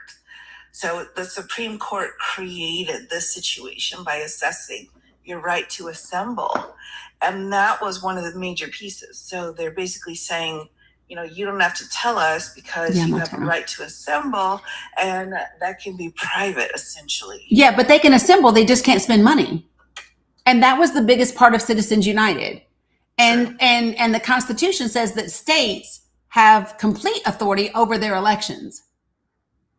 So the Supreme Court created this situation by assessing your right to assemble. And that was one of the major pieces. So they're basically saying, you don't have to tell us because Yeah, you have a Montana. right to assemble, and that can be private, essentially. Yeah, but they can assemble, they just can't spend money. And that was the biggest part of Citizens United. And Sure. and the Constitution says that states have complete authority over their elections.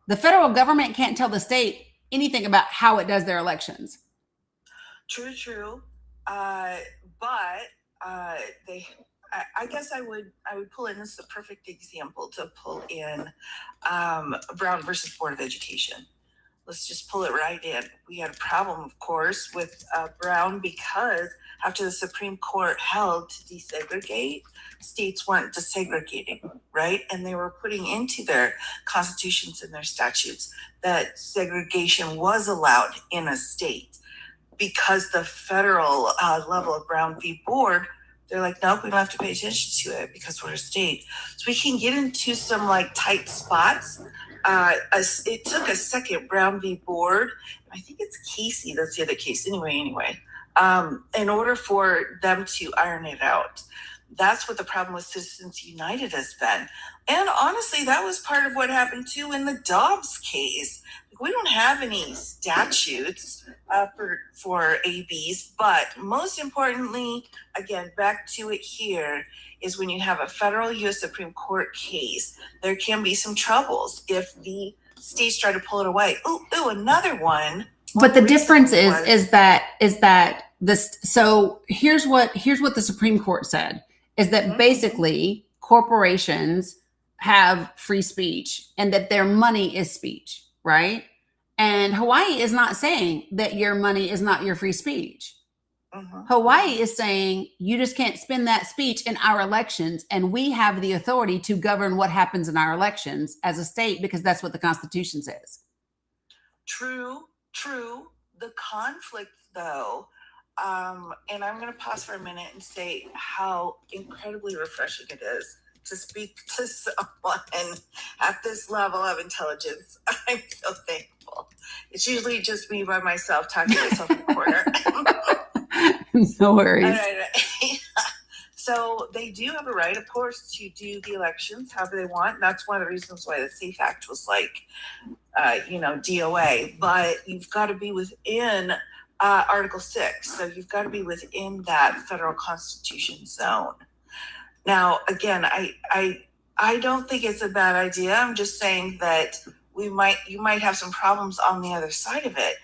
The federal government can't tell the state anything about how it does their elections. True. But I guess I would pull in, this is a perfect example to pull in Brown versus Board of Education. Let's just pull it right in. We had a problem, of course, with Brown because after the Supreme Court held to desegregate, states weren't desegregating, right? And they were putting into their constitutions and their statutes that segregation was allowed in a state. Because the federal level of Brown v. Board, they're like, nope, we don't have to pay attention to it because we're a state. So we can get into some tight spots. It took a second, Brown v. Board. I think it's Casey, that's the other case. Anyway, in order for them to iron it out. That's what the problem with Citizens United has been. And honestly, that was part of what happened too in the Dobbs case. We don't have any statutes for ABs, but most importantly, again, back to it here, is when you have a federal U.S. Supreme Court case, there can be some troubles if the states try to pull it away. Ooh, another one. But the difference is that this. So here's what the Supreme Court said is that basically corporations have free speech and that their money is speech, right? And Hawaii is not saying that your money is not your free speech. Hawaii is saying you just can't spend that speech in our elections, and we have the authority to govern what happens in our elections as a state because that's what the Constitution says. True. The conflict, though, and I'm going to pause for a minute and say how incredibly refreshing it is to speak to someone at this level of intelligence. I'm so thankful. It's usually just me by myself talking to myself in the corner. No worries. All right. So they do have a right, of course, to do the elections however they want. And that's one of the reasons why the SAFE Act was DOA. But you've got to be within Article 6. So you've got to be within that federal constitution zone. Now, again, I don't think it's a bad idea. I'm just saying that you might have some problems on the other side of it.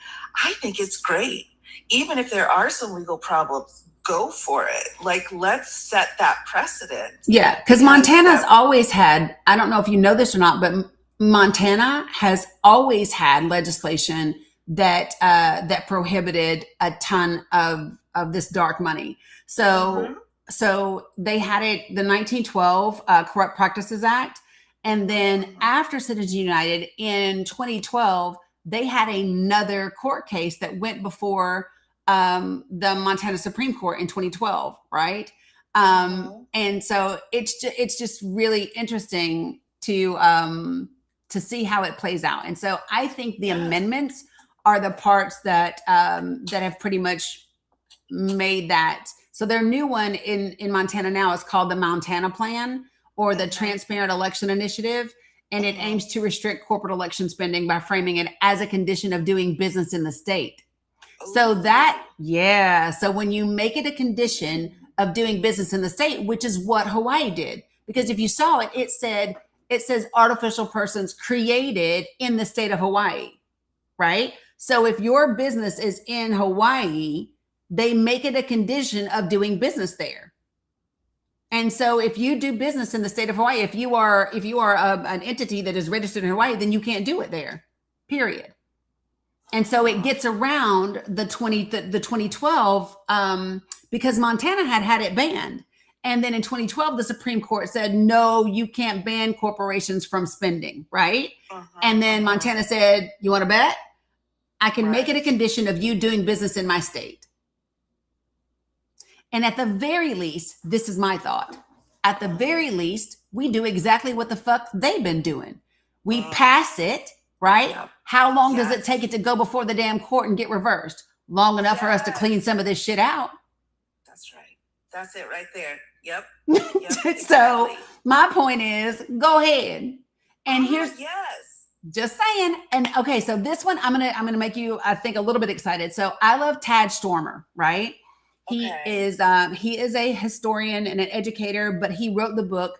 I think it's great. Even if there are some legal problems, go for it. Let's set that precedent. Yeah, because Montana's always had, I don't know if you know this or not, but Montana has always had legislation that prohibited a ton of this dark money. So they had it, the 1912 Corrupt Practices Act. And then after Citizens United in 2012, they had another court case that went before the Montana Supreme Court in 2012, right? And so it's just really interesting to see how it plays out. And so I think the amendments are the parts that have pretty much made that. So their new one in Montana now is called the Montana Plan or the Transparent Election Initiative. And it aims to restrict corporate election spending by framing it as a condition of doing business in the state. So so when you make it a condition of doing business in the state, which is what Hawaii did, because if you saw it, it says artificial persons created in the state of Hawaii, right? So if your business is in Hawaii, they make it a condition of doing business there. And so if you do business in the state of Hawaii, if you are an entity that is registered in Hawaii, then you can't do it there, period. And so it gets around the 2012 because Montana had it banned. And then in 2012, the Supreme Court said, no, you can't ban corporations from spending, right? And then Montana said, you want to bet? I can make it a condition of you doing business in my state. And at the very least, this is my thought. At the very least, we do exactly what the fuck they've been doing. We pass it, right? Yep. How long does it Yes. take it to go before the damn court and get reversed? Long enough for us to clean some of this shit out. That's right. That's it right there. Yep. So Exactly. my point is, go ahead. And here's yes. just saying. And okay, so this one I'm gonna make you, I think, a little bit excited. So I love Tad Stormer, right? He Okay. is a historian and an educator, but he wrote the book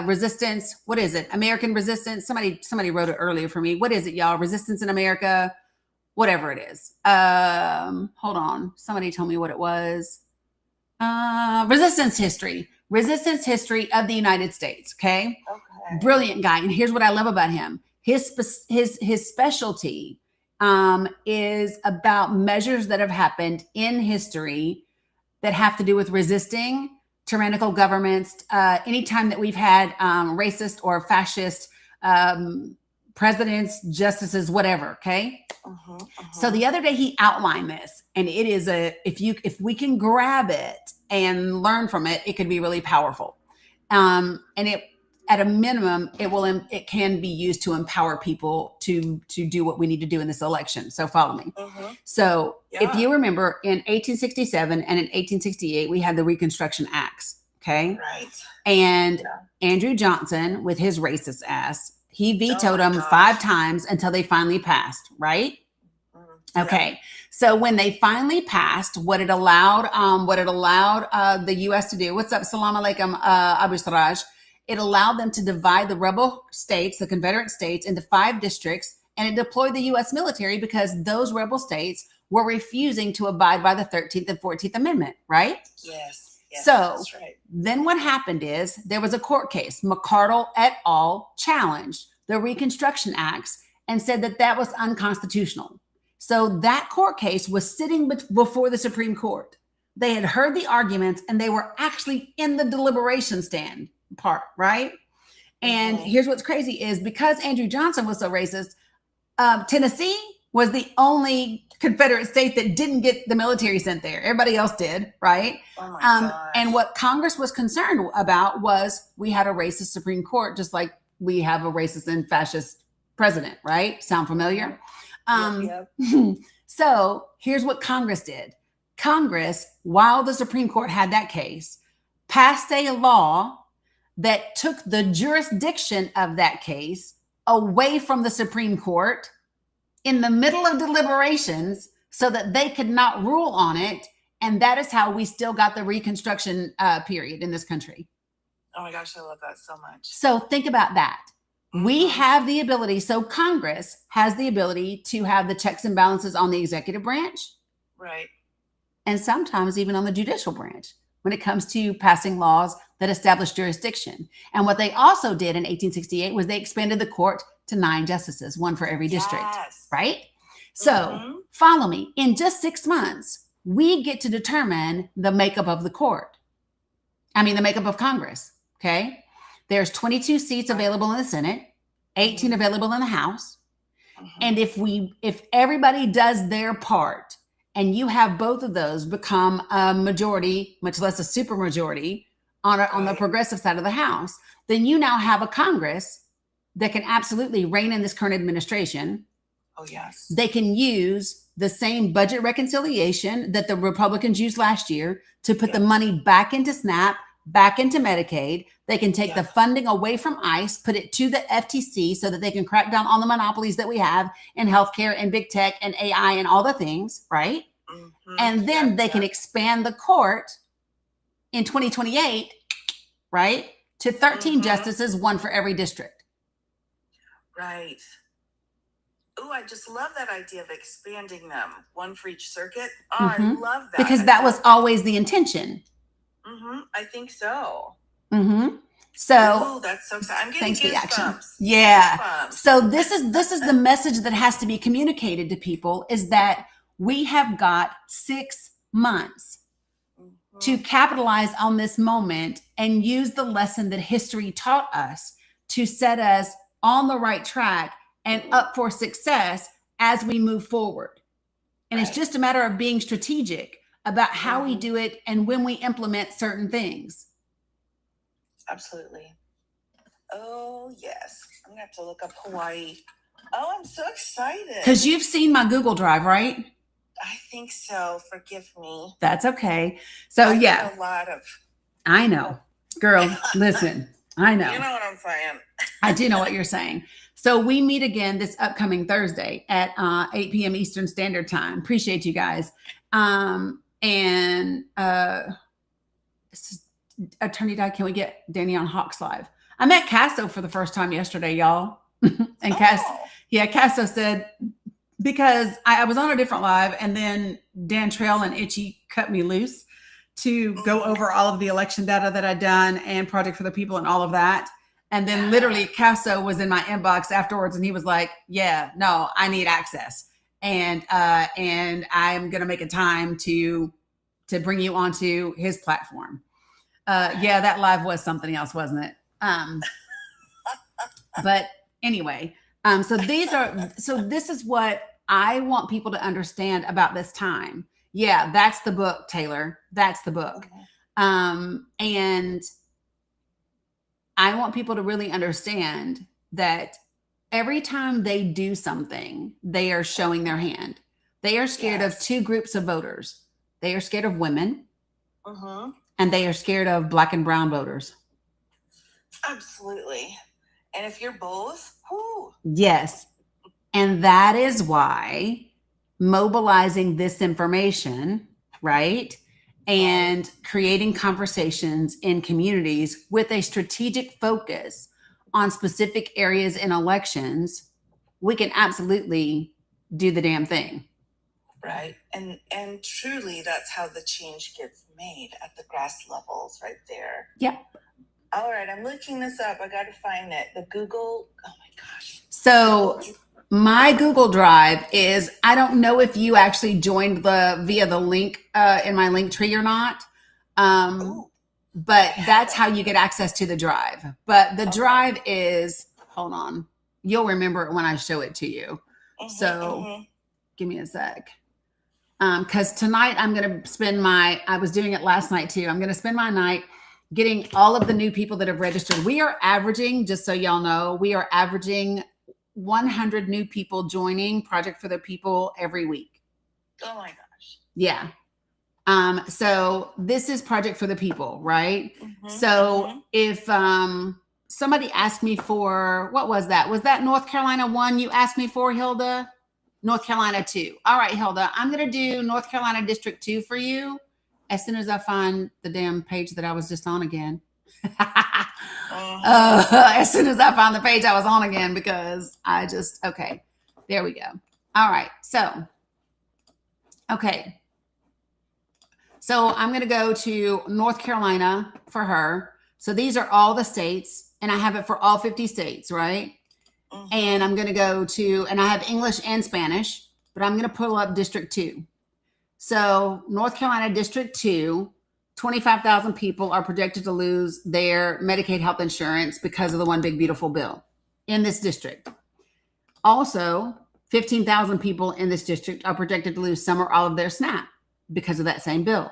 Resistance. What is it? American Resistance. Somebody wrote it earlier for me. What is it, y'all? Resistance in America, whatever it is. Hold on. Somebody told me what it was. Resistance history of the United States. Okay. Brilliant guy. And here's what I love about him. His specialty is about measures that have happened in history that have to do with resisting tyrannical governments. Anytime that we've had racist or fascist presidents, justices, whatever. Okay. So the other day he outlined this, and it is if we can grab it and learn from it, it could be really powerful. And it, at a minimum, it can be used to empower people to do what we need to do in this election. So follow me. So if you remember, in 1867 and in 1868, we had the Reconstruction Acts. Okay. Right. And Andrew Johnson, with his racist ass, he vetoed them 5 times until they finally passed. Right. Okay. So when they finally passed, what it allowed the U.S. to do, what's up, salam alaikum, Abu Saraj, it allowed them to divide the rebel states, the Confederate states, into 5 districts, and it deployed the U.S. military because those rebel states were refusing to abide by the 13th and 14th Amendment, right? Yes. So that's right. Then what happened is there was a court case. McCardle et al. Challenged the Reconstruction Acts and said that was unconstitutional. So that court case was sitting before the Supreme Court. They had heard the arguments and they were actually in the deliberation stand part, right? And here's what's crazy is because Andrew Johnson was so racist, Tennessee was the only Confederate state that didn't get the military sent there. Everybody else did, right? Oh my gosh. And what Congress was concerned about was we had a racist Supreme Court, just like we have a racist and fascist president, right? Sound familiar? Yep. So here's what Congress did. Congress, while the Supreme Court had that case, passed a law that took the jurisdiction of that case away from the Supreme Court in the middle of deliberations so that they could not rule on it. And that is how we still got the Reconstruction period in this country. Oh my gosh, I love that so much. So think about that. We have the ability, so Congress has the ability to have the checks and balances on the executive branch. Right. And sometimes even on the judicial branch when it comes to passing laws that establish jurisdiction. And what they also did in 1868 was they expanded the court to 9 justices, 1 for every district, right? So follow me. In just 6 months, we get to determine the makeup of the court. I mean, the makeup of Congress, okay? There's 22 seats available in the Senate, 18 available in the House. And if everybody does their part and you have both of those become a majority, much less a supermajority on the progressive side of the House, then you now have a Congress that can absolutely rein in this current administration. Oh, yes. They can use the same budget reconciliation that the Republicans used last year to put the money back into SNAP, back into Medicaid. They can take the funding away from ICE, put it to the FTC so that they can crack down on the monopolies that we have in healthcare and big tech and AI and all the things, right? And then they can expand the court in 2028, right, to 13 justices, 1 for every district. Right. Oh, I just love that idea of expanding them, 1 for each circuit. Oh, I love that. Because that was always the intention. I think so. So that's so exciting. I'm getting goosebumps. Yeah. Goosebumps. So this is the message that has to be communicated to people is that we have got 6 months to capitalize on this moment and use the lesson that history taught us to set us on the right track and up for success as we move forward. And it's just a matter of being strategic about how we do it and when we implement certain things. Absolutely. Oh, yes. I'm going to have to look up Hawaii. Oh, I'm so excited. Because you've seen my Google Drive, right? I think so. Forgive me. That's okay. So, I yeah, get a lot of. I know. Girl, listen, I know. You know what I'm saying. I do know what you're saying. So we meet again this upcoming Thursday at 8 p.m. Eastern Standard Time. Appreciate you guys. Attorney Di, can we get Dani on Hawks Live? I met Casso for the first time yesterday, y'all. And Casso said, because I was on a different live and then Dan Trail and Itchy cut me loose to go over all of the election data that I'd done and Project for the People and all of that. And then literally Casso was in my inbox afterwards and he was like, yeah, no, I need access. And I'm going to make a time to bring you onto his platform. Yeah, that live was something else, wasn't it? But anyway, so this is what I want people to understand about this time. Yeah, that's the book, Taylor. That's the book. And I want people to really understand that every time they do something, they are showing their hand. They are scared of two groups of voters. They are scared of women. And they are scared of Black and brown voters. Absolutely. And if you're both, whoo. Yes. And that is why mobilizing this information, right? And creating conversations in communities with a strategic focus on specific areas in elections, we can absolutely do the damn thing. Right. And truly, that's how the change gets made at the grass levels right there. Yep. All right. I'm looking this up. I got to find it. The Google. Oh, my gosh. So my Google Drive is, I don't know if you actually joined via the link in my link tree or not. But that's how you get access to the drive. But the drive is, hold on. You'll remember it when I show it to you. Give me a sec. Because tonight I'm going to spend I was doing it last night too. I'm going to spend my night getting all of the new people that have registered. We are averaging, just so y'all know, 100 new people joining Project for the People every week. Oh my gosh. Yeah. So this is Project for the People, right? So if somebody asked me for, what was that? Was that North Carolina 1 you asked me for, Hilda? North Carolina 2. All right, Hilda, I'm going to do North Carolina District 2 for you as soon as I find the damn page that I was just on again. As soon as I found the page I was on again, because okay, there we go. All right. So I'm going to go to North Carolina for her. So these are all the states and I have it for all 50 states, right? And I'm going to go to, and I have English and Spanish, but I'm going to pull up District 2. So North Carolina District 2, 25,000 people are projected to lose their Medicaid health insurance because of the One Big Beautiful Bill in this district. Also, 15,000 people in this district are projected to lose some or all of their SNAP because of that same bill.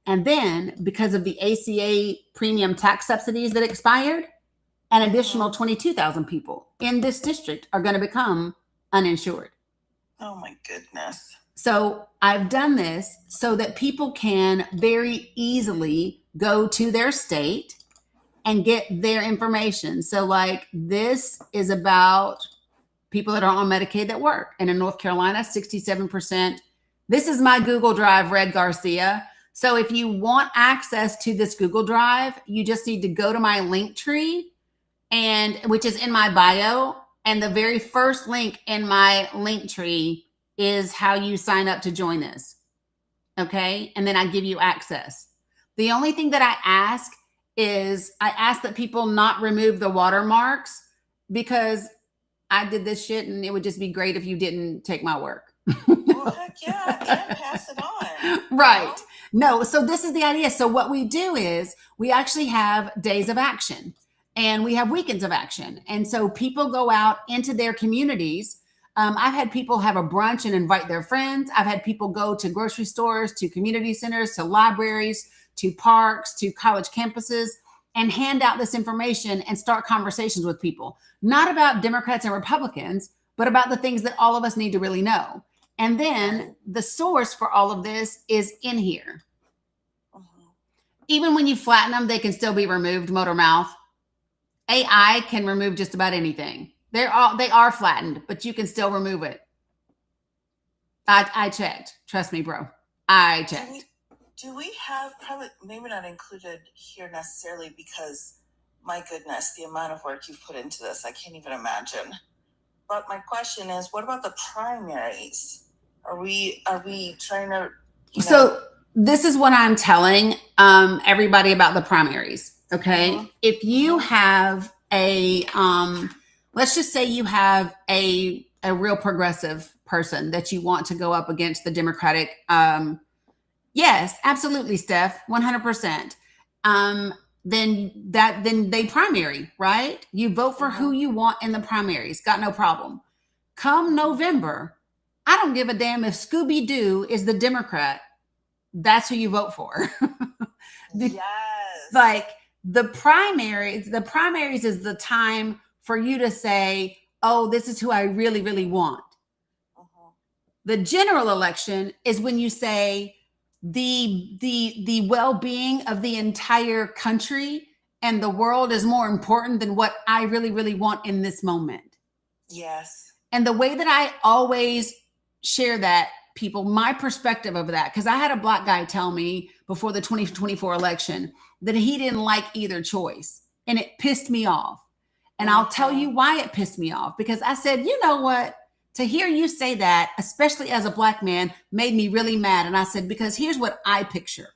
And then because of the ACA premium tax subsidies that expired, an additional 22,000 people in this district are going to become uninsured. Oh my goodness. So I've done this so that people can very easily go to their state and get their information. So like this is about people that are on Medicaid that work. And in North Carolina, 67%. This is my Google Drive, Red Garcia. So if you want access to this Google Drive, you just need to go to my link tree, which is in my bio. And the very first link in my link tree is how you sign up to join this. Okay. And then I give you access. The only thing that I ask is that people not remove the watermarks, because I did this shit and it would just be great if you didn't take my work. Well, heck yeah, and pass it on. Right. No. So this is the idea. So what we do is we actually have days of action and we have weekends of action. And so people go out into their communities. I've had people have a brunch and invite their friends. I've had people go to grocery stores, to community centers, to libraries, to parks, to college campuses, and hand out this information and start conversations with people, not about Democrats and Republicans, but about the things that all of us need to really know. And then the source for all of this is in here. Even when you flatten them, they can still be removed, motor mouth. AI can remove just about anything. They are flattened, but you can still remove it. I checked. Trust me, bro. I checked. Do we have, probably maybe not included here necessarily, because my goodness, the amount of work you've put into this, I can't even imagine. But my question is, what about the primaries? Are we trying to, So this is what I'm telling everybody about the primaries. Okay. If you have a let's just say you have a real progressive person that you want to go up against the Democratic yes, absolutely, Steph, 100%. Then they primary, right? You vote for who you want in the primaries. Got no problem. Come November, I don't give a damn if Scooby-Doo is the Democrat. That's who you vote for. yes. Like the primaries is the time for you to say, oh, this is who I really, really want. The general election is when you say the well-being of the entire country and the world is more important than what I really, really want in this moment. Yes. And the way that I always share that, people, my perspective of that, because I had a black guy tell me before the 2024 election that he didn't like either choice. And it pissed me off. And I'll tell you why it pissed me off. Because I said, you know what? To hear you say that, especially as a black man, made me really mad. And I said, because here's what I picture.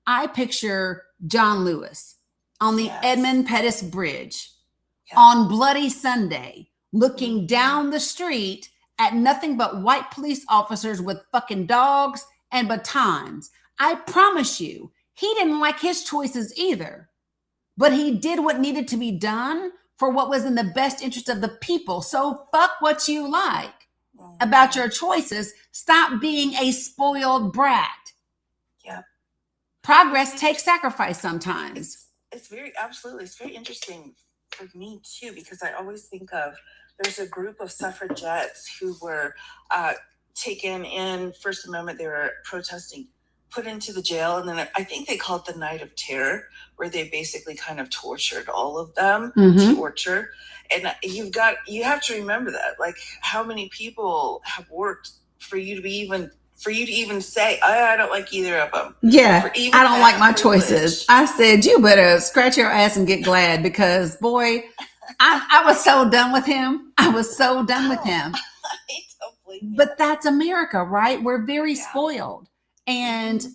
I picture John Lewis on the Edmund Pettus Bridge on Bloody Sunday, looking down the street at nothing but white police officers with fucking dogs and batons. I promise you, he didn't like his choices either, but he did what needed to be done for what was in the best interest of the people. So fuck what you like about your choices. Stop being a spoiled brat. Yeah. Progress takes sacrifice sometimes. It's very interesting for me too, because I always think of, there's a group of suffragettes who were taken in First Amendment. They were protesting, put into the jail, and then I think they call it the Night of Terror, where they basically kind of tortured all of them. Torture. And you have to remember that, like, how many people have worked for you to even say, I don't like either of them. Yeah, I don't like my choices. I said, you better scratch your ass and get glad, because boy, I was so done with him. I was so done with him. But that's America, right? We're very spoiled. And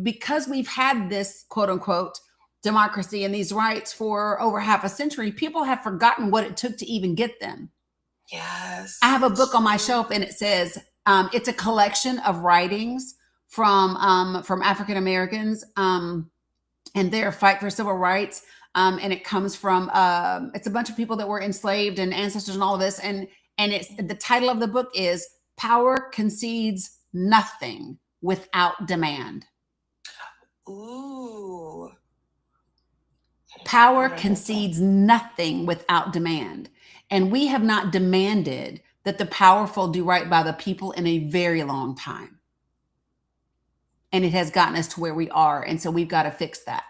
because we've had this quote unquote democracy and these rights for over half a century, people have forgotten what it took to even get them. Yes. I have a book on my shelf, and it says, it's a collection of writings from African Americans and their fight for civil rights. And it comes from it's a bunch of people that were enslaved and ancestors and all of this. And it's, the title of the book is Power Concedes Nothing Without Demand. Ooh. Power concedes nothing without demand. And we have not demanded that the powerful do right by the people in a very long time. And it has gotten us to where we are. And so we've got to fix that.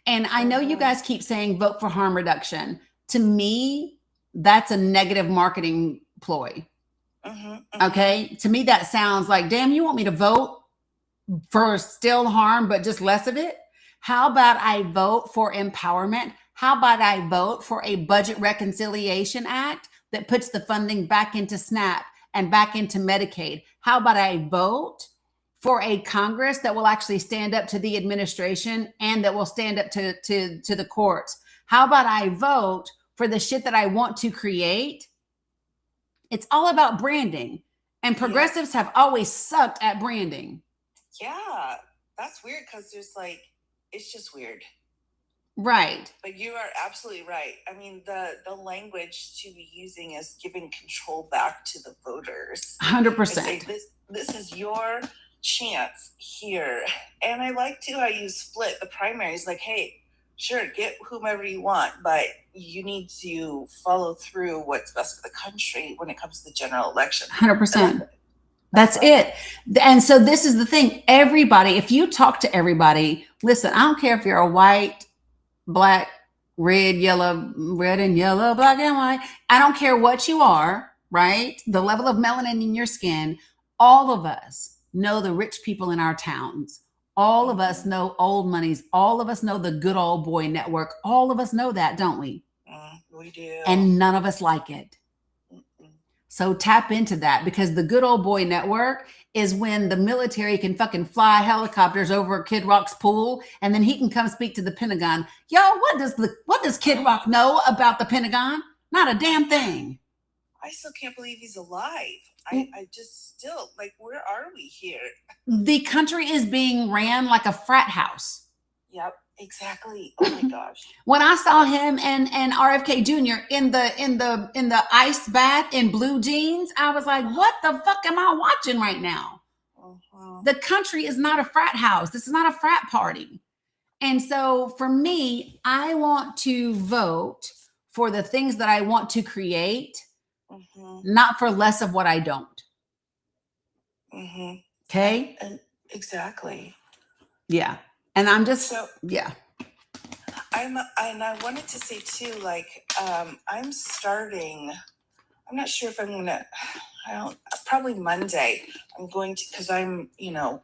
And I know you guys keep saying vote for harm reduction. To me, that's a negative marketing ploy. Okay. To me, that sounds like, damn, you want me to vote for still harm, but just less of it? How about I vote for empowerment? How about I vote for a budget reconciliation act that puts the funding back into SNAP and back into Medicaid? How about I vote for a Congress that will actually stand up to the administration and that will stand up to the courts? How about I vote for the shit that I want to create? It's all about branding. And progressives have always sucked at branding. Yeah, that's weird, because there's like, it's just weird. Right. But you are absolutely right. I mean, the language to be using is giving control back to the voters. 100%. Say, this is your chance here. And I like too how you split the primaries. Like, hey, sure, get whomever you want, but you need to follow through what's best for the country when it comes to the general election. 100%. That's it. And so this is the thing. Everybody, if you talk to everybody, listen, I don't care if you're a white, black, red, yellow, red and yellow, black and white. I don't care what you are, right? The level of melanin in your skin. All of us know the rich people in our towns. All of us know old monies. All of us know the good old boy network. All of us know that, don't we? We do. And none of us like it. So tap into that, because the good old boy network is when the military can fucking fly helicopters over Kid Rock's pool, and then he can come speak to the Pentagon. Yo, what does Kid Rock know about the Pentagon? Not a damn thing. I still can't believe he's alive. I just still, like, where are we here? The country is being ran like a frat house. Yep, exactly. Oh my gosh. When I saw him and RFK Jr. in the ice bath in blue jeans, I was like, what the fuck am I watching right now? The country is not a frat house. This is not a frat party. And so for me, I want to vote for the things that I want to create, not for less of what I don't. Okay? And exactly. Yeah. And I'm just, yeah. And I wanted to say too, like, I'm not sure if I'm gonna, probably Monday, I'm going to, because I'm,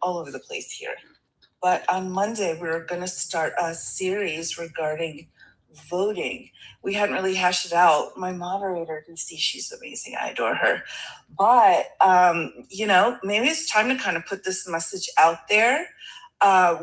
all over the place here. But on Monday, we're going to start a series regarding voting. We hadn't really hashed it out. My moderator, Lucy, she's amazing. I adore her. But, maybe it's time to kind of put this message out there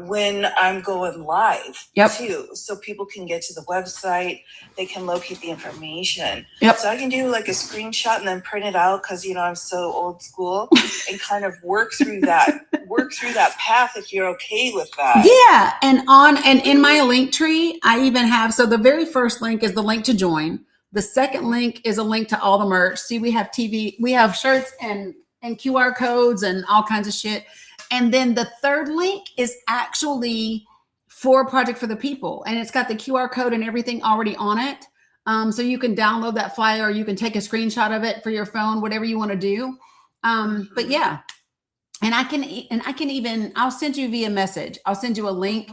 when I'm going live too, so people can get to the website, they can locate the information. So I can do like a screenshot and then print it out, because I'm so old school, and kind of work through that path, if you're okay with that. Yeah. And in my link tree, I even have, so the very first link is the link to join. The second link is a link to all the merch. See, we have TV, we have shirts and QR codes and all kinds of shit. And then the third link is actually for Project for the People. And it's got the QR code and everything already on it. So you can download that flyer, or you can take a screenshot of it for your phone, whatever you want to do. But yeah, and I can even, I'll send you via message. I'll send you a link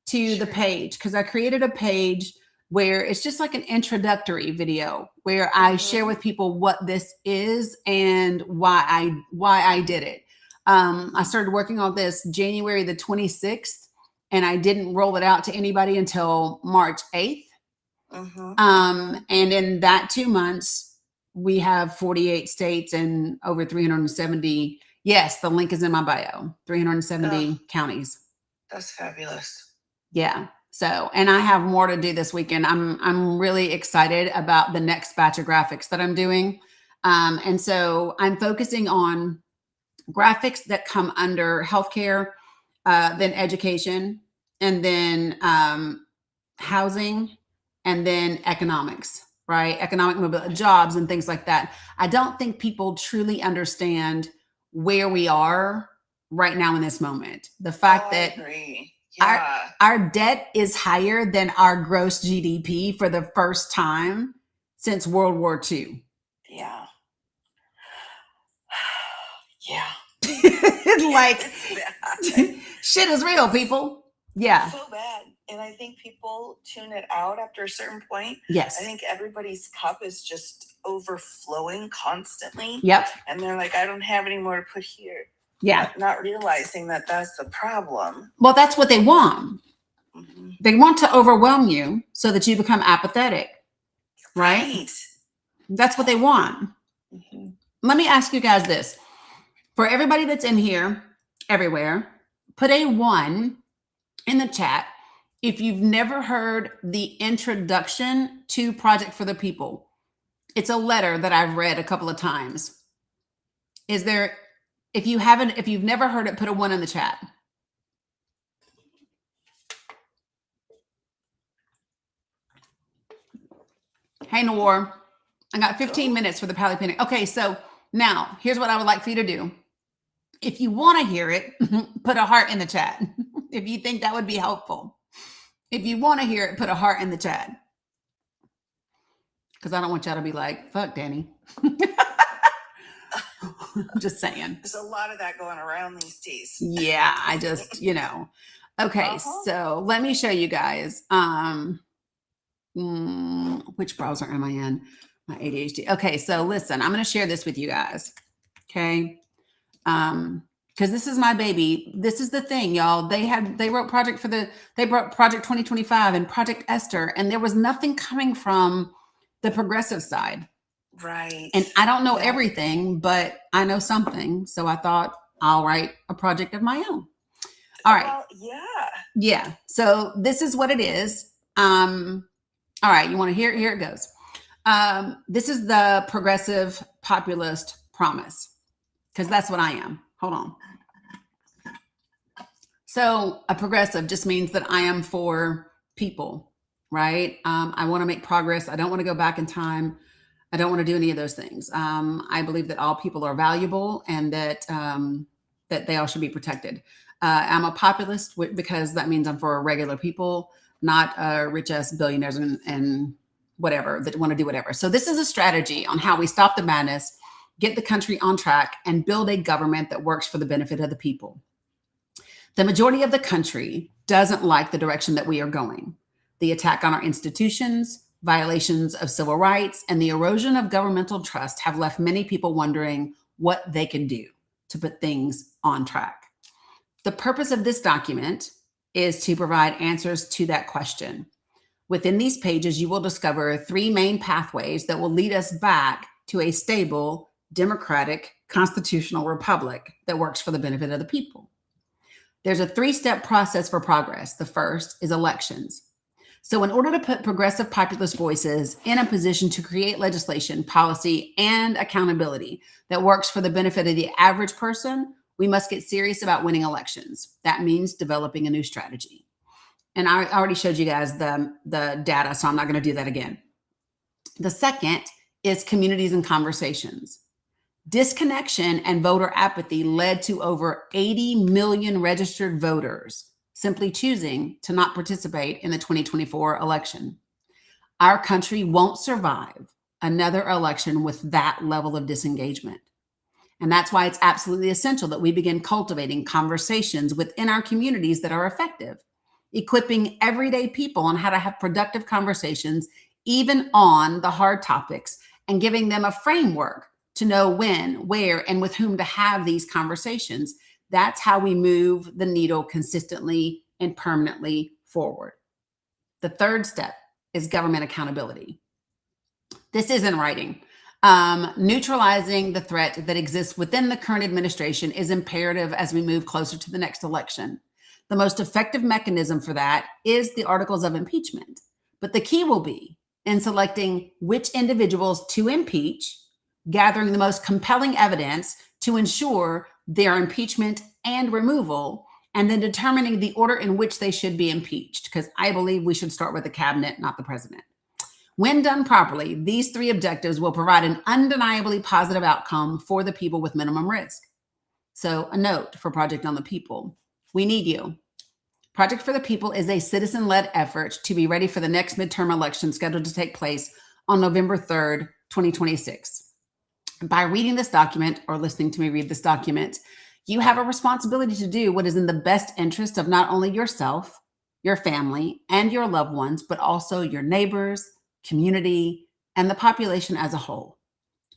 to the page, because I created a page where it's just like an introductory video where I share with people what this is and why I did it. I started working on this January the 26th, and I didn't roll it out to anybody until March 8th. And in that 2 months, we have 48 states and over 370. Yes, the link is in my bio. 370 counties. That's fabulous. Yeah. So, and I have more to do this weekend. I'm really excited about the next batch of graphics that I'm doing. And so I'm focusing on graphics that come under healthcare, then education, and then housing, and then economics, right? Economic mobility, jobs and things like that. I don't think people truly understand where we are right now in this moment. The fact that our debt is higher than our gross GDP for the first time since World War II. Yeah. Yeah. Like, shit is real, people. Yeah. It's so bad. And I think people tune it out after a certain point. Yes. I think everybody's cup is just overflowing constantly. Yep. And they're like, I don't have any more to put here. Yeah. Not realizing that that's the problem. Well, that's what they want. They want to overwhelm you so that you become apathetic. Right? That's what they want. Let me ask you guys this. For everybody that's in here, everywhere, put a 1 in the chat if you've never heard the introduction to Project for the People. It's a letter that I've read a couple of times. Is there, if you've never heard it, put a 1 in the chat. Hey, Noor, I got 15 minutes for the Pally Panic. Okay, so now here's what I would like for you to do. If you want to hear it, put a heart in the chat if you think that would be helpful. If you want to hear it, put a heart in the chat. Because I don't want y'all to be like, fuck, Dani. Just saying. There's a lot of that going around these days. Yeah, I just, Okay, so let me show you guys. Which browser am I in? My ADHD. Okay, so listen, I'm going to share this with you guys. Okay. Because this is my baby. This is the thing, y'all. They wrote Project 2025 and Project Esther, and there was nothing coming from the progressive side. Right. And I don't know everything, but I know something. So I thought I'll write a project of my own. All right. Well, yeah. Yeah. So this is what it is. All right. You want to hear it? Here it goes. This is the progressive populist promise, because that's what I am. Hold on. So a progressive just means that I am for people, right? I want to make progress. I don't want to go back in time. I don't want to do any of those things. I believe that all people are valuable and that they all should be protected. I'm a populist because that means I'm for regular people, not rich ass billionaires and whatever that want to do whatever. So this is a strategy on how we stop the madness, get the country on track, and build a government that works for the benefit of the people. The majority of the country doesn't like the direction that we are going. The attack on our institutions, violations of civil rights, and the erosion of governmental trust have left many people wondering what they can do to put things on track. The purpose of this document is to provide answers to that question. Within these pages, you will discover 3 main pathways that will lead us back to a stable, democratic, constitutional republic that works for the benefit of the people. There's a 3-step process for progress. The first is elections. So in order to put progressive populist voices in a position to create legislation, policy, and accountability that works for the benefit of the average person, we must get serious about winning elections. That means developing a new strategy. And I already showed you guys the data, so I'm not going to do that again. The second is communities and conversations. Disconnection and voter apathy led to over 80 million registered voters simply choosing to not participate in the 2024 election. Our country won't survive another election with that level of disengagement. And that's why it's absolutely essential that we begin cultivating conversations within our communities that are effective, equipping everyday people on how to have productive conversations, even on the hard topics, and giving them a framework to know when, where, and with whom to have these conversations. That's how we move the needle consistently and permanently forward. The third step is government accountability. This is in writing. Neutralizing the threat that exists within the current administration is imperative as we move closer to the next election. The most effective mechanism for that is the articles of impeachment. But the key will be in selecting which individuals to impeach, gathering the most compelling evidence to ensure their impeachment and removal, and then determining the order in which they should be impeached, because I believe we should start with the cabinet, not the president. When done properly, these 3 objectives will provide an undeniably positive outcome for the people with minimum risk. So a note for Project on the People. We need you. Project for the People is a citizen-led effort to be ready for the next midterm election scheduled to take place on November 3rd, 2026. By reading this document or listening to me read this document, you have a responsibility to do what is in the best interest of not only yourself, your family, and your loved ones, but also your neighbors, community, and the population as a whole.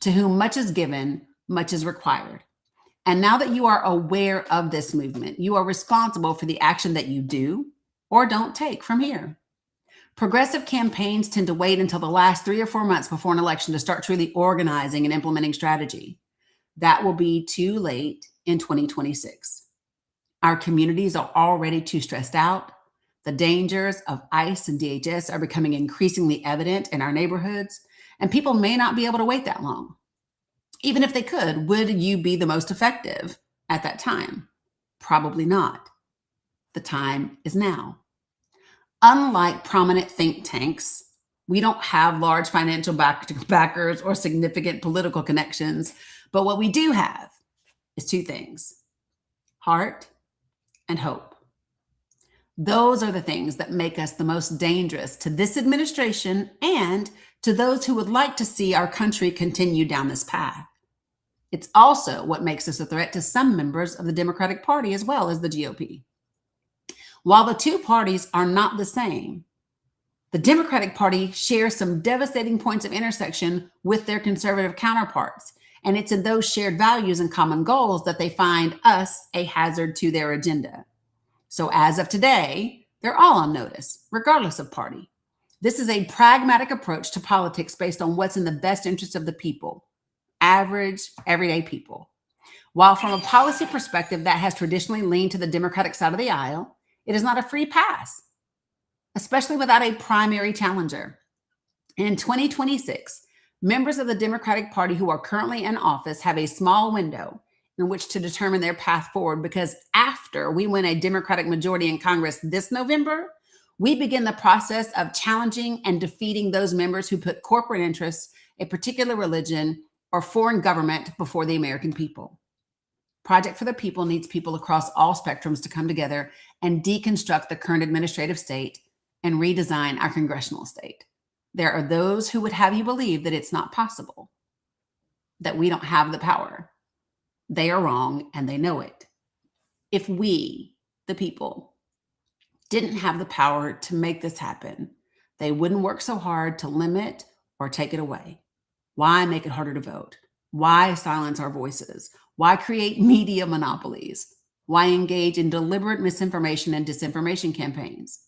To whom much is given, much is required. And now that you are aware of this movement, you are responsible for the action that you do or don't take from here. Progressive campaigns tend to wait until the last 3 or 4 months before an election to start truly organizing and implementing strategy. That will be too late in 2026. Our communities are already too stressed out. The dangers of ICE and DHS are becoming increasingly evident in our neighborhoods, and people may not be able to wait that long. Even if they could, would you be the most effective at that time? Probably not. The time is now. Unlike prominent think tanks, we don't have large financial backers or significant political connections, but what we do have is 2 things: heart and hope. Those are the things that make us the most dangerous to this administration and to those who would like to see our country continue down this path. It's also what makes us a threat to some members of the Democratic Party as well as the GOP. While the two parties are not the same, the Democratic Party shares some devastating points of intersection with their conservative counterparts, and it's in those shared values and common goals that they find us a hazard to their agenda. So as of today, they're all on notice, regardless of party. This is a pragmatic approach to politics based on what's in the best interest of the people, average, everyday people. While from a policy perspective that has traditionally leaned to the Democratic side of the aisle, it is not a free pass, especially without a primary challenger. In 2026, members of the Democratic Party who are currently in office have a small window in which to determine their path forward, because after we win a Democratic majority in Congress this November, we begin the process of challenging and defeating those members who put corporate interests, a particular religion, or foreign government before the American people. Project for the People needs people across all spectrums to come together and deconstruct the current administrative state and redesign our congressional state. There are those who would have you believe that it's not possible, that we don't have the power. They are wrong and they know it. If we, the people, didn't have the power to make this happen, they wouldn't work so hard to limit or take it away. Why make it harder to vote? Why silence our voices? Why create media monopolies? Why engage in deliberate misinformation and disinformation campaigns?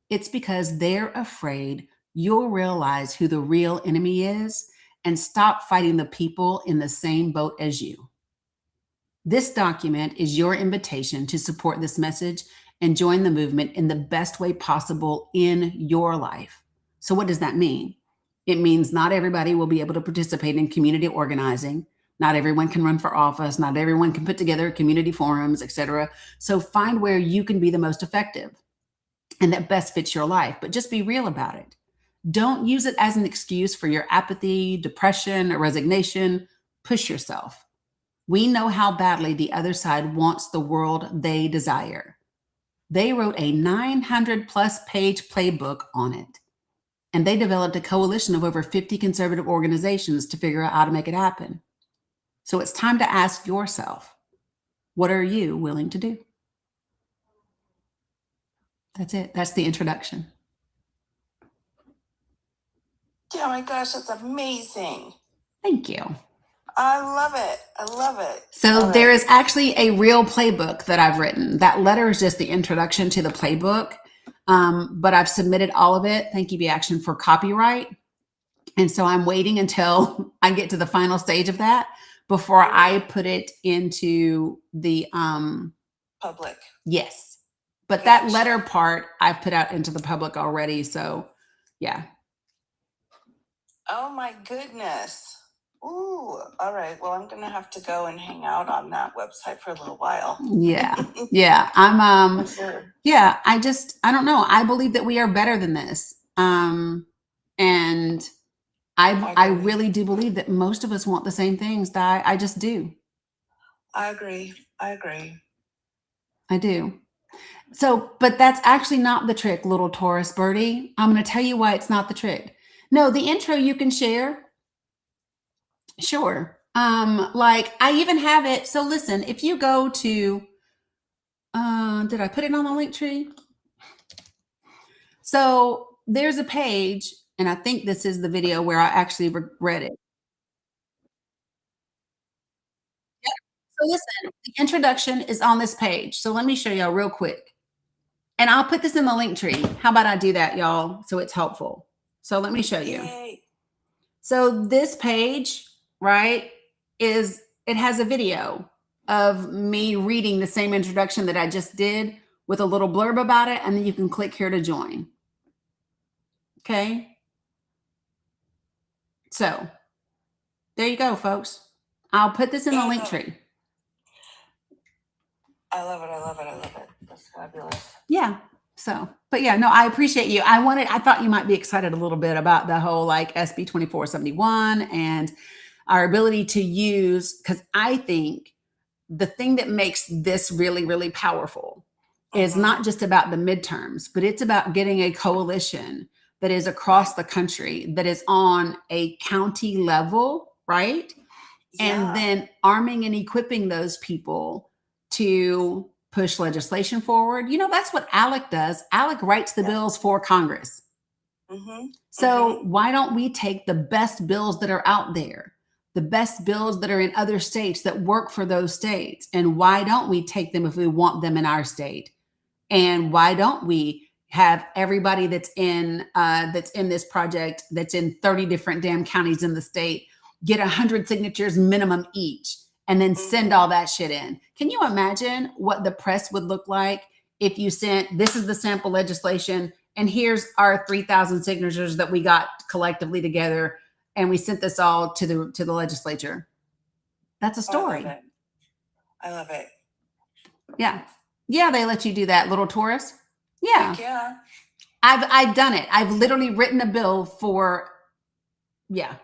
It's because they're afraid you'll realize who the real enemy is and stop fighting the people in the same boat as you. This document is your invitation to support this message and join the movement in the best way possible in your life. So what does that mean? It means not everybody will be able to participate in community organizing. Not everyone can run for office. Not everyone can put together community forums, etc. So find where you can be the most effective and that best fits your life, but just be real about it. Don't use it as an excuse for your apathy, depression, or resignation. Push yourself. We know how badly the other side wants the world they desire. They wrote a 900+ page playbook on it, and they developed a coalition of over 50 conservative organizations to figure out how to make it happen. So it's time to ask yourself, what are you willing to do? That's it. That's the introduction. Oh my gosh, that's amazing. Thank you. I love it. I love it. So there is actually a real playbook that I've written. That letter is just the introduction to the playbook, but I've submitted all of it, Thank You Be Action, for copyright. And so I'm waiting until I get to the final stage of that before I put it into the Public. Yes. But that letter part I've put out into the public already. So yeah. Oh my goodness. Ooh, all right. Well, I'm gonna have to go and hang out on that website for a little while. Yeah. Yeah. I'm Sure. yeah, I don't know. I believe that we are better than this. And I really do believe that most of us want the same things, Di. I just do. I agree. I agree. I do. So, but that's actually not the trick, little Taurus birdie. I'm going to tell you why it's not the trick. No, the intro you can share. Sure. Like I even have it. So listen, if you go to, did I put it on the link tree? So there's a page, and I think this is the video where I actually read it. Yeah. So listen, the introduction is on this page. So let me show y'all real quick. And I'll put this in the link tree. How about I do that, y'all? So it's helpful. So let me show you. Yay. So this page, right, it has a video of me reading the same introduction that I just did with a little blurb about it. And then you can click here to join. Okay. So there you go, folks. I'll put this in the link tree. I love it. I love it. I love it. That's fabulous. Yeah. So, but yeah, no, I appreciate you. I thought you might be excited a little bit about the whole like SB 2471 and our ability to use, because I think the thing that makes this really, really powerful is not just about the midterms, but it's about getting a coalition that is across the country, that is on a county level, right? And then arming and equipping those people to push legislation forward. You know, that's what ALEC does. ALEC writes the bills for Congress. So why don't we take the best bills that are out there, the best bills that are in other states that work for those states, and why don't we take them if we want them in our state? And why don't we have everybody that's in this project, that's in 30 different damn counties in the state, get 100 signatures minimum each, and then send all that shit in? Can you imagine what the press would look like if you sent, this is the sample legislation, and here's our 3,000 signatures that we got collectively together, and we sent this all to the legislature? That's a story. I love it. Yeah. Yeah, they let you do that, little Taurus. Yeah. Yeah. I've done it. I've literally written a bill for, yeah.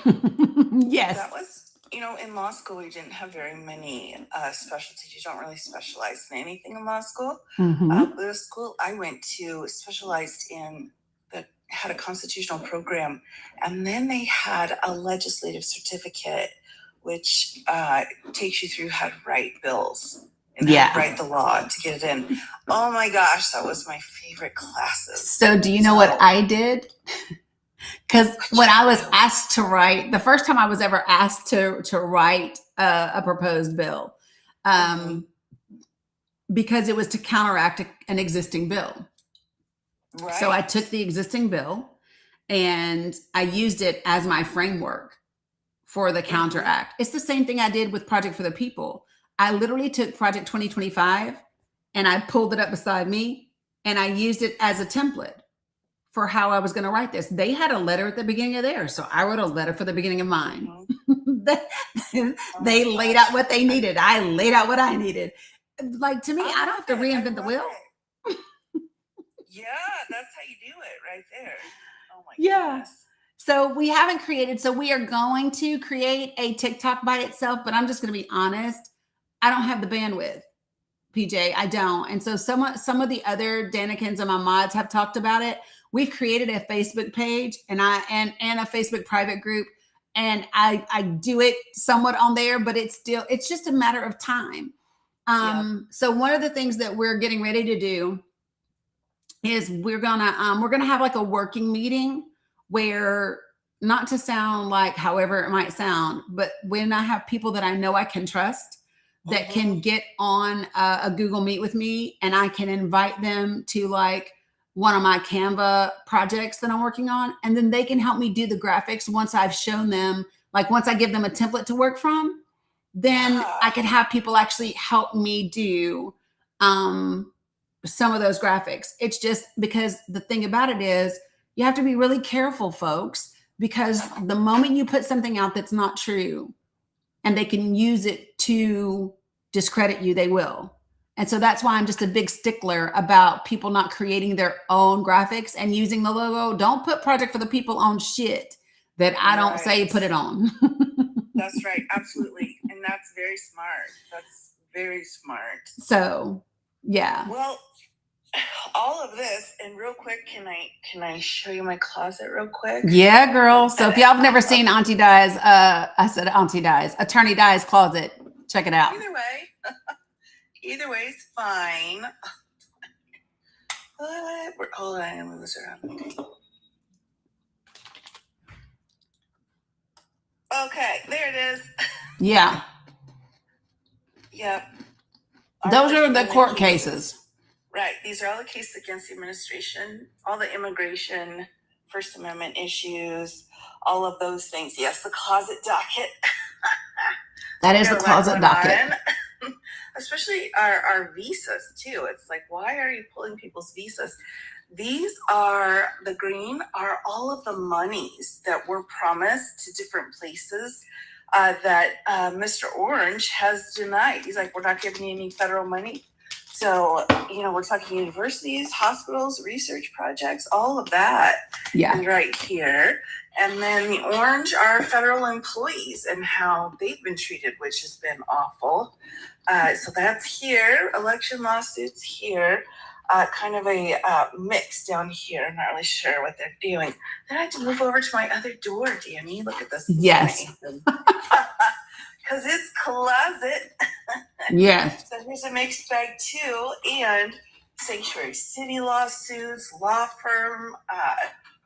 Yes. That was, in law school, we didn't have very many specialties. You don't really specialize in anything in law school. The school I went to specialized in, had a constitutional program, and then they had a legislative certificate, which takes you through how to write bills and how to write the law to get it in. Oh my gosh, that was my favorite classes. So do you know what I did? Because when I was asked to write, the first time I was ever asked to write a proposed bill, because it was to counteract an existing bill. Right. So I took the existing bill and I used it as my framework for the counteract. It's the same thing I did with Project for the People. I literally took Project 2025 and I pulled it up beside me and I used it as a template for how I was going to write this. They had a letter at the beginning of theirs, so I wrote a letter for the beginning of mine. They laid out what they needed. I laid out what I needed. Like, to me, I don't have to reinvent the wheel. Yeah, that's how you do it right there. Oh my goodness. So we haven't created, so we are going to create a TikTok by itself, but I'm just going to be honest. I don't have the bandwidth, PJ. I don't. And so some of the other Danikins and my mods have talked about it. We've created a Facebook page and a Facebook private group, and I do it somewhat on there, but it's just a matter of time. So one of the things that we're getting ready to do is we're gonna have like a working meeting where, not to sound like however it might sound, but when I have people that I know I can trust that can get on a Google Meet with me, and I can invite them to like one of my Canva projects that I'm working on, and then they can help me do the graphics once I've shown them, like once I give them a template to work from, then I could have people actually help me do some of those graphics. It's just because the thing about it is you have to be really careful, folks, because the moment you put something out that's not true and they can use it to discredit you, they will. And so that's why I'm just a big stickler about people not creating their own graphics and using the logo. Don't put Project for the People on shit that I don't say put it on. That's right. Absolutely. And that's very smart. That's very smart. So, yeah. Well, all of this, and real quick, can I show you my closet real quick? Yeah, girl. So if y'all have never seen Auntie Di's, Attorney Di's closet, check it out. Either way is fine. Hold on, move this around. Okay, there it is. Yeah. Yep. Those are the court cases. Right. These are all the cases against the administration, all the immigration, First Amendment issues, all of those things. Yes, the closet docket. That is the closet docket. Especially our visas, too. It's like, why are you pulling people's visas? These are, the green are all of the monies that were promised to different places that Mr. Orange has denied. He's like, we're not giving you any federal money. So, we're talking universities, hospitals, research projects, all of that. Yeah. And right here. And then the orange are federal employees and how they've been treated, which has been awful. So that's here. Election lawsuits here. Kind of a mix down here. I'm not really sure what they're doing. Then I had to move over to my other door, Dani. Look at this. Yes. Because it's closet. Yes. So here's a mixed bag too. And sanctuary city lawsuits, law firm,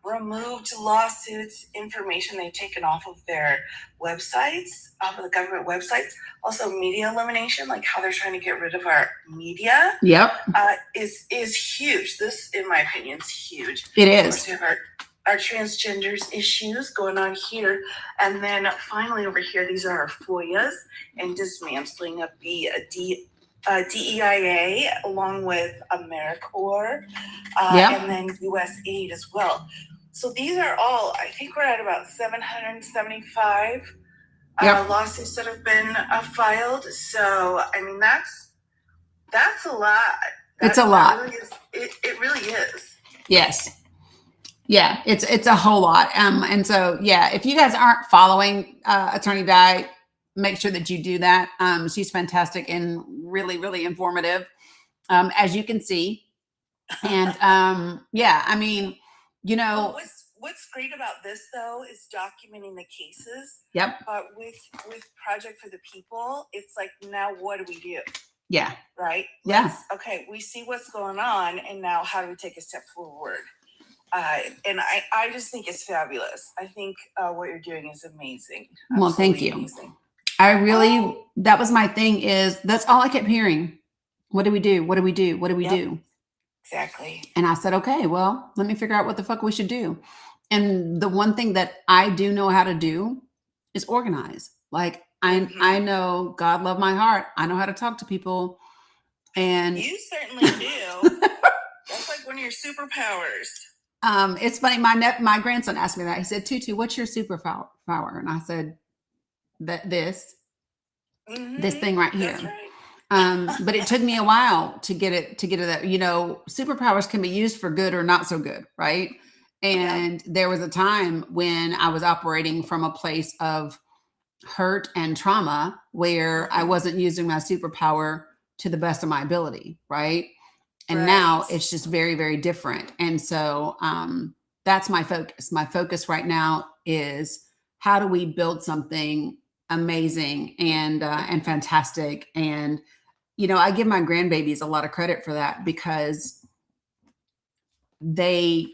removed lawsuits, information they've taken off of their websites, off of the government websites. Also media elimination, like how they're trying to get rid of our media, Yep. is huge. This, in my opinion, is huge. It Of is. course, we have our transgenders issues going on here. And then finally over here, these are our FOIAs and dismantling of the DEIA along with AmeriCorps Yep. and then USAID as well. So these are all, I think we're at about 775 Yep. lawsuits that have been filed. So, I mean, that's a lot. It's a lot. Really is, it really is. Yes. Yeah, it's a whole lot. And so, yeah, if you guys aren't following Attorney Di, make sure that you do that. She's fantastic and really, really informative, as you can see. And yeah, I mean, you know, what's great about this though is documenting the cases. Yep. But with Project for the People, it's like, now what do we do? Yeah. Right. Yeah. Okay, we see what's going on, and now how do we take a step forward? And I just think it's fabulous. I think what you're doing is amazing. Well, thank Absolutely you. amazing. I really, that was my thing, is that's all I kept hearing. What do we do? What do we do? What do we Yep. do? Exactly. And I said, okay, well, let me figure out what the fuck we should do. And the one thing that I do know how to do is organize. Like I know, God love my heart, I know how to talk to people. And You certainly do. That's like one of your superpowers. It's funny. My grandson asked me that. He said, "Tutu, what's your superpower?" And I said, this thing right here. That's right. But it took me a while to get it that, you know, superpowers can be used for good or not so good, right? And there was a time when I was operating from a place of hurt and trauma where I wasn't using my superpower to the best of my ability, right? And now it's just very, very different. And so that's my focus. My focus right now is, how do we build something amazing and fantastic? And, you know, I give my grandbabies a lot of credit for that, because they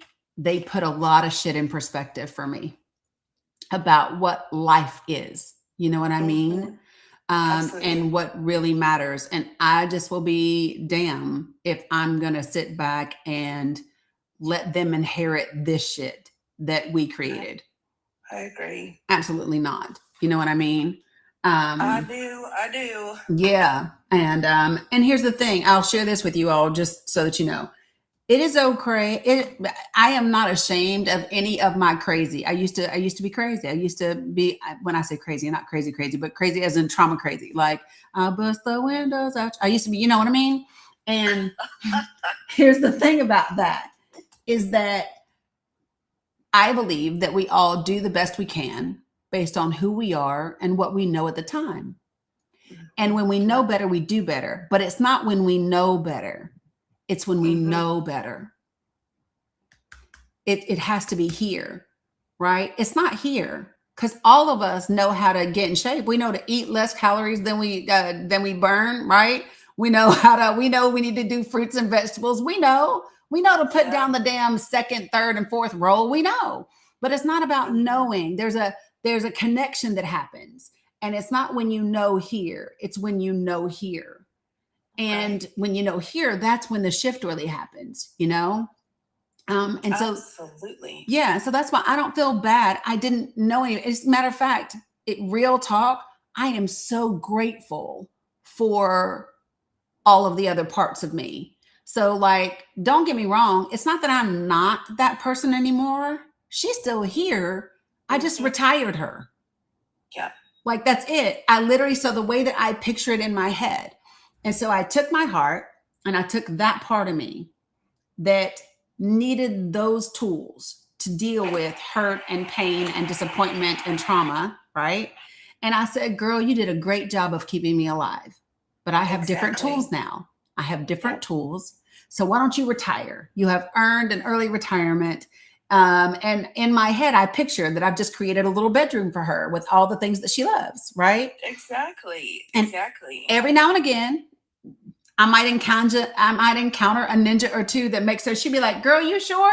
put a lot of shit in perspective for me about what life is. You know what I mean? And what really matters. And I just will be damn if I'm going to sit back and let them inherit this shit that we created. I agree. Absolutely not. You know what I mean? I do. Yeah. And here's the thing. I'll share this with you all just so that you know. It is okay. I am not ashamed of any of my crazy. I used to be crazy. I used to be, when I say crazy, not crazy, but crazy as in trauma crazy. Like, I'll bust the windows out. I used to be, you know what I mean? And here's the thing about that, is that I believe that we all do the best we can based on who we are and what we know at the time. And when we know better, we do better. But it's not when we know better. It's when we know better. It has to be here, right? It's not here, because all of us know how to get in shape. We know to eat less calories than we burn, right? We know we know we need to do fruits and vegetables. We know to put down the damn second, third, and fourth roll. We know, but it's not about knowing. There's a connection that happens, and it's not when you know here. It's when you know here. And when you know here, that's when the shift really happens, you know? And so, absolutely. Yeah. So that's why I don't feel bad. I didn't know any. As a matter of fact, real talk, I am so grateful for all of the other parts of me. So, like, don't get me wrong. It's not that I'm not that person anymore. She's still here. I just retired her. Yeah. Like, that's it. I literally, so the way that I picture it in my head. And so I took my heart and I took that part of me that needed those tools to deal with hurt and pain and disappointment and trauma, right? And I said, girl, you did a great job of keeping me alive. but I have different Exactly. tools now. I have different tools. So why don't you retire? You have earned an early retirement. And in my head, I picture that I've just created a little bedroom for her with all the things that she loves, right? Exactly. And Exactly. every now and again, I might encounter a ninja or two that makes her, she'd be like, girl, you sure?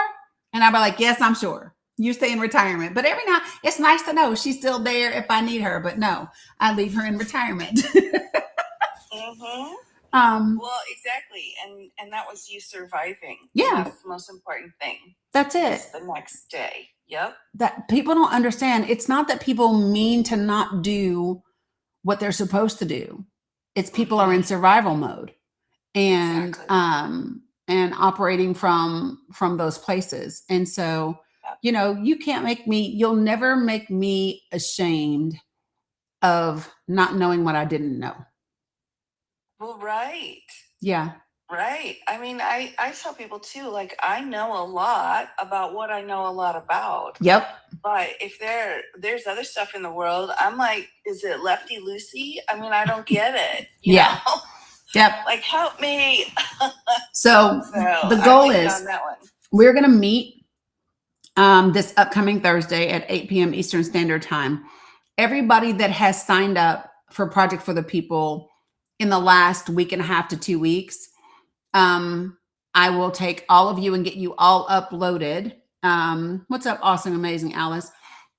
And I'd be like, yes, I'm sure. You stay in retirement. But every now, it's nice to know she's still there if I need her. But no, I leave her in retirement. Mm-hmm. um, Well, exactly. And that was you surviving. Yeah. That's the most important thing. That's it. Is the next day. Yep. That people don't understand. It's not that people mean to not do what they're supposed to do. It's people are in survival mode and Exactly. and operating from those places. And so, you know, you can't make me, you'll never make me ashamed of not knowing what I didn't know. Well, right. Yeah. Right. I mean, I tell people too, like, I know a lot about what I know a lot about. Yep. But if there's other stuff in the world, I'm like, is it lefty loosey? I mean, I don't get it. You Yeah. know? Yep. Like, help me. So the goal is on that one. we're going to meet this upcoming Thursday at 8 p.m. Eastern Standard Time. Everybody that has signed up for Project for the People in the last week and a half to 2 weeks, I will take all of you and get you all uploaded. What's up? Awesome. Amazing, Alice.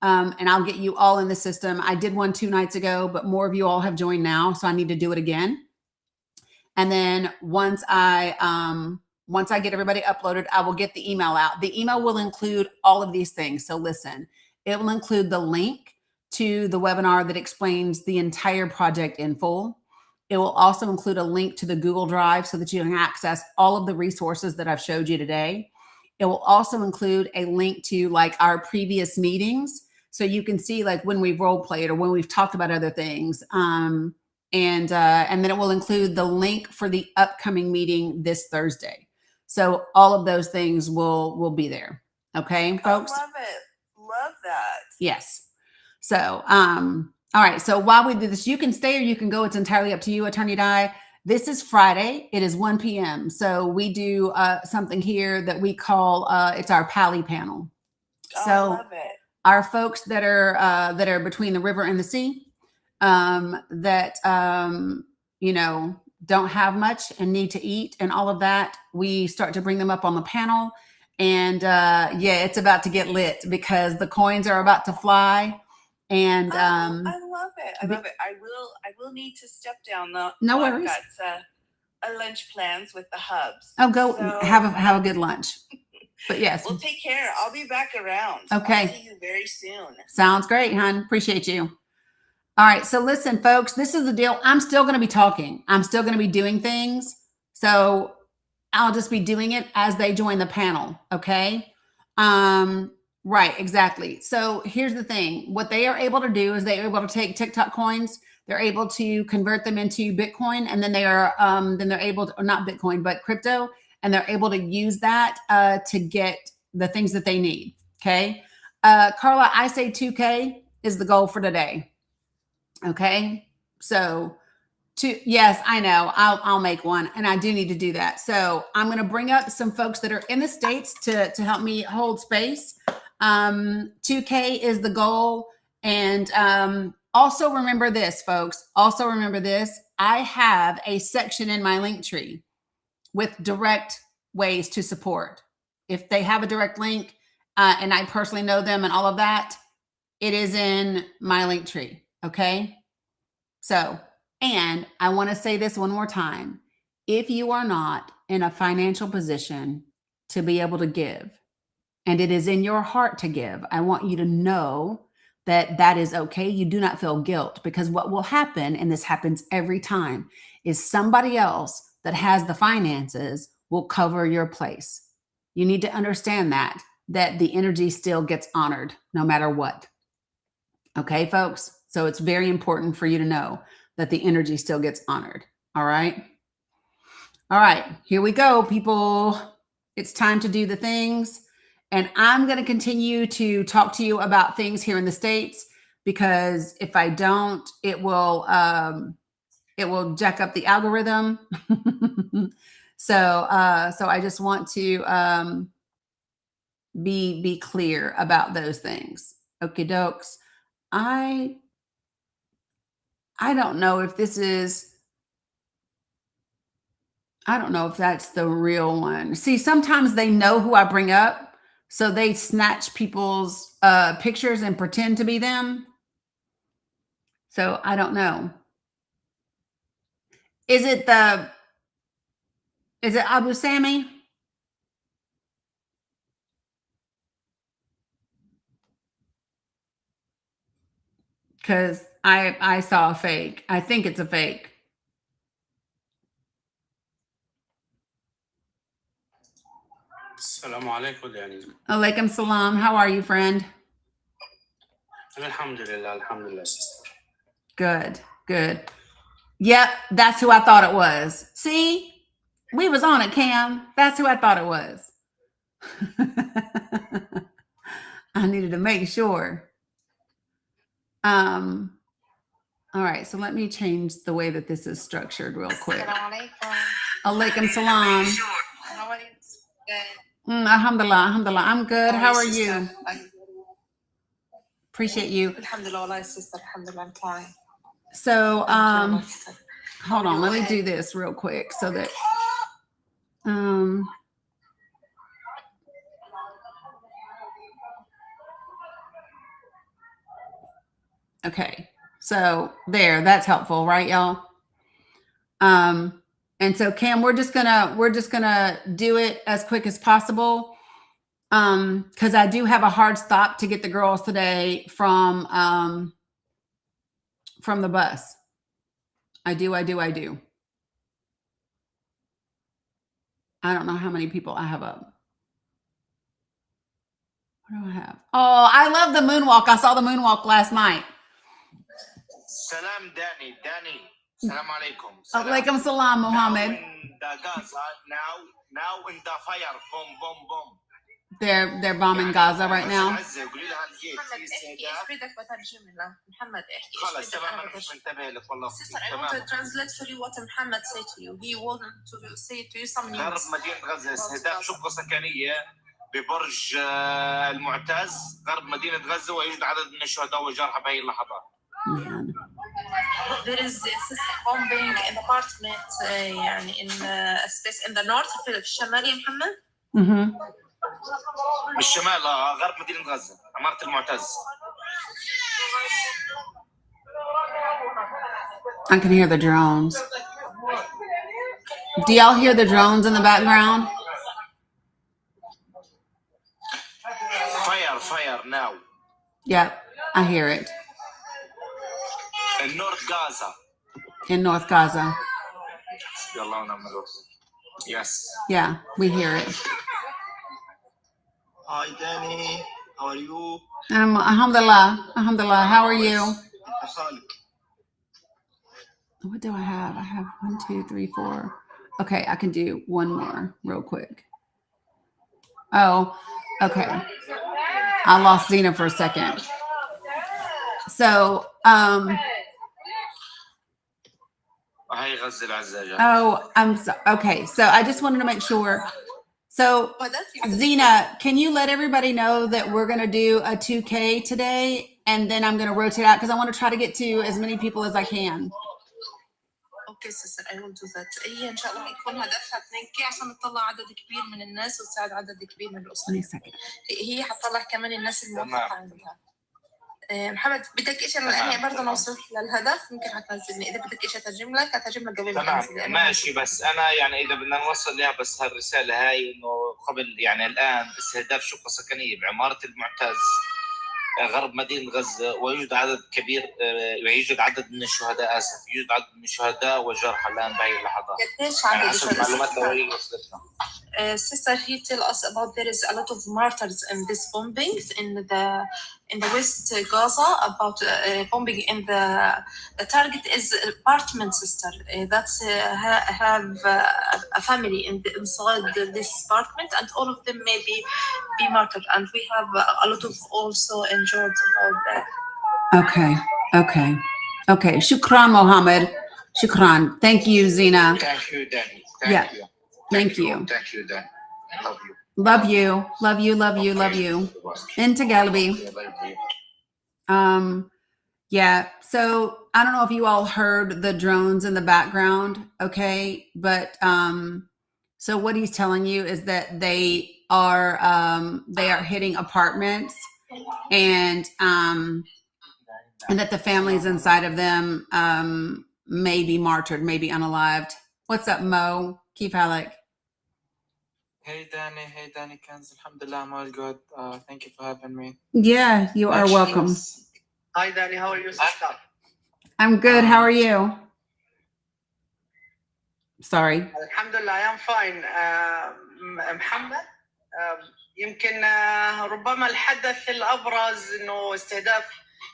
And I'll get you all in the system. I did one 2 nights ago, but more of you all have joined now. So I need to do it again. And then once I get everybody uploaded, I will get the email out. The email will include all of these things. So listen, it will include the link to the webinar that explains the entire project in full. It will also include a link to the Google Drive so that you can access all of the resources that I've showed you today. It will also include a link to like our previous meetings. So you can see like when we've role played or when we've talked about other things. And then it will include the link for the upcoming meeting this Thursday. So all of those things will be there. Okay, folks? I love it. Love that. Yes. So, all right. So while we do this, you can stay or you can go. It's entirely up to you, Attorney Di. This is Friday. It is 1 p.m. So we do something here that we call it's our Pally panel. Oh, So I love it. Our folks that are between the river and the sea, that you know, don't have much and need to eat and all of that, we start to bring them up on the panel. And yeah, it's about to get lit because the coins are about to fly. And I love it. I love it. I will need to step down though. No worries. I've got a lunch plans with the hubs. Oh, go So, have a good lunch. But yes. Well, take care. I'll be back around. Okay. I'll see you very soon. Sounds great, hon. Appreciate you. All right. So listen, folks, this is the deal. I'm still going to be talking. I'm still going to be doing things. So I'll just be doing it as they join the panel. Okay. Right. Exactly. So here's the thing. What they are able to do is they're able to take TikTok coins. They're able to convert them into Bitcoin. And then they're able to, or not Bitcoin, but crypto. And they're able to use that to get the things that they need. Okay. Carla, I say 2K is the goal for today. Okay. So yes, I know. I'll make one, and I do need to do that. So I'm going to bring up some folks that are in the States to help me hold space. 2K is the goal. And also remember this, folks. Also remember this. I have a section in my link tree with direct ways to support. If they have a direct link and I personally know them and all of that, it is in my link tree. Okay. So, and I want to say this one more time. If you are not in a financial position to be able to give, and it is in your heart to give, I want you to know that that is okay. You do not feel guilt, because what will happen, and this happens every time, is somebody else that has the finances will cover your place. You need to understand that the energy still gets honored no matter what. Okay, folks? So it's very important for you to know that the energy still gets honored. All right. All right, here we go, people. It's time to do the things. And I'm going to continue to talk to you about things here in the States, because if I don't, it will it will jack up the algorithm. So I just want to be clear about those things. Okie dokes. I don't know if this is, I don't know if that's the real one. See, sometimes they know who I bring up, so they snatch people's pictures and pretend to be them. So I don't know. Is it Abu Sami? Because I saw a fake. I think it's a fake. السلام عليكم داني. Alaikum salam. How are you, friend? Alhamdulillah, sister. Good, good. Yep, that's who I thought it was. See, we was on it, Cam. That's who I thought it was. I needed to make sure. All right, so let me change the way that this is structured real quick. Alaikum salam. How are you? Alhamdulillah, alhamdulillah. I'm good. How are you? Appreciate you. Alhamdulillah, sister. Alhamdulillah, I'm fine. So, hold on. Let me do this real quick so that, okay. So there, that's helpful, right, y'all? And so Cam, we're just gonna do it as quick as possible. Because I do have a hard stop to get the girls today from the bus. I do. I don't know how many people I have up. What do I have? Oh, I love the moonwalk. I saw the moonwalk last night. Salam Dani. Salam alaikum. Alaikum salam, Mohammed. Now in the Gaza, now in the fire, boom, boom, boom. They're bombing Gaza right now. خلاص تمام انا مش منتبه لك والله. Sister, I want to translate for you what Muhammad said to you. He wanted to say to you some news. غرب مدينة غزة استهداف شقة سكنية ببرج المعتز غرب مدينة غزة ويوجد عدد من الشهداء والجرحى بهذه اللحظات. There is sister bombing in apartment يعني in a space in the north في الشمال يا محمد. بالشمال غرب مدينة غزة عمارة المعتز. I can hear the drones. Do y'all hear the drones in the background? Fire now. Yep, I hear it. In North Gaza. In North Gaza. Yes. Yeah, we hear it. Hi, Dani. How are you? Alhamdulillah. Alhamdulillah. How are you? What do I have? I have 1, 2, 3, 4. Okay, I can do one more real quick. Oh, okay. I lost Zena for a second. So, oh, okay. So I just wanted to make sure. So, Zena, can you let everybody know that we're going to do a 2K today, and then I'm going to rotate out because I want to try to get to as many people as I can. Okay, sister, I will do that. هي إن شاء الله يكون هدفها 2K عشان تطلع عدد كبير من الناس وتساعد عدد كبير من الأسر. هي هتطلع كمان الناس الموافقة عندها. محمد بدك ايش انا برضه نوصل للهدف ممكن هتنزلني اذا بدك ايش اترجم لك قبل ما انزل. ماشي بس انا يعني اذا بدنا نوصل لها بس هالرساله هاي انه قبل يعني الان استهداف شقه سكنيه بعماره المعتز غرب مدينه غزه ويوجد عدد كبير يوجد عدد من الشهداء يوجد عدد من الشهداء والجرحى الان بهي اللحظات. قديش عدد الشهداء؟ Sister, he tell us about there is a lot of martyrs in this bombings in the West Gaza about bombing in the target is apartment, sister. That's have a family inside this apartment and all of them may be martyred and we have a lot of also enjoyed about that. Okay. Shukran, Mohammed. Shukran. Thank you, Zina. Thank you, Dani. Yeah. Thank you. Thank you. Thank you, Dani. Love you. Love you. Love you. Love you. Love you. Into Galaby. Okay, bye bye. Yeah. So I don't know if you all heard the drones in the background. Okay. But, so what he's telling you is that they are hitting apartments and that the families inside of them, may be martyred, may be unalived. What's up, Mo? Keep Halleck. Hey Dani, Kenz. Alhamdulillah, I'm all good. Thank you for having me. Yeah, you are welcome. Hi Dani, how are you, sister? I'm good. How are you? Sorry. Alhamdulillah, I am fine. محمد يمكن ربما الحدث الأبرز إنه استهداف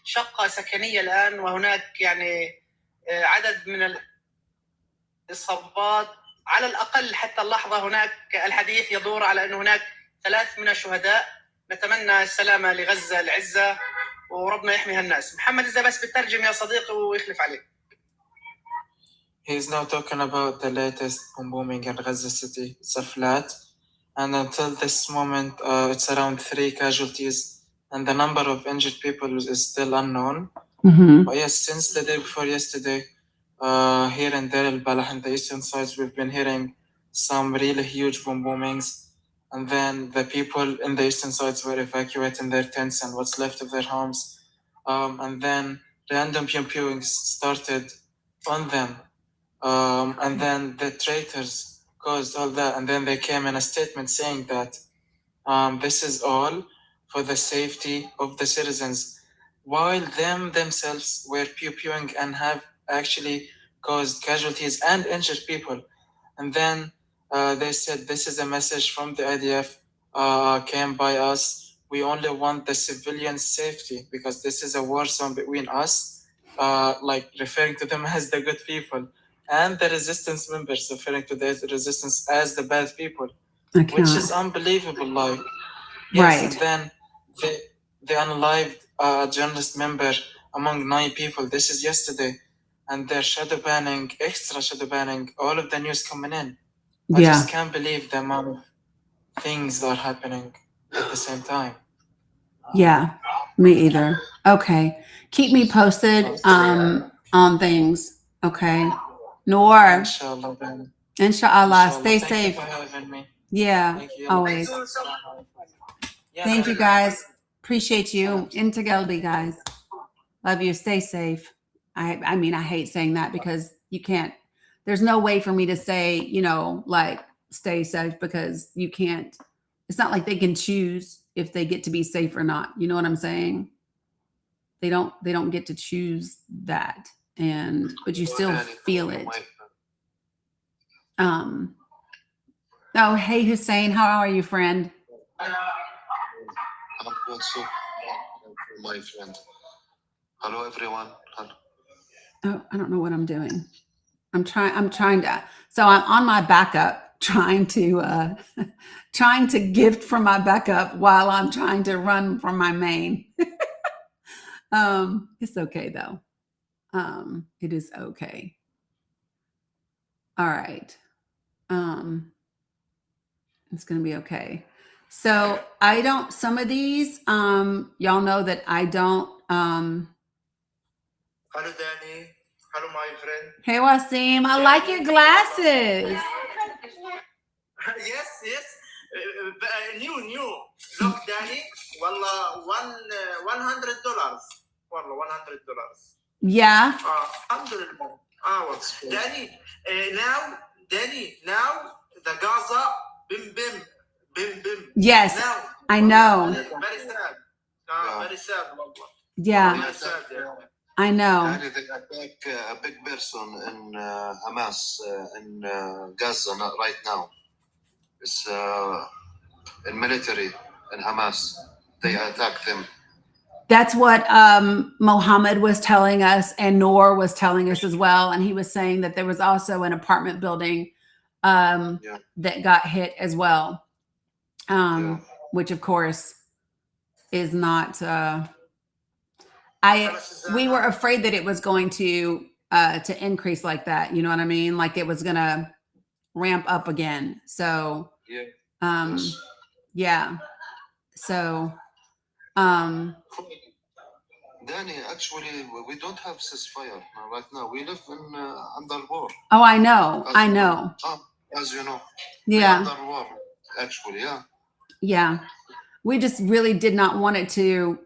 شقة سكنية الآن، وهناك يعني عدد من الإصابات على الأقل حتى اللحظة. هناك الحديث يدور على أن هناك 3 من الشهداء. نتمنى السلامة لغزة العزة وربنا يحمي هالناس. محمد إذا بس بترجم يا صديقي ويخلف عليك. He's now talking about the latest bombing in Gaza City. It's a flat, and until this moment, it's around 3 casualties, and the number of injured people is still unknown. Mm-hmm. But yes, since the day before yesterday, here in Deir al-Balah in the eastern sides, we've been hearing some really huge bombings, and then the people in the eastern sides were evacuating their tents and what's left of their homes, and then random pew-pewings started on them. And then the traitors caused all that, and then they came in a statement saying that this is all for the safety of the citizens, while themselves were pew-pewing and have actually caused casualties and injured people. And then they said this is a message from the IDF, came by us. We only want the civilian safety because this is a war zone between us, like referring to them as the good people, and the resistance members, referring to the resistance as the bad people, which is unbelievable. Like, yes, Right. and then they unalived a journalist member among 9 people. This is yesterday, and they're extra shadow banning all of the news coming in. I just can't believe the amount of things that are happening at the same time. Yeah, me either. Okay. Keep me posted on things. Okay. Noor. Inshallah, then. Inshallah. Stay Thank safe. you for having me. Yeah, Thank you. always. Yeah, Thank you, guys. Appreciate you. Into Gelby, guys. Love you. Stay safe. I mean, I hate saying that because you can't, there's no way for me to say, you know, like stay safe, because you can't, it's not like they can choose if they get to be safe or not. You know what I'm saying? They don't get to choose that. But you still feel it. Oh, hey, Hussein, how are you, friend? I'm good, so my friend. Hello, everyone. Hello. Oh, I don't know what I'm doing. I'm trying to, so I'm on my backup, trying to gift from my backup while I'm trying to run from my main. It's okay though. It is okay. All right. It's going to be okay. So some of these, y'all know that I don't, Hello Dani. Hello my friend. hey Wasim, I like your glasses. Yes. New. Look Dani. والله $100. والله $100. Yeah. Alhamdulillah. What's Dani? Now the Gaza bim. Yes, Now I know. very sad. Very sad. Yeah, Very sad. Yeah. I know. They attack a big person in Hamas in Gaza right now. It's in military in Hamas. They attack them. That's what Mohammed was telling us, and Noor was telling us as well. And he was saying that there was also an apartment building that got hit as well, which of course is not. We were afraid that it was going to to increase like that. You know what I mean? Like it was gonna ramp up again. So Yeah. yes. Yeah. So Danny, actually, we don't have ceasefire right now. We live in under war. Oh, I know. I know. As you know. Yeah. Under war, actually, yeah. Yeah. We just really did not want it to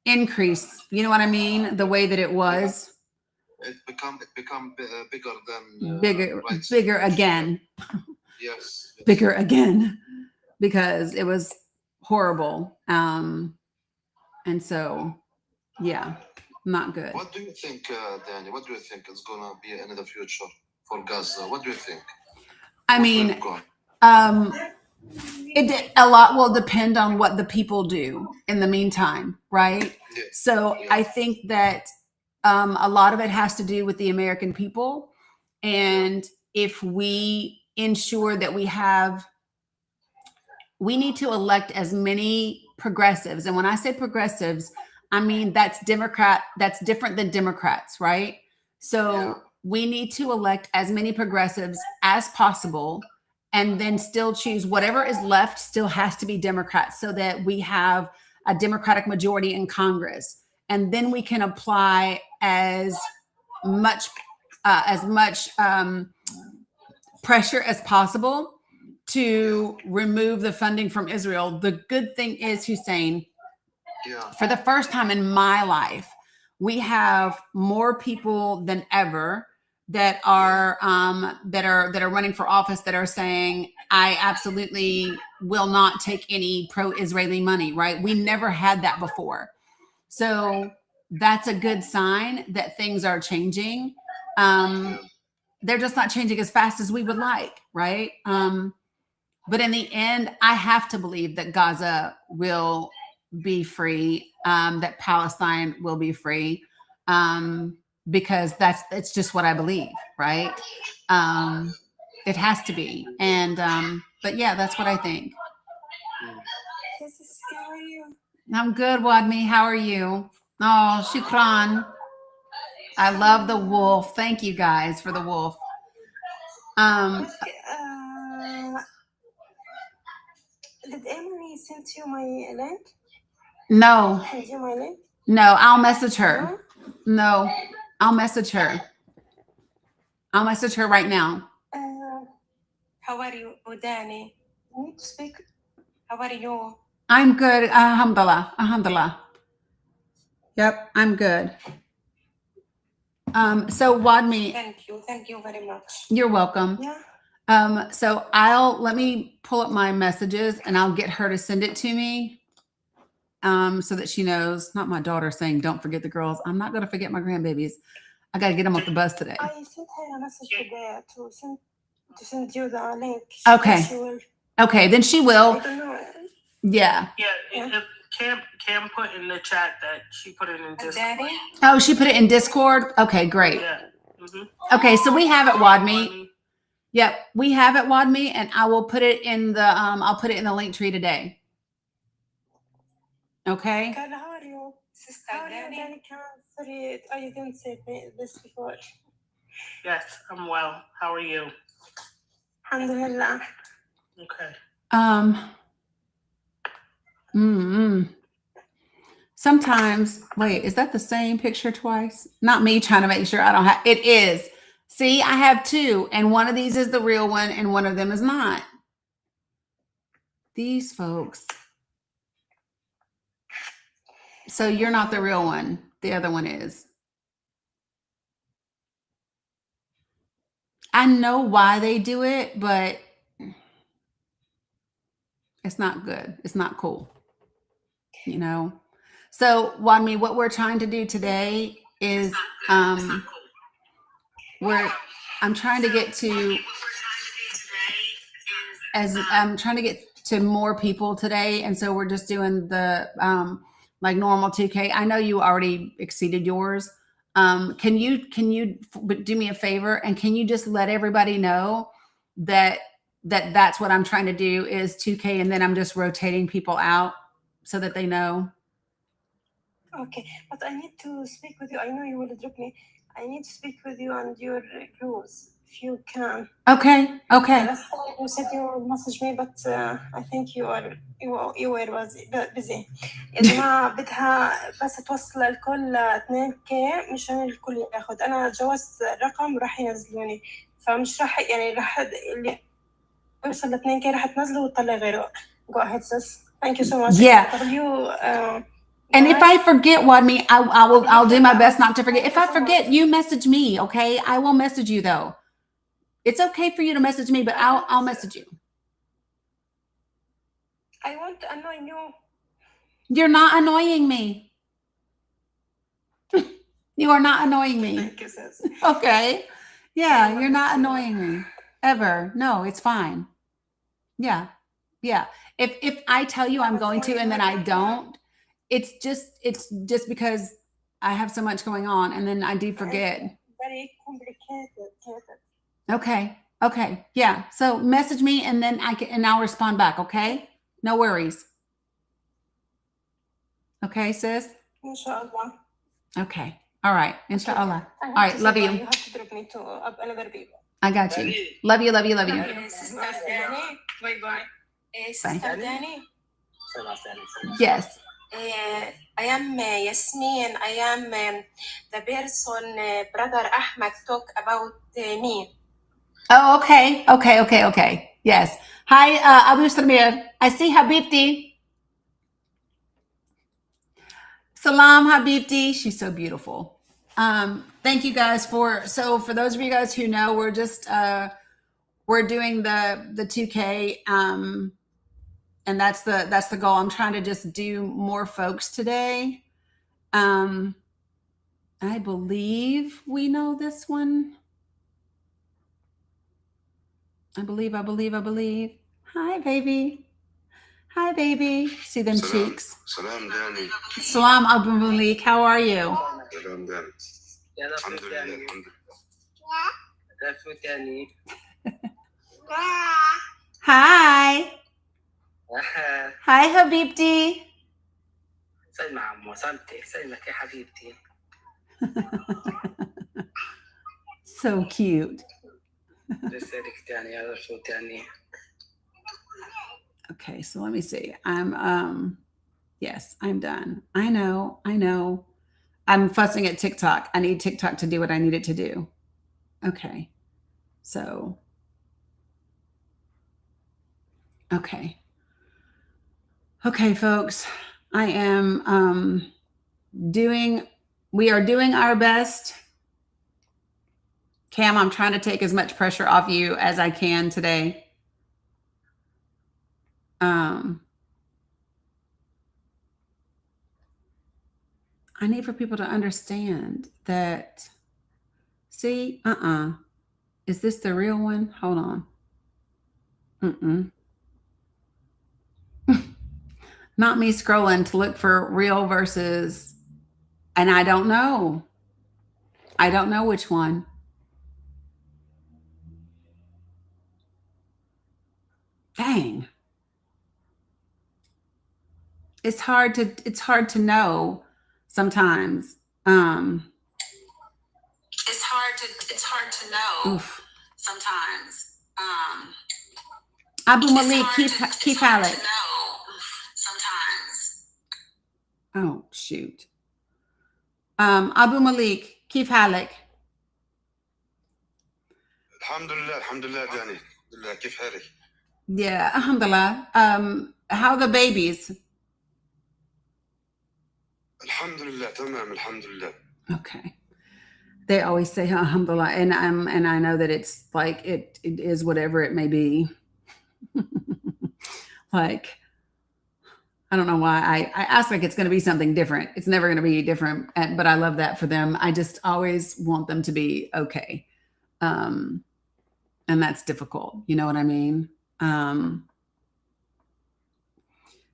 increase. You know what I mean? The way that it was. It become bigger than bigger again. Yes. Bigger again, because it was horrible. And so, yeah, not good. What do you think, Danny? What do you think is gonna be in the future for Gaza? What do you think? I mean, a lot will depend on what the people do in the meantime, right? Yeah. So I think that a lot of it has to do with the American people. And if we ensure that we need to elect as many progressives. And when I say progressives, I mean that's different than Democrats, right? So we need to elect as many progressives as possible, and then still choose whatever is left still has to be Democrats, so that we have a Democratic majority in Congress. And then we can apply as much pressure as possible to remove the funding from Israel. The good thing is, Hussein, for the first time in my life, we have more people than ever that are running for office that are saying, I absolutely will not take any pro-Israeli money, right? We never had that before. So that's a good sign that things are changing. They're just not changing as fast as we would like, right? But in the end, I have to believe that Gaza will be free, that Palestine will be free, because it's just what I believe, right? It has to be. And but yeah, that's what I think. How are you? I'm good, Wadmi. How are you? Oh, shukran. I love the wolf. Thank you guys for the wolf. Did Emily send you my link? No. Send you my link? No, I'll message her. No, I'll message her. I'll message her right now. How are you, Dani? You need to speak. How are you? I'm good. Alhamdulillah. Alhamdulillah. Yep, I'm good. So Wadmi. Thank you very much. You're welcome. Yeah. So let me pull up my messages and I'll get her to send it to me. So that she knows, not my daughter saying, don't forget the girls. I'm not going to forget my grandbabies. I got to get them off the bus today. I sent her a message today to send you the link. Okay. Okay, then she will. I don't know. Yeah. Yeah. Cam put in the chat that she put it in Discord. Oh, she put it in Discord? Okay, great. Yeah. Mm-hmm. Okay, so we have it, Wadmi. Yep, we have it, Wadmi, and I will put it in the I'll put it in the link tree today. Okay. Carla, how are you? Sister Dani. Sorry, I didn't say this before. Yes, I'm well. How are you? Alhamdulillah. Okay. Sometimes, wait, is that the same picture twice? Not me trying to make sure I don't have, it is. See, I have two, and one of these is the real one, and one of them is not. These folks. So you're not the real one. The other one is. I know why they do it, but it's not good. It's not cool. You know? So, Wadmi, what we're trying to do today is I'm trying to get to more people today, and so we're just doing the like normal 2K. I know you already exceeded yours. Can you do me a favor, and can you just let everybody know that's what I'm trying to do is 2K, and then I'm just rotating people out so that they know. Okay, but I need to speak with you. I know you will drop me. I need to speak with you and your crews if you can. Okay. Okay. Last time you said you would message me, but I think you were busy. يا جماعة بدها بس توصل الكل 2K مشان الكل ياخد. أنا جوزت رقم راح ينزلوني، فمش راح يعني راح اللي يوصل ل 2K راح تنزله وتطلع غيره. Go ahead, sis. Thank you so much. Yeah. And if I forget, Wadmi, I'll do my best not to forget. If I forget, you message me, okay? I will message you though. It's okay for you to message me, but I'll message you. I want to annoy you. You're not annoying me. You are not annoying me. Thank you, sis. Okay. Yeah, you're not annoying me ever. No, it's fine. Yeah. Yeah. If I tell you I'm going to and then I don't, it's just because I have so much going on and then I do forget. Very complicated. Okay. Okay. Yeah. So message me and then I'll respond back. Okay. No worries. Okay, sis. Inshallah. Okay. All right. Inshallah. All right. Love you. You have to drop me to another people. I got you. Love you. Love you. Love you. Sister Dani. Bye. Sister Dani. Yes. I am Yasmin. I am the person Brother Ahmed talk about me. Oh, okay. Okay. Yes. Hi, Abu Samir. I see Habibti. Salam, Habibti. She's so beautiful. Thank you guys for those of you guys who know, we're just we're doing the 2K and that's the goal. I'm trying to just do more folks today. I believe we know this one. I believe. Hi, baby. See them cheeks. Salam, Dani. Salam, Abu Malik. How are you? Salam, Dani. Hi. Hi, Habibti. سلمى عمو سلمتك سلمك يا حبيبتي. So cute. رسالك تاني هذا شو تاني. Okay, so let me see. Yes, I'm done. I know. I'm fussing at TikTok. I need TikTok to do what I need it to do. Okay. So, okay, folks, I am we are doing our best. Cam, I'm trying to take as much pressure off you as I can today. I need for people to understand that, see, is this the real one? Hold on. Not me scrolling to look for real versus, and I don't know. Which one. Dang. It's hard to know sometimes. It's hard to know. Oof. Sometimes. Abu Malik, keep Alec. Sometimes. Oh shoot. Abu Malik, keep Alec. Alhamdulillah, Dani. كيف حالك? Yeah, alhamdulillah. How are the babies? Alhamdulillah, tamam, alhamdulillah. Okay. They always say alhamdulillah, and I know that it's like it is whatever it may be. Like, I don't know why I ask like it's going to be something different. It's never going to be different, but I love that for them. I just always want them to be okay. And that's difficult. You know what I mean?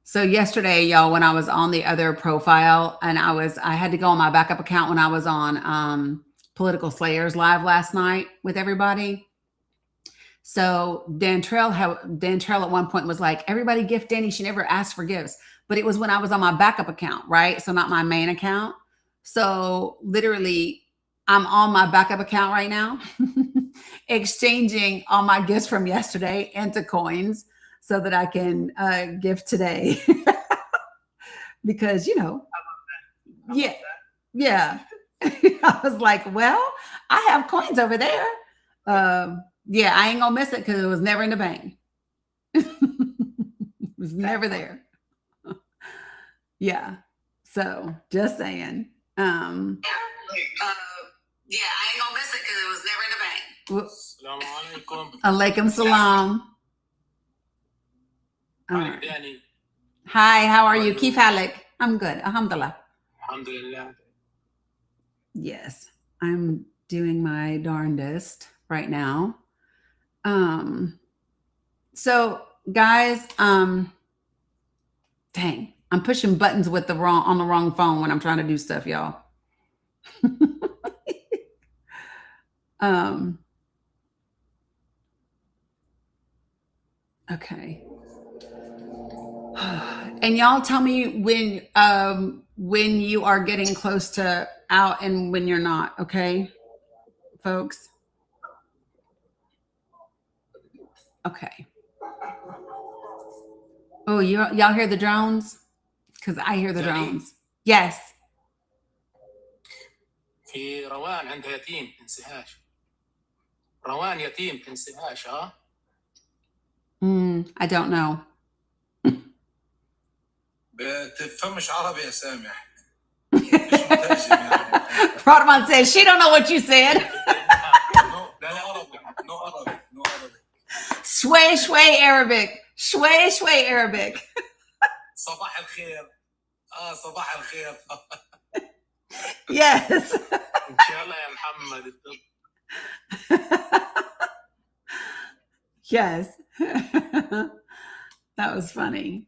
So yesterday, y'all, when I was on the other profile and I had to go on my backup account when I was on Political Slayers live last night with everybody. So Dantrell at one point was like, everybody gift Dani. She never asked for gifts, but it was when I was on my backup account, right? So not my main account. So literally I'm on my backup account right now, exchanging all my gifts from yesterday into coins so that I can give today. Because, yeah, yeah. I was like, well, I have coins over there. Yeah, I ain't gonna miss it because it was never in the bank. It was never there. Yeah. So just saying. Yeah, I ain't gonna miss it because it was never in the bank. Assalamu alaikum. Alaikum salam. All Hi, right. Dani. Hi, how are How are you? you? Kif halik? I'm good. Alhamdulillah. Alhamdulillah. Yes, I'm doing my darndest right now. So guys, dang, I'm pushing buttons with the wrong phone when I'm trying to do stuff, y'all. Okay. And y'all tell me when you are getting close to out and when you're not, okay, folks? Okay. Oh, y'all hear the drones? Because I hear the Dani? drones. Yes. في روان عندها يتيم تنسيهاش. روان يتيم تنسيهاش ها؟ I don't know. بتفهمش عربي يا سامح. مش مترجم يعني. Rodman says she don't know what you said. لا عربي. No Arabic. No Arabic. Shway Arabic. Shway Arabic. صباح الخير. صباح الخير. Yes. إن شاء الله يا محمد. Yes. That was funny.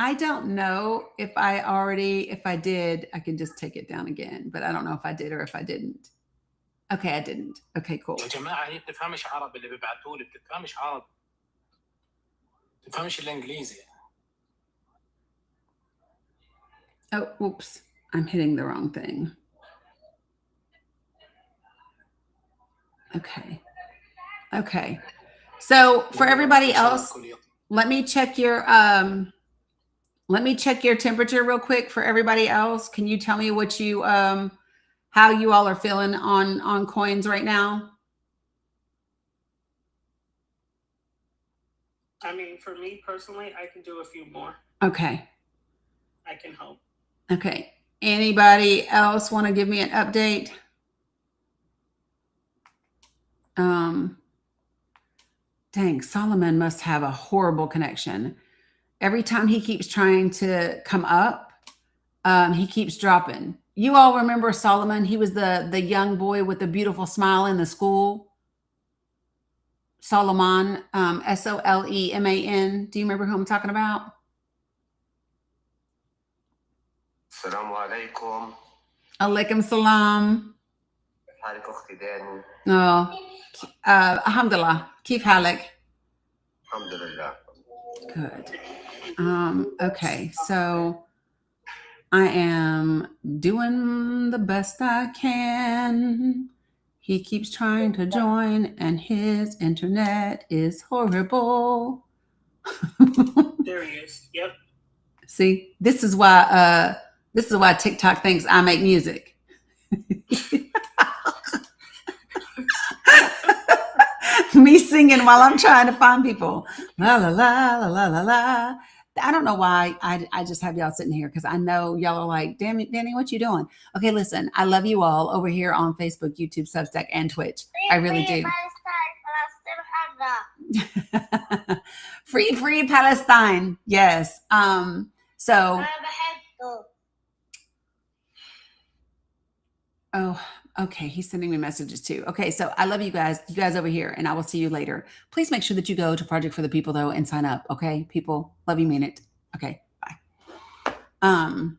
I don't know if I did, I can just take it down again, but I don't know if I did or if I didn't. Okay, I didn't. Okay, cool. يا جماعة هي بتفهمش عربي اللي بيبعتوا لي بتفهمش عربي. بتفهمش الإنجليزي. Oh, oops. I'm hitting the wrong thing. Okay. So for everybody else, let me check your temperature real quick for everybody else. Can you tell me what you how you all are feeling on coins right now? I mean, for me personally, I can do a few more. Okay. I can help. Okay. Anybody else want to give me an update? Dang, Solomon must have a horrible connection. Every time he keeps trying to come up, he keeps dropping. You all remember Solomon? He was the young boy with the beautiful smile in the school. Solomon, Soleman. Do you remember who I'm talking about? السلام عليكم. Alaikum salam. حالك أختي داني؟ No. Alhamdulillah. Keep halik. الحمد لله. Good. Okay, so I am doing the best I can. He keeps trying to join and his internet is horrible. There he is. Yep. See, this is why TikTok thinks I make music. Me singing while I'm trying to find people. La la la la la la la. I don't know why I just have y'all sitting here because I know y'all are like, Dani, what you doing? Okay, listen, I love you all over here on Facebook, YouTube, Substack, and Twitch. I really do. Free Palestine. Yes. So. Oh, okay. He's sending me messages too. Okay. So I love you guys over here, and I will see you later. Please make sure that you go to Project for the People though and sign up. Okay. People, love you, mean it. Okay. Bye.